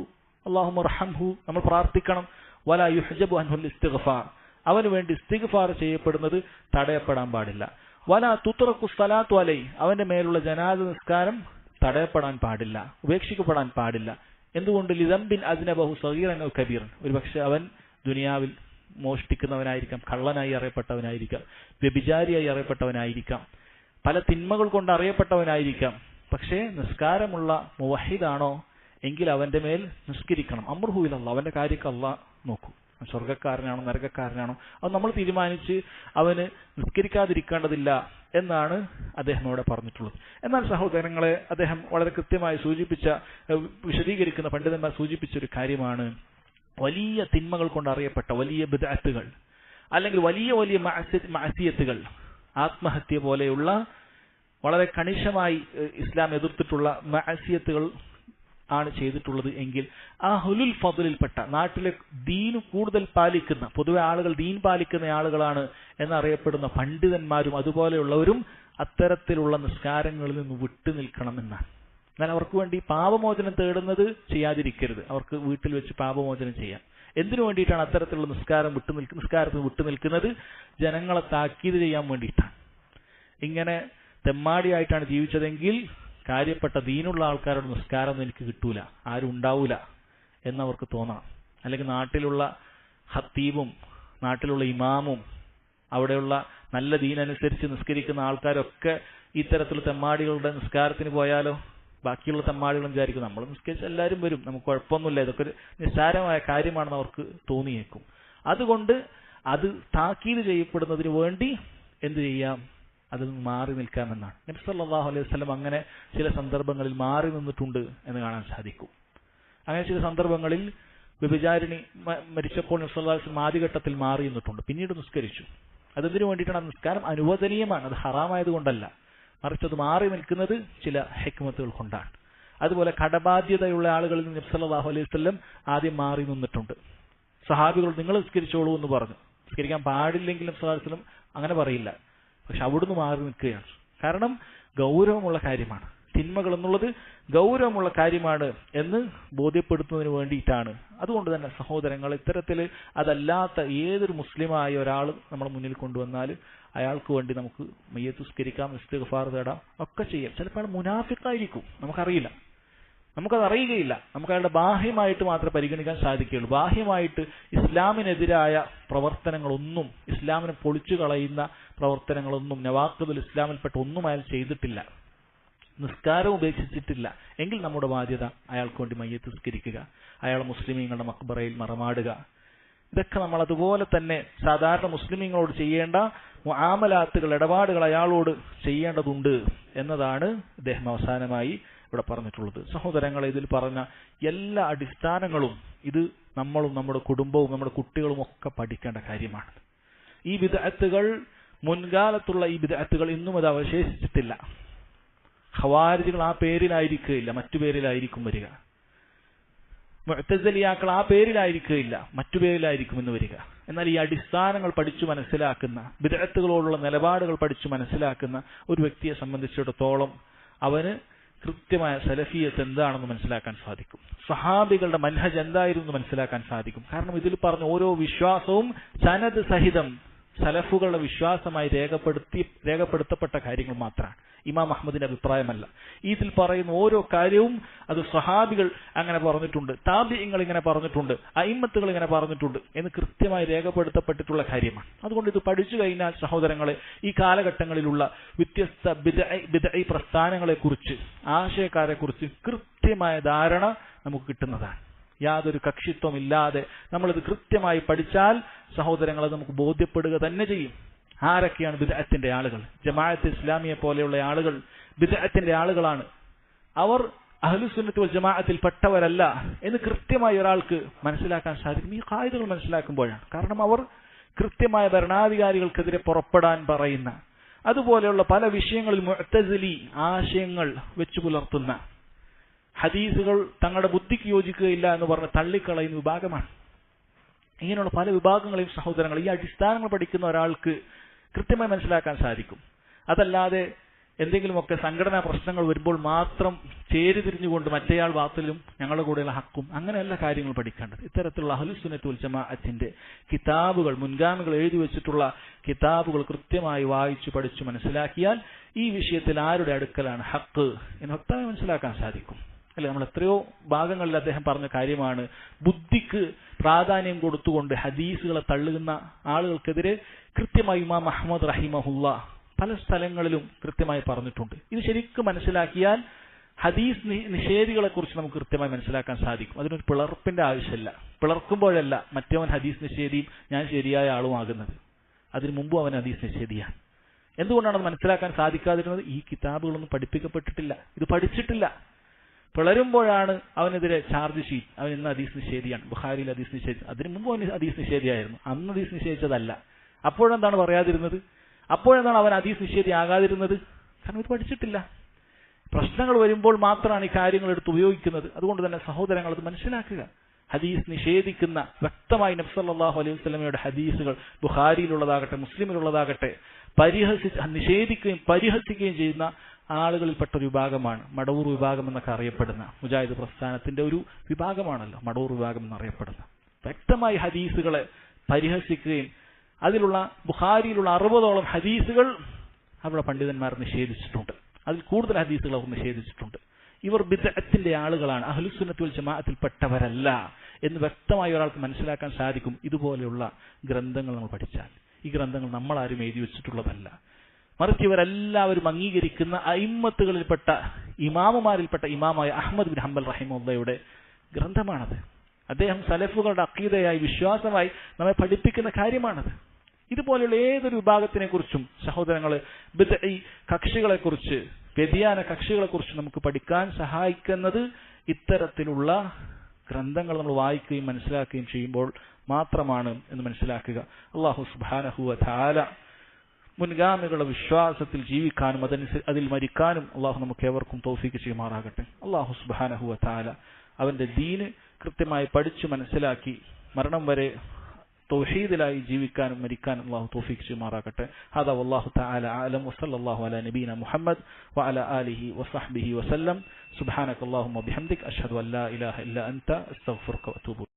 അല്ലാഹുമ്മ റഹംഹു നമ്മൾ പ്രാർത്ഥിക്കണം. വലാ യുഹ്ജബു അൻഹുൽ ഇസ്തിഗ്ഫാർ, അവന് വേണ്ടി ഇസ്തിഗ്ഫാർ ചെയ്യപ്പെടുന്നത് തടയപ്പെടാൻ പാടില്ല. വലാ തുത്രഖു സ്വലാത്തു അലൈഹി, അവന്റെ മേലുള്ള ജനാസ നിസ്കാരം തടയപ്പെടാൻ പാടില്ല, ഉപേക്ഷിക്കപ്പെടാൻ പാടില്ല. എന്തുകൊണ്ട്? ലിദംബിൻ അസ്നബഹു സഗീറൻ ഔ കബീറൻ, ഒരുപക്ഷെ അവൻ ദുനിയാവിൽ മോഷ്ടിക്കുന്നവനായിരിക്കാം, കള്ളനായി അറിയപ്പെട്ടവനായിരിക്കാം, വ്യഭിചാരിയായി അറിയപ്പെട്ടവനായിരിക്കാം, പല തിന്മകൾ കൊണ്ട് അറിയപ്പെട്ടവനായിരിക്കാം. പക്ഷേ നിസ്കാരമുള്ള മുവഹിദാണോ എങ്കിൽ അവന്റെ മേൽ നിസ്കരിക്കണം. അംറുഹു ഇലല്ലാഹ്, അവന്റെ കാര്യങ്ങൾ അല്ലാഹ് നോക്കൂ. സ്വർഗ്ഗക്കാരനാണോ നരകക്കാരനാണോ അത് നമ്മൾ തീരുമാനിച്ച് അവന് നിസ്കരിക്കാതിരിക്കേണ്ടതില്ല എന്നാണ് അദ്ദേഹം ഇവിടെ പറഞ്ഞിട്ടുള്ളത്. എന്നാൽ സഹോദരങ്ങളെ, അദ്ദേഹം വളരെ കൃത്യമായി വിശദീകരിക്കുന്ന പണ്ഡിതന്മാർ സൂചിപ്പിച്ച ഒരു കാര്യമാണ്, വലിയ തിന്മകൾ കൊണ്ട് അറിയപ്പെട്ട വലിയ ബിദ്അത്തുകൾ അല്ലെങ്കിൽ വലിയ വലിയ മഅസിയത്തുകൾ, ആത്മഹത്യ പോലെയുള്ള വളരെ കണിശമായി ഇസ്ലാം എതിർത്തിട്ടുള്ള മഅസിയത്തുകൾ ആണ് ചെയ്തിട്ടുള്ളത് എങ്കിൽ ആ ഹുലുൽ ഫദ്ലിൽപ്പെട്ട, നാട്ടിലെ ദീന് കൂടുതൽ പാലിക്കുന്ന, പൊതുവെ ആളുകൾ ദീൻ പാലിക്കുന്ന ആളുകളാണ് എന്നറിയപ്പെടുന്ന പണ്ഡിതന്മാരും അതുപോലെയുള്ളവരും അത്തരത്തിലുള്ള നിസ്കാരങ്ങളിൽ നിന്ന് വിട്ടു നിൽക്കണമെന്നാണ്. എന്നാൽ അവർക്ക് വേണ്ടി പാപമോചനം തേടുന്നത് ചെയ്യാതിരിക്കരുത്. അവർക്ക് വീട്ടിൽ വെച്ച് പാപമോചനം ചെയ്യാം. എന്തിനു വേണ്ടിയിട്ടാണ് അത്തരത്തിലുള്ള നിസ്കാരത്തിന് വിട്ടു നിൽക്കുന്നത്? ജനങ്ങളെ താക്കീത് ചെയ്യാൻ വേണ്ടിയിട്ടാണ്. ഇങ്ങനെ തെമ്മാടിയായിട്ടാണ് ജീവിച്ചതെങ്കിൽ കാര്യപ്പെട്ട ദീനുള്ള ആൾക്കാരുടെ നിസ്കാരം എനിക്ക് കിട്ടൂല, ആരും ഉണ്ടാവൂല എന്നവർക്ക് തോന്നണം. അല്ലെങ്കിൽ നാട്ടിലുള്ള ഖത്തീബും നാട്ടിലുള്ള ഇമാമും അവിടെയുള്ള നല്ല ദീനനുസരിച്ച് നിസ്കരിക്കുന്ന ആൾക്കാരൊക്കെ ഇത്തരത്തിലുള്ള തെമ്മാടികളുടെ നിസ്കാരത്തിന് പോയാലോ ബാക്കിയുള്ള തെമ്മാടികളും വിചാരിക്കും നമ്മൾ നിസ്കരിച്ച് എല്ലാവരും വരും, നമുക്ക് കുഴപ്പമൊന്നുമില്ല, ഇതൊക്കെ ഒരു നിസ്സാരമായ കാര്യമാണെന്ന് അവർക്ക് തോന്നിയേക്കും. അതുകൊണ്ട് അത് താക്കീത് ചെയ്യപ്പെടുന്നതിന് വേണ്ടി എന്ത് ചെയ്യാം? അതിൽ നിന്ന് മാറി നിൽക്കാമെന്നാണ്. നബി സല്ലല്ലാഹു അലൈഹി വസല്ലം അങ്ങനെ ചില സന്ദർഭങ്ങളിൽ മാറി നിന്നിട്ടുണ്ട് എന്ന് കാണാൻ സാധിക്കും. അങ്ങനെ ചില സന്ദർഭങ്ങളിൽ വ്യഭിചാരിണി മരിച്ചപ്പോൾ നബി സല്ലല്ലാഹു അലൈഹി വസല്ലം ആദ്യഘട്ടത്തിൽ മാറി നിന്നിട്ടുണ്ട്, പിന്നീട് നിസ്കരിച്ചു. അതെന്തിനു വേണ്ടിയിട്ടാണ്? നിസ്കാരം അനുവദനീയമാണ്, അത് ഹറാമായത് കൊണ്ടല്ല, മറിച്ച് അത് മാറി നിൽക്കുന്നത് ചില ഹിക്മത്തുകൾ കൊണ്ടാണ്. അതുപോലെ കടബാധ്യതയുള്ള ആളുകളിൽ നിന്ന് നബി സല്ലല്ലാഹു അലൈഹി വസല്ലം ആദ്യം മാറി നിന്നിട്ടുണ്ട്. സഹാബികൾ നിങ്ങൾ നിസ്കരിച്ചോളൂ എന്ന് പറഞ്ഞു. നിസ്കരിക്കാൻ പാടില്ലെങ്കിലും നബി സല്ലല്ലാഹു അലൈഹി വസല്ലം അങ്ങനെ പറയില്ല, പക്ഷെ അവിടുന്ന് മാറി നിൽക്കുകയാണ്. കാരണം ഗൗരവമുള്ള കാര്യമാണ്, തിന്മകൾ എന്നുള്ളത് ഗൗരവമുള്ള കാര്യമാണ് എന്ന് ബോധ്യപ്പെടുത്തുന്നതിന് വേണ്ടിയിട്ടാണ്. അതുകൊണ്ട് തന്നെ സഹോദരങ്ങൾ, ഇത്തരത്തിൽ അതല്ലാത്ത ഏതൊരു മുസ്ലിമായ ഒരാൾ നമ്മുടെ മുന്നിൽ കൊണ്ടുവന്നാൽ അയാൾക്ക് വേണ്ടി നമുക്ക് മയ്യത്ത് നിസ്കരിക്കാം, ഇസ്തിഗ്ഫാർ തേടാം, ഒക്കെ ചെയ്യാം. ചിലപ്പോൾ അയാൾ മുനാഫിക്കായിരിക്കും, നമുക്കറിയില്ല, നമുക്കത് അറിയുകയില്ല. നമുക്ക് അയാളുടെ ബാഹ്യമായിട്ട് മാത്രമേ പരിഗണിക്കാൻ സാധിക്കുകയുള്ളൂ. ബാഹ്യമായിട്ട് ഇസ്ലാമിനെതിരായ പ്രവർത്തനങ്ങളൊന്നും, ഇസ്ലാമിനെ പൊളിച്ചു കളയുന്ന പ്രവർത്തനങ്ങളൊന്നും, നവാഖിദുൽ ഇസ്ലാമിൽപ്പെട്ട ഒന്നും അയാൾ ചെയ്തിട്ടില്ല, നിസ്കാരം ഉപേക്ഷിച്ചിട്ടില്ല എങ്കിൽ നമ്മുടെ ബാധ്യത അയാൾക്ക് വേണ്ടി മയ്യത്ത് നിസ്കരിക്കുക, അയാൾ മുസ്ലിമീങ്ങളുടെ മഖ്ബറയിൽ മറമാടുക. ഇതൊക്കെ നമ്മൾ അതുപോലെ തന്നെ സാധാരണ മുസ്ലിമീങ്ങളോട് ചെയ്യേണ്ട മുആമലാത്തുകൾ, ഇടപാടുകൾ അയാളോട് ചെയ്യേണ്ടതുണ്ട് എന്നതാണ് അദ്ദേഹം അവസാനമായി ഇവിടെ പറഞ്ഞിട്ടുള്ളത്. സഹോദരങ്ങളെ, ഇതിൽ പറഞ്ഞ എല്ലാ അടിസ്ഥാനങ്ങളും ഇത് നമ്മളും നമ്മുടെ കുടുംബവും നമ്മുടെ കുട്ടികളും ഒക്കെ പഠിക്കേണ്ട കാര്യമാണ്. ഈ ബിദ്അത്തുകൾ, മുൻകാലത്തുള്ള ഈ ബിദ്അത്തുകൾ ഇന്നും അത് അവശേഷിച്ചിട്ടില്ല. ഖവാരിജികൾ ആ പേരിലായിരിക്കുകയില്ല, മറ്റു പേരിലായിരിക്കും വരിക. മുഅ്തസിലിയാക്കൾ ആ പേരിലായിരിക്കുകയില്ല, മറ്റു പേരിലായിരിക്കും എന്ന് വരിക. എന്നാൽ ഈ അടിസ്ഥാനങ്ങൾ പഠിച്ചു മനസ്സിലാക്കുന്ന, ബിദ്അത്തുകളോടുള്ള നിലപാടുകൾ പഠിച്ചു മനസ്സിലാക്കുന്ന ഒരു വ്യക്തിയെ സംബന്ധിച്ചിടത്തോളം അവന് കൃത്യമായ സലഫിയത്ത് എന്താണെന്ന് മനസ്സിലാക്കാൻ സാധിക്കും, സഹാബികളുടെ മൻഹജ് എന്തായിരുന്നു മനസ്സിലാക്കാൻ സാധിക്കും. കാരണം ഇതിൽ പറഞ്ഞ ഓരോ വിശ്വാസവും സനദ് സഹിതം സലഫുകളുടെ വിശ്വാസമായി രേഖപ്പെടുത്തപ്പെട്ട കാര്യങ്ങൾ മാത്രമാണ്, ഇമാം അഹ്മദിന്റെ അഭിപ്രായമല്ല. ഇതിൽ പറയുന്ന ഓരോ കാര്യവും അത് സ്വഹാബികൾ അങ്ങനെ പറഞ്ഞിട്ടുണ്ട്, താബിഈങ്ങൾ ഇങ്ങനെ പറഞ്ഞിട്ടുണ്ട്, അയിമ്മത്തുകൾ ഇങ്ങനെ പറഞ്ഞിട്ടുണ്ട് എന്ന് കൃത്യമായി രേഖപ്പെടുത്തപ്പെട്ടിട്ടുള്ള കാര്യമാണ്. അതുകൊണ്ട് ഇത് പഠിച്ചു കഴിഞ്ഞാൽ സഹോദരങ്ങളെ, ഈ കാലഘട്ടങ്ങളിലുള്ള വ്യത്യസ്ത ബിദ്അ പ്രസ്ഥാനങ്ങളെക്കുറിച്ച്, ആശയക്കാരെക്കുറിച്ച് കൃത്യമായ ധാരണ നമുക്ക് കിട്ടുന്നതാണ്. യാതൊരു കക്ഷിത്വം ഇല്ലാതെ നമ്മളിത് കൃത്യമായി പഠിച്ചാൽ സഹോദരങ്ങളെ നമുക്ക് ബോധ്യപ്പെടുക തന്നെ ചെയ്യും. ആരൊക്കെയാണ് ബിദ്അത്തിന്റെ ആളുകൾ? ജമാഅത്ത് ഇസ്ലാമിയെ പോലെയുള്ള ആളുകൾ ബിദ്അത്തിന്റെ ആളുകളാണ്. അവർ അഹ്ലുസുന്നത്ത് വൽ ജമാഅത്തിൽ പെട്ടവരല്ല എന്ന് കൃത്യമായി ഒരാൾക്ക് മനസ്സിലാക്കാൻ സാധിക്കും ഈ ഖായിദകൾ മനസ്സിലാക്കുമ്പോഴാണ്. കാരണം അവർ കൃത്യമായ ഭരണാധികാരികൾക്കെതിരെ പുറപ്പെടാൻ പറയുന്ന, അതുപോലെയുള്ള പല വിഷയങ്ങളിൽ മുഅ്തസിലി ആശയങ്ങൾ വെച്ചു പുലർത്തുന്ന, ഹദീസുകൾ തങ്ങളുടെ ബുദ്ധിക്ക് യോജിക്കുകയില്ല എന്ന് പറഞ്ഞ് തള്ളിക്കളയുന്ന വിഭാഗമാണ്. ഇങ്ങനെയുള്ള പല വിഭാഗങ്ങളെയും സഹോദരങ്ങൾ ഈ അടിസ്ഥാനങ്ങൾ പഠിക്കുന്ന ഒരാൾക്ക് കൃത്യമായി മനസ്സിലാക്കാൻ സാധിക്കും. അതല്ലാതെ എന്തെങ്കിലുമൊക്കെ സംഘടനാ പ്രശ്നങ്ങൾ വരുമ്പോൾ മാത്രം ചേരി തിരിഞ്ഞുകൊണ്ട് മറ്റേയാൾ ബാത്തിലും ഞങ്ങളുടെ കൂടെയുള്ള ഹക്കും, അങ്ങനെയല്ല കാര്യങ്ങൾ പഠിക്കേണ്ടത്. ഇത്തരത്തിലുള്ള അഹ്ലുസുന്നത്ത് വൽ ജമാഅത്തിന്റെ കിതാബുകൾ, മുൻഗാമികൾ എഴുതി വെച്ചിട്ടുള്ള കിതാബുകൾ കൃത്യമായി വായിച്ചു പഠിച്ചു മനസ്സിലാക്കിയാൽ ഈ വിഷയത്തിൽ ആരുടെ അടുക്കലാണ് ഹക്ക് എന്ന് വ്യക്തമായി മനസ്സിലാക്കാൻ സാധിക്കും. അല്ലെ, നമ്മൾ എത്രയോ ഭാഗങ്ങളിൽ അദ്ദേഹം പറഞ്ഞ കാര്യമാണ്. ബുദ്ധിക്ക് പ്രാധാന്യം കൊടുത്തുകൊണ്ട് ഹദീസുകളെ തള്ളുന്ന ആളുകൾക്കെതിരെ കൃത്യമായി ഇമാം അഹ്മദ് റഹിമഹുല്ല പല സ്ഥലങ്ങളിലും കൃത്യമായി പറഞ്ഞിട്ടുണ്ട്. ഇത് ശരിക്കും മനസ്സിലാക്കിയാൽ ഹദീസ് നിഷേധികളെ കുറിച്ച് നമുക്ക് കൃത്യമായി മനസ്സിലാക്കാൻ സാധിക്കും. അതിനൊരു പിളർപ്പിന്റെ ആവശ്യമില്ല. പിളർക്കുമ്പോഴല്ല മറ്റവൻ ഹദീസ് നിഷേധിയും ഞാൻ ശരിയായ ആളുമാകുന്നത്. അതിനു മുമ്പും അവൻ ഹദീസ് നിഷേധിയാണ്. എന്തുകൊണ്ടാണ് അത് മനസ്സിലാക്കാൻ സാധിക്കാതിരുന്നത്? ഈ കിതാബുകളൊന്നും പഠിപ്പിക്കപ്പെട്ടിട്ടില്ല, ഇത് പഠിച്ചിട്ടില്ല. പിളരുമ്പോഴാണ് അവനെതിരെ ചാർജ് ഷീറ്റ്, അവൻ ഇന്ന് ഹദീസ് നിഷേധിയാണ്, ബുഖാരിയിൽ ഹദീസ് നിഷേധിച്ചു. അതിനു മുമ്പ് അവൻ ഹദീസ് നിഷേധിയായിരുന്നു, അന്ന് ഹദീസ് നിഷേധിച്ചതല്ല. അപ്പോഴെന്താണ് പറയാതിരുന്നത്? അപ്പോഴെന്താണ് അവൻ ഹദീസ് നിഷേധിയാകാതിരുന്നത്? കാരണം ഇത് പഠിച്ചിട്ടില്ല. പ്രശ്നങ്ങൾ വരുമ്പോൾ മാത്രമാണ് ഈ കാര്യങ്ങൾ എടുത്ത് ഉപയോഗിക്കുന്നത്. അതുകൊണ്ട് തന്നെ സഹോദരങ്ങൾ അത് മനസ്സിലാക്കുക. ഹദീസ് നിഷേധിക്കുന്ന വ്യക്തമായി നബി സല്ലല്ലാഹു അലൈഹി വസല്ലമയുടെ ഹദീസുകൾ ബുഖാരിയിലുള്ളതാകട്ടെ മുസ്ലിമിലുള്ളതാകട്ടെ നിഷേധിക്കുകയും പരിഹസിക്കുകയും ചെയ്യുന്ന ആളുകളിൽപ്പെട്ട ഒരു വിഭാഗമാണ് മടവൂർ വിഭാഗം എന്നൊക്കെ അറിയപ്പെടുന്ന മുജാഹിദ് പ്രസ്ഥാനത്തിന്റെ ഒരു വിഭാഗമാണല്ലോ മടവൂർ വിഭാഗം എന്നറിയപ്പെടുന്ന. വ്യക്തമായി ഹദീസുകളെ പരിഹസിക്കുകയും അതിലുള്ള ബുഖാരിയിലുള്ള 60ഓളം ഹദീസുകൾ അവിടെ പണ്ഡിതന്മാർ നിഷേധിച്ചിട്ടുണ്ട്. അതിൽ കൂടുതൽ ഹദീസുകൾ അവർ നിഷേധിച്ചിട്ടുണ്ട്. ഇവർ ബിദ്അത്തിന്റെ ആളുകളാണ്, അഹ്ലുസുന്നത്ത് വൽ ജമാഅത്തിൽപ്പെട്ടവരല്ല എന്ന് വ്യക്തമായി ഒരാൾക്ക് മനസ്സിലാക്കാൻ സാധിക്കും ഇതുപോലെയുള്ള ഗ്രന്ഥങ്ങൾ നമ്മൾ പഠിച്ചാൽ. ഈ ഗ്രന്ഥങ്ങൾ നമ്മൾ ആരും എഴുതി വെച്ചിട്ടുള്ളതല്ല, മറിച്ച് ഇവരെല്ലാവരും അംഗീകരിക്കുന്ന അയിമ്മത്തുകളിൽപ്പെട്ട ഇമാമുമാരിൽപ്പെട്ട ഇമാമായ അഹ്മദ് ബിൻ ഹംബൽ റഹിമഹുള്ളയുടെ ഗ്രന്ഥമാണത്. അദ്ദേഹം സലഫുകളുടെ അഖീദയായി വിശ്വാസമായി നമ്മെ പഠിപ്പിക്കുന്ന കാര്യമാണത്. ഇതുപോലെയുള്ള ഏതൊരു വിഭാഗത്തിനെ കുറിച്ചും സഹോദരങ്ങളെ ബിദ്ഈ കക്ഷികളെക്കുറിച്ച്, വ്യതിയാന കക്ഷികളെക്കുറിച്ച് നമുക്ക് പഠിക്കാൻ സഹായിക്കുന്നത് ഇത്തരത്തിലുള്ള ഗ്രന്ഥങ്ങൾ നമ്മൾ വായിക്കുകയും മനസ്സിലാക്കുകയും ചെയ്യുമ്പോൾ മാത്രമാണ് എന്ന് മനസ്സിലാക്കുക. അല്ലാഹു സുബ്ഹാനഹു വ തആല മുൻഗാമികളുടെ വിശ്വാസത്തിൽ ജീവിക്കാനും അതിൽ മരിക്കാനും അള്ളാഹു നമുക്ക് ഏവർക്കും തൗഫീക്ക് ചെയ്യുമാറാകട്ടെ. അല്ലാഹു സുബ്ഹാനഹു വ തആല അവന്റെ ദീന് കൃത്യമായി പഠിച്ചു മനസ്സിലാക്കി മരണം വരെ തൗഹീദിലായി ജീവിക്കാനും മരിക്കാനും അല്ലാഹു തൗഫീക്ക് ചെയ്യുമാറാകട്ടെ. ഹദാ വല്ലാഹു തആല അഅലം വസല്ലല്ലാഹു അലാ നബീന മുഹമ്മദ് വഅലാ ആലിഹി വസഹ്ബിഹി വസല്ലം. സുബ്ഹാനക അല്ലാഹുമ്മ ബിഹംദിക അഷ്ഹദു അൻ ലാ ഇലാഹ ഇല്ല അൻത അസ്തഗ്ഫിറുക വഅതൂബു